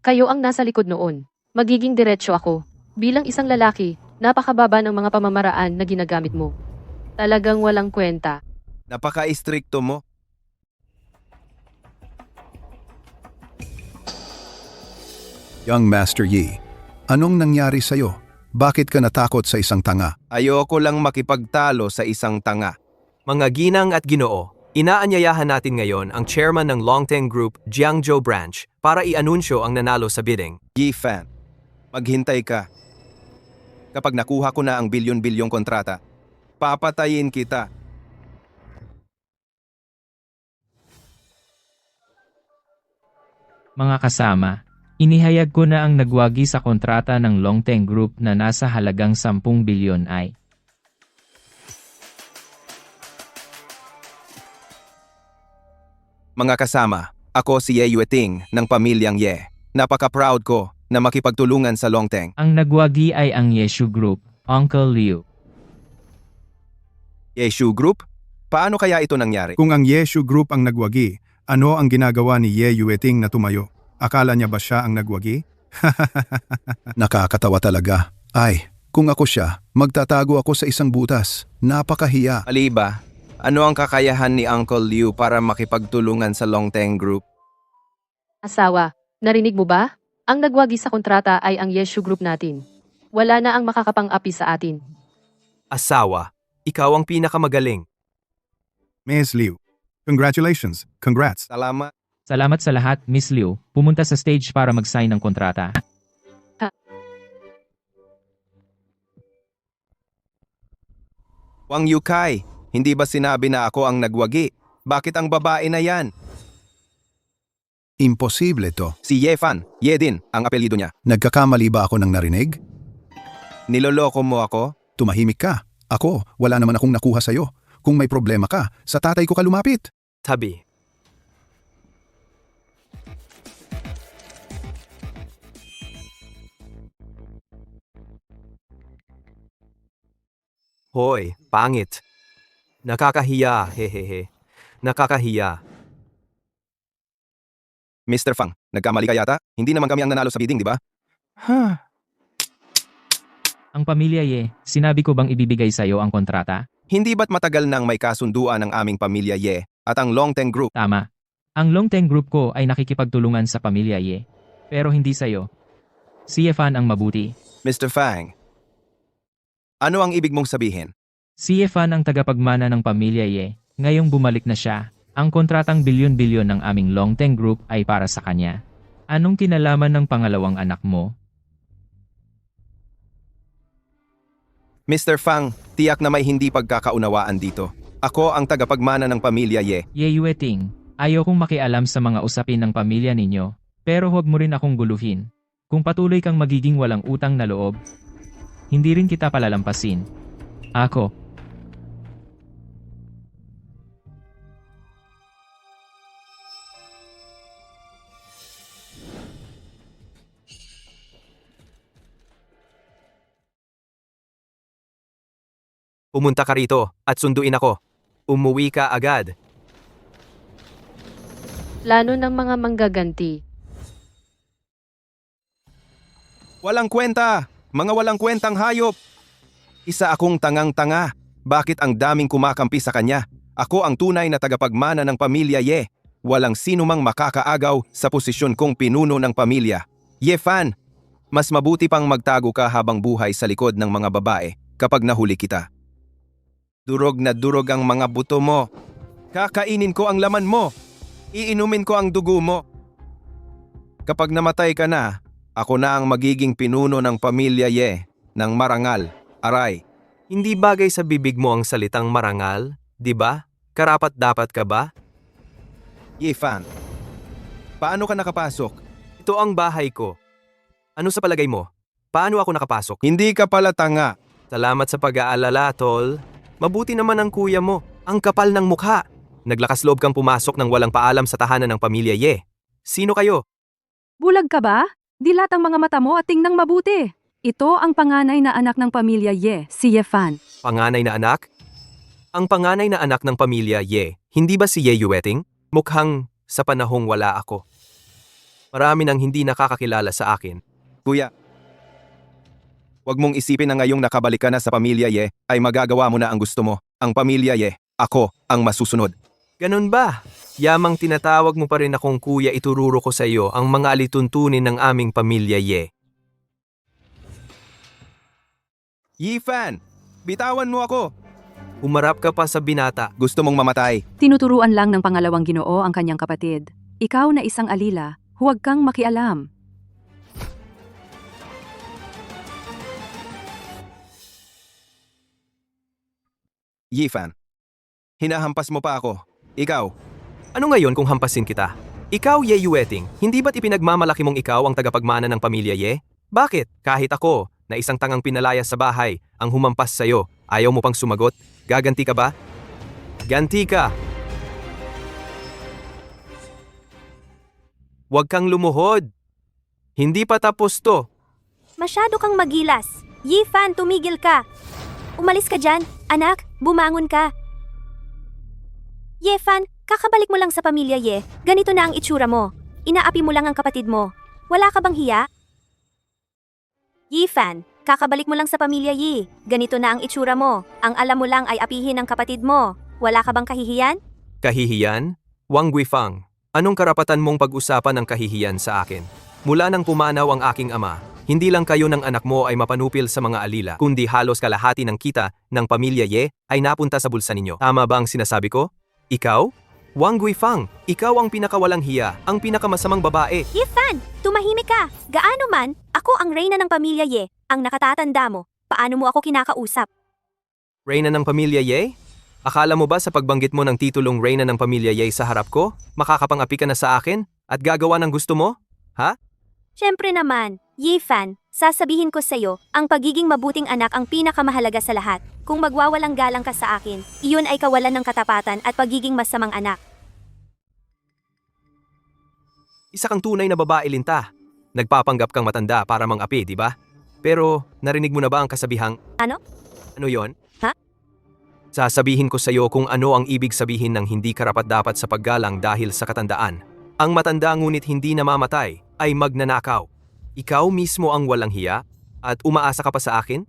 Speaker 3: Kayo ang nasa likod noon. Magiging diretsyo ako. Bilang isang lalaki, napakababa ng mga pamamaraan na ginagamit mo. Talagang walang kwenta.
Speaker 10: Napaka-istrikto mo.
Speaker 8: Young Master Yi, anong nangyari sa'yo? Bakit ka natakot sa isang tanga?
Speaker 10: Ayoko lang makipagtalo sa isang tanga.
Speaker 1: Mga ginang at ginoo, inaanyayahan natin ngayon ang chairman ng Longteng Group, Jiangzhou Branch, para i-anunsyo ang nanalo sa bidding.
Speaker 10: Yi-fan, maghintay ka. Kapag nakuha ko na ang bilyon-bilyong kontrata, papatayin kita.
Speaker 14: Mga kasama, inihayag ko na ang nagwagi sa kontrata ng Longteng Group na nasa halagang 10 bilyon ay
Speaker 10: Mga kasama, ako si Ye Yueting ng pamilyang Ye. Napaka-proud ko na makipagtulungan sa Longteng.
Speaker 14: ang nagwagi ay ang Yeshu Group, Uncle Liu.
Speaker 10: Yeshu Group? Paano kaya ito nangyari?
Speaker 7: Kung ang Yeshu Group ang nagwagi, ano ang ginagawa ni Ye Yueting na tumayo? Akala niya ba siya ang nagwagi?
Speaker 8: Nakakatawa talaga. Ay, kung ako siya, magtatago ako sa isang butas. Napakahiya.
Speaker 10: Aliba, ano ang kakayahan ni Uncle Liu para makipagtulungan sa Longteng Group?
Speaker 3: Asawa, narinig mo ba? Ang nagwagi sa kontrata ay ang Yeshu Group natin. Wala na ang makakapang-api sa atin.
Speaker 1: Asawa, ikaw ang pinakamagaling.
Speaker 7: Ms. Liu, congratulations. Congrats.
Speaker 10: Salamat.
Speaker 14: Salamat sa lahat, Miss Liu. Pumunta sa stage para mag-sign ng kontrata.
Speaker 10: Wang Yukai, hindi ba sinabi na ako ang nagwagi? Bakit ang babae na yan?
Speaker 8: Imposible to.
Speaker 10: Si Ye Fan, Ye din, ang apelyido niya.
Speaker 8: Nagkakamali ba ako ng narinig?
Speaker 10: Niloloko mo ako?
Speaker 8: Tumahimik ka. Ako, wala naman akong nakuha sa'yo. Kung may problema ka, sa tatay ko ka lumapit.
Speaker 1: Tabi. Hoy, pangit. Nakakahiya, hehehe. Nakakahiya.
Speaker 10: Mr. Fang, nagkamali ka yata? Hindi naman kami ang nanalo sa bidding, di ba?
Speaker 14: Ang pamilya Ye, sinabi ko bang ibibigay sa'yo ang kontrata?
Speaker 10: Hindi ba't matagal nang may kasunduan ng aming pamilya Ye at ang Longteng Group?
Speaker 14: Tama. Ang Longteng Group ko ay nakikipagtulungan sa pamilya Ye. Pero hindi sa'yo. Si Ye Fan ang mabuti.
Speaker 10: Mr. Fang, ano ang ibig mong sabihin?
Speaker 14: Si Ye Fan ang tagapagmana ng pamilya Ye. Ngayong bumalik na siya, ang kontratang bilyon-bilyon ng aming Longteng Group ay para sa kanya. Anong kinalaman ng pangalawang anak mo?
Speaker 10: Mr. Fang, tiyak na may hindi pagkakaunawaan dito. Ako ang tagapagmana ng pamilya Ye.
Speaker 14: Ye Yueting, ayaw kong makialam sa mga usapin ng pamilya ninyo, pero huwag mo rin akong guluhin. Kung patuloy kang magiging walang utang na loob, hindi rin kita palalampasin. Ako.
Speaker 1: Pumunta ka rito at sunduin ako. Umuwi ka agad.
Speaker 3: Plano ng mga manggaganti.
Speaker 10: Walang kwenta! Mga walang kwentang hayop! Isa akong tangang-tanga. Bakit ang daming kumakampi sa kanya? Ako ang tunay na tagapagmana ng pamilya Ye. Walang sino mang makakaagaw sa posisyon kong pinuno ng pamilya. Ye Fan, mas mabuti pang magtago ka habang buhay sa likod ng mga babae kapag nahuli kita. Durog na durog ang mga buto mo. Kakainin ko ang laman mo. Iinumin ko ang dugo mo. Kapag namatay ka na, ako na ang magiging pinuno ng pamilya Ye, ng marangal, aray.
Speaker 1: Hindi bagay sa bibig mo ang salitang marangal, di ba? Karapat-dapat ka ba?
Speaker 10: Ye Fan, paano ka nakapasok?
Speaker 1: Ito ang bahay ko. Ano sa palagay mo? Paano ako nakapasok?
Speaker 10: Hindi ka pala tanga.
Speaker 1: Salamat sa pag-aalala, tol. Mabuti naman ang kuya mo. Ang kapal ng mukha. Naglakas loob kang pumasok ng walang paalam sa tahanan ng pamilya Ye. Sino kayo?
Speaker 9: Bulag ka ba? Dilat ang mga mata mo at tingnang mabuti. Ito ang panganay na anak ng pamilya Ye, si Yefan.
Speaker 1: Panganay na anak? Ang panganay na anak ng pamilya Ye, hindi ba si Ye Yueting? Mukhang sa panahong wala ako. Marami nang hindi nakakakilala sa akin.
Speaker 10: Kuya, huwag mong isipin na ngayong nakabalik ka na sa pamilya Ye, ay magagawa mo na ang gusto mo. Ang pamilya Ye, ako ang masusunod.
Speaker 1: Ganun ba? Yamang tinatawag mo pa rin akong kuya, itururo ko sa iyo ang mga alituntunin ng aming pamilya Ye.
Speaker 10: Yifan, bitawan mo ako.
Speaker 1: Humarap ka pa sa binata.
Speaker 10: Gusto mong mamatay.
Speaker 9: Tinuturuan lang ng pangalawang Ginoo ang kanyang kapatid. Ikaw na isang alila, huwag kang makialam.
Speaker 10: Yifan, hinahampas mo pa ako. Ikaw,
Speaker 1: Ano ngayon kung hampasin kita? Ikaw, Ye Yueting, hindi ba't ipinagmamalaki mong ikaw ang tagapagmana ng pamilya Ye? Bakit? Kahit ako, na isang tangang pinalayas sa bahay, ang humampas sa'yo, ayaw mo pang sumagot? Gaganti ka ba? Ganti ka! Huwag kang lumuhod! Hindi pa tapos to!
Speaker 11: Masyado kang magilas. Yifan, tumigil ka. Umalis ka dyan. Anak, bumangon ka. Yefan, kakabalik mo lang sa pamilya Ye. Ganito na ang itsura mo. Inaapi mo lang ang kapatid mo. Wala ka bang hiya? Yifan, kakabalik mo lang sa pamilya Ye. Ganito na ang itsura mo. Ang alam mo lang ay apihin ang kapatid mo. Wala ka bang kahihiyan?
Speaker 1: Kahihiyan? Wang Guifang, anong karapatan mong pag-usapan ang kahihiyan sa akin? Mula nang pumanaw ang aking ama, hindi lang kayo ng anak mo ay mapanupil sa mga alila, kundi halos kalahati ng kita ng pamilya Ye ay napunta sa bulsa ninyo. Tama ba ang sinasabi ko? Ikaw? Wang Guifang, ikaw ang pinakawalang hiya, ang pinakamasamang babae.
Speaker 11: Yifan, tumahimik ka. Gaano man, ako ang reyna ng pamilya Ye. Ang nakatatanda mo, paano mo ako kinakausap?
Speaker 1: Reyna ng pamilya Ye? Akala mo ba sa pagbanggit mo ng titulong Reyna ng pamilya Ye sa harap ko, makakapangapi ka na sa akin at gagawa ng gusto mo? Ha?
Speaker 11: Siyempre naman, Yifan, sasabihin ko sa'yo, ang pagiging mabuting anak ang pinakamahalaga sa lahat. Kung magwawalang galang ka sa akin, iyon ay kawalan ng katapatan at pagiging masamang anak.
Speaker 1: Isa kang tunay na babae, Linta. Nagpapanggap kang matanda para mang-api, di ba? Pero narinig mo na ba ang kasabihang,
Speaker 11: Ano?
Speaker 1: ano yon?
Speaker 11: Ha?
Speaker 1: Sasabihin ko sa iyo kung ano ang ibig sabihin ng hindi karapat-dapat sa paggalang dahil sa katandaan. Ang matanda ngunit hindi namamatay ay magnanakaw. Ikaw mismo ang walang hiya at umaasa ka pa sa akin?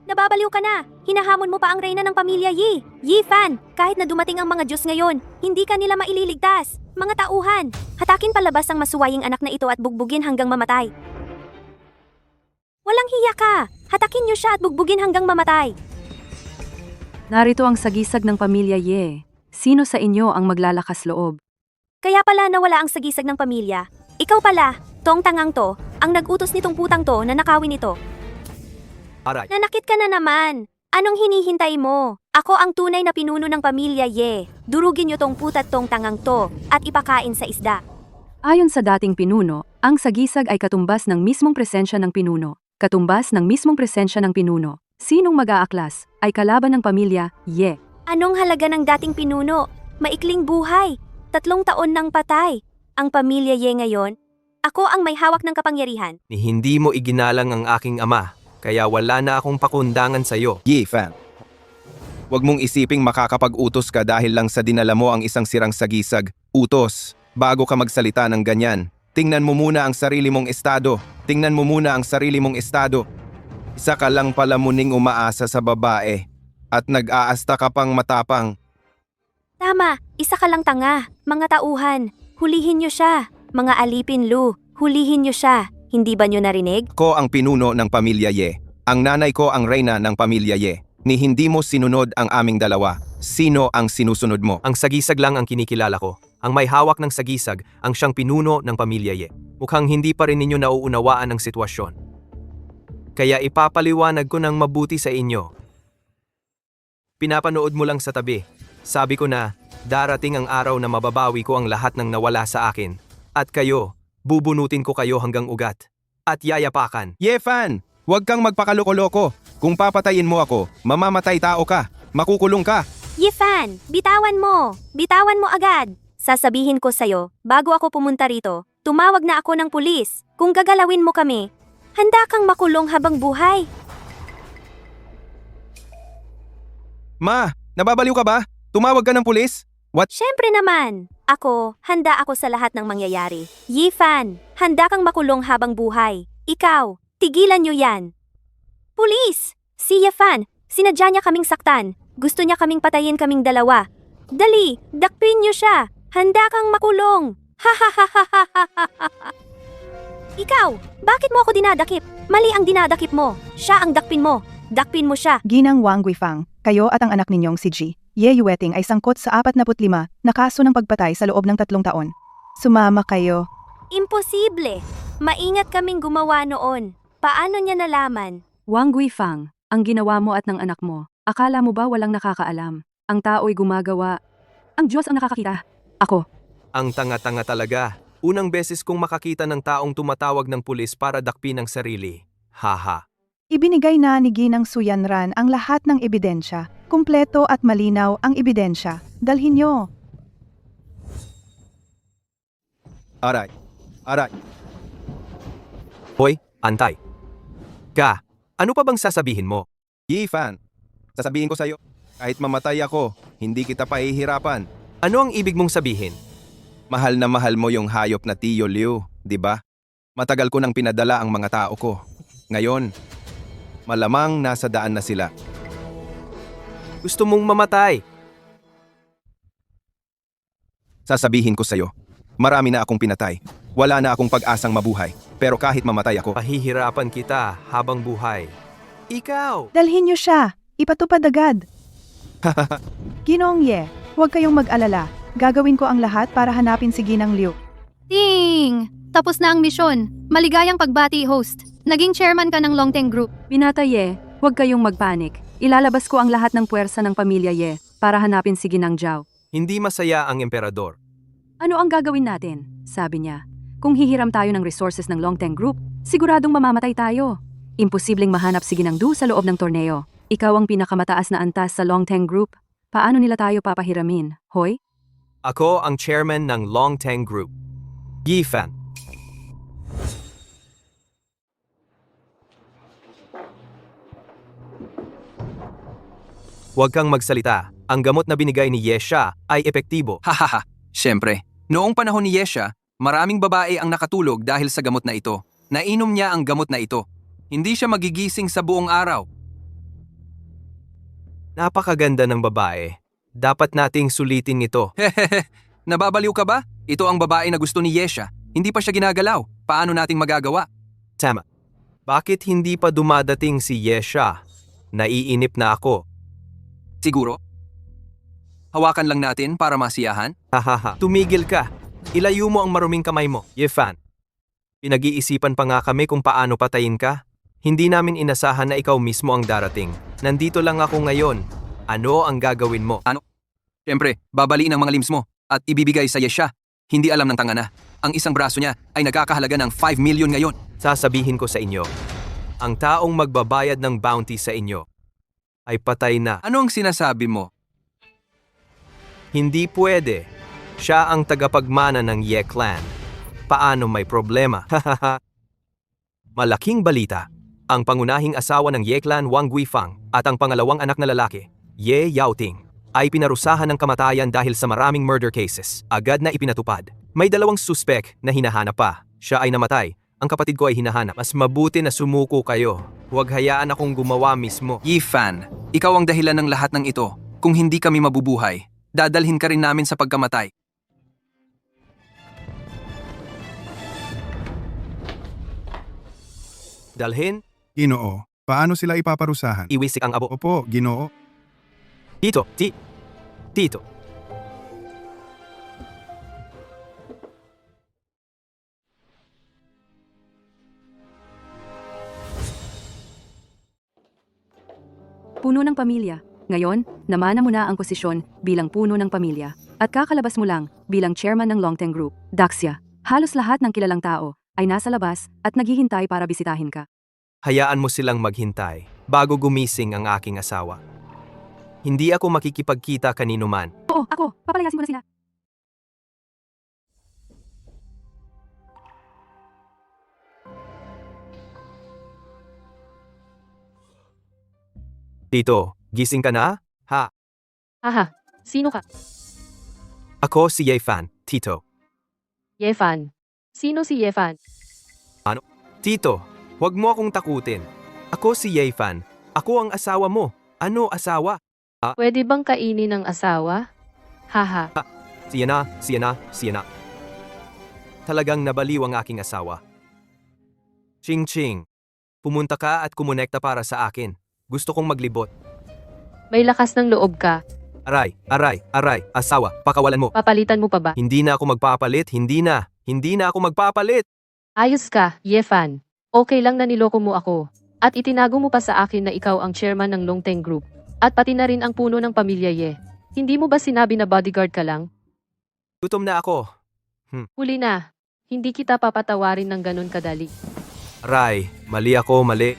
Speaker 11: Nababaliw ka na. Hinahamon mo pa ang reyna ng pamilya Yi. Yifan, kahit na dumating ang mga Diyos ngayon, hindi ka nila maililigtas. Mga tauhan, hatakin palabas ang masuwaying anak na ito at bugbugin hanggang mamatay. Walang hiya ka. Hatakin niyo siya at bugbugin hanggang mamatay.
Speaker 9: Narito ang sagisag ng pamilya Ye. Sino sa inyo ang maglalakas loob?
Speaker 11: Kaya pala nawala ang sagisag ng pamilya. Ikaw pala, tong tangang to, ang nag-utos nitong putang to na nakawin ito.
Speaker 1: Aray.
Speaker 11: Nanakit ka na naman. Anong hinihintay mo? Ako ang tunay na pinuno ng pamilya Ye. Durugin niyo tong putat tong tangang to at ipakain sa isda.
Speaker 9: Ayon sa dating pinuno, ang sagisag ay katumbas ng mismong presensya ng pinuno. Katumbas ng mismong presensya ng pinuno. Sinong mag-aaklas ay kalaban ng pamilya Ye.
Speaker 11: Anong halaga ng dating pinuno? Maikling buhay. 3 taon nang patay. Ang pamilya Ye ngayon, ako ang may hawak ng kapangyarihan.
Speaker 1: Ni hindi mo iginalang ang aking ama, kaya wala na akong pakundangan sa iyo.
Speaker 10: Yifan, huwag mong isiping makakapag-utos ka dahil lang sa dinala mo ang isang sirang sagisag. Utos, bago ka magsalita ng ganyan. Tingnan mo muna ang sarili mong estado. Tingnan mo muna ang sarili mong estado. Isa ka lang pala muning umaasa sa babae. At nag-aasta ka pang matapang.
Speaker 11: Tama, isa ka lang tanga. Mga tauhan, hulihin niyo siya. Mga alipin Lu, hulihin niyo siya. Hindi ba niyo narinig?
Speaker 10: Ko ang pinuno ng pamilya Ye. Ang nanay ko ang reyna ng pamilya Ye. Ni hindi mo sinunod ang aming dalawa. Sino ang sinusunod mo?
Speaker 1: Ang sagisag lang ang kinikilala ko. Ang may hawak ng sagisag ang siyang pinuno ng pamilya Ye. Mukhang hindi pa rin ninyo nauunawaan ang sitwasyon. Kaya ipapaliwanag ko ng mabuti sa inyo. Pinapanood mo lang sa tabi. Sabi ko na, darating ang araw na mababawi ko ang lahat ng nawala sa akin. At kayo, bubunutin ko kayo hanggang ugat. At yayapakan.
Speaker 10: Yefan, huwag kang magpakaloko-loko. Kung papatayin mo ako, mamamatay tao ka. Makukulong ka.
Speaker 11: Yifan, bitawan mo! Bitawan mo agad! Sasabihin ko sa'yo, bago ako pumunta rito, tumawag na ako ng pulis. Kung gagalawin mo kami, handa kang makulong habang buhay.
Speaker 10: Ma, nababaliw ka ba? Tumawag ka ng pulis? What?
Speaker 11: Siyempre naman! Handa ako sa lahat ng mangyayari. Yifan, handa kang makulong habang buhay. Ikaw, tigilan niyo yan. Pulis! Si Yifan, sinadya niya kaming saktan. Gusto niya kaming patayin kaming dalawa. Dali, dakpin niyo siya. Handa kang makulong. Ha ha ha ha ha ha ha ha. Ikaw, bakit mo ako dinadakip? Mali ang dinadakip mo. Siya ang dakpin mo. Dakpin mo siya.
Speaker 15: Ginang Wang Guifang, kayo at ang anak ninyong si Ji, Ye Yueting ay sangkot sa 45 na kaso ng pagpatay sa loob ng 3 taon. Sumama kayo.
Speaker 11: Imposible. Maingat kaming gumawa noon. Paano niya nalaman?
Speaker 9: Wang Guifang, ang ginawa mo at ng anak mo, akala mo ba walang nakakaalam? Ang tao'y gumagawa. Ang Diyos ang nakakakita. Ako.
Speaker 1: Ang tanga-tanga talaga. Unang beses kong makakita ng taong tumatawag ng pulis para dakpin ang sarili. Haha.
Speaker 15: Ibinigay na ni Ginang Suyanran ang lahat ng ebidensya. Kumpleto at malinaw ang ebidensya. Dalhin nyo.
Speaker 10: Aray. Aray.
Speaker 1: Hoy, antay. Ka, ano pa bang sasabihin mo?
Speaker 10: Yifan, sasabihin ko sa'yo, kahit mamatay ako, hindi kita pahihirapan.
Speaker 1: Ano ang ibig mong sabihin?
Speaker 10: Mahal na mahal mo yung hayop na Tio Liu, di ba? Matagal ko nang pinadala ang mga tao ko. Ngayon, malamang nasa daan na sila.
Speaker 1: Gusto mong mamatay?
Speaker 10: Sasabihin ko sa'yo, marami na akong pinatay. Wala na akong pag-asang mabuhay. Pero kahit mamatay ako,
Speaker 1: Pahihirapan kita habang buhay. Ikaw!
Speaker 15: Dalhin nyo siya. Ipatupad agad. Ginoong Ye, huwag kayong mag-alala. Gagawin ko ang lahat para hanapin si Ginang Liu.
Speaker 6: Ting! Tapos na ang misyon. Maligayang pagbati, host. Naging chairman ka ng Longteng Group.
Speaker 9: Binata Ye, huwag kayong magpanik. Ilalabas ko ang lahat ng puwersa ng pamilya Ye para hanapin si Ginang Zhao.
Speaker 1: Hindi masaya ang emperador.
Speaker 9: Ano ang gagawin natin? Sabi niya. Kung hihiram tayo ng resources ng Longteng Group, siguradong mamamatay tayo. Imposibleng mahanap si Ginang Du sa loob ng torneo. Ikaw ang pinakamataas na antas sa Longteng Group. Paano nila tayo papahiramin, Hoy?
Speaker 1: Ako ang chairman ng Longteng Group. Yifan. Huwag kang magsalita. Ang gamot na binigay ni Yesha ay epektibo.
Speaker 2: Hahaha, syempre. Noong panahon ni Yesha, maraming babae ang nakatulog dahil sa gamot na ito. Nainom niya ang gamot na ito. Hindi siya magigising sa buong araw.
Speaker 1: Napakaganda ng babae. Dapat nating sulitin ito.
Speaker 2: Hehehe, nababaliw ka ba? Ito ang babae na gusto ni Yesha. Hindi pa siya ginagalaw. Paano nating magagawa?
Speaker 1: Tama. Bakit hindi pa dumadating si Yesha? Naiinip na ako.
Speaker 2: Siguro? Hawakan lang natin para masiyahan?
Speaker 1: Hahaha. Tumigil ka. Ilayo mo ang maruming kamay mo, Yifan. Pinag-iisipan pa nga kami kung paano patayin ka. Hindi namin inasahan na ikaw mismo ang darating. Nandito lang ako ngayon. Ano ang gagawin mo?
Speaker 2: Ano? Siyempre, babaliin ang mga limbs mo at ibibigay sa Yesha. Hindi alam ng tanga na. Ang isang braso niya ay nagkakahalaga ng 5 million ngayon.
Speaker 1: Sasabihin ko sa inyo, ang taong magbabayad ng bounty sa inyo ay patay na.
Speaker 2: Ano ang sinasabi mo?
Speaker 1: Hindi pwede. Siya ang tagapagmana ng Ye Clan. Paano may problema? Malaking balita. Ang pangunahing asawa ng Ye Clan Wang Guifang at ang pangalawang anak na lalaki, Ye Yaoting, ay pinarusahan ng kamatayan dahil sa maraming murder cases. Agad na ipinatupad. May 2 suspek na hinahanap pa. Siya ay namatay. Ang kapatid ko ay hinahanap. Mas mabuti na sumuko kayo. Huwag hayaan akong gumawa mismo.
Speaker 2: Yifan, ikaw ang dahilan ng lahat ng ito. Kung hindi kami mabubuhay, dadalhin ka rin namin sa pagkamatay.
Speaker 1: Dalhin,
Speaker 7: Ginoo, paano sila ipaparusahan?
Speaker 1: iwisik ang abo.
Speaker 7: Opo, Ginoo.
Speaker 1: Tito.
Speaker 9: Puno ng pamilya. Ngayon, namana mo na ang posisyon bilang puno ng pamilya at kakalabas mo lang bilang chairman ng Longteng Group. Daxia, halos lahat ng kilalang tao ay nasa labas at naghihintay para bisitahin ka.
Speaker 1: Hayaan mo silang maghintay bago gumising ang aking asawa. Hindi ako makikipagkita kanino man.
Speaker 9: Oo, ako. Papalayasin ko na sila.
Speaker 1: Tito, gising ka na? Ha?
Speaker 3: Haha, sino ka?
Speaker 1: Ako si Yefan, Tito.
Speaker 3: Yefan. Sino si Yefan?
Speaker 1: Tito, huwag mo akong takutin. Ako si Yefan. Ako ang asawa mo. Ano asawa?
Speaker 3: Pwede bang kainin ng asawa? Haha.
Speaker 1: Siya na. Talagang nabaliw ang aking asawa. Ching Ching. Pumunta ka at kumonekta para sa akin. Gusto kong maglibot.
Speaker 3: May lakas ng loob ka.
Speaker 1: Aray, asawa, pakawalan mo.
Speaker 3: Papalitan mo pa ba?
Speaker 1: Hindi na ako magpapalit, hindi na ako magpapalit.
Speaker 3: Ayos ka, Yefan. Okay lang na niloko mo ako. At itinago mo pa sa akin na ikaw ang chairman ng Longteng Group. At pati na rin ang puno ng pamilya Ye. Hindi mo ba sinabi na bodyguard ka lang?
Speaker 1: Gutom na ako.
Speaker 3: Huli na. Hindi kita papatawarin ng ganun kadali.
Speaker 1: Aray, mali ako, mali.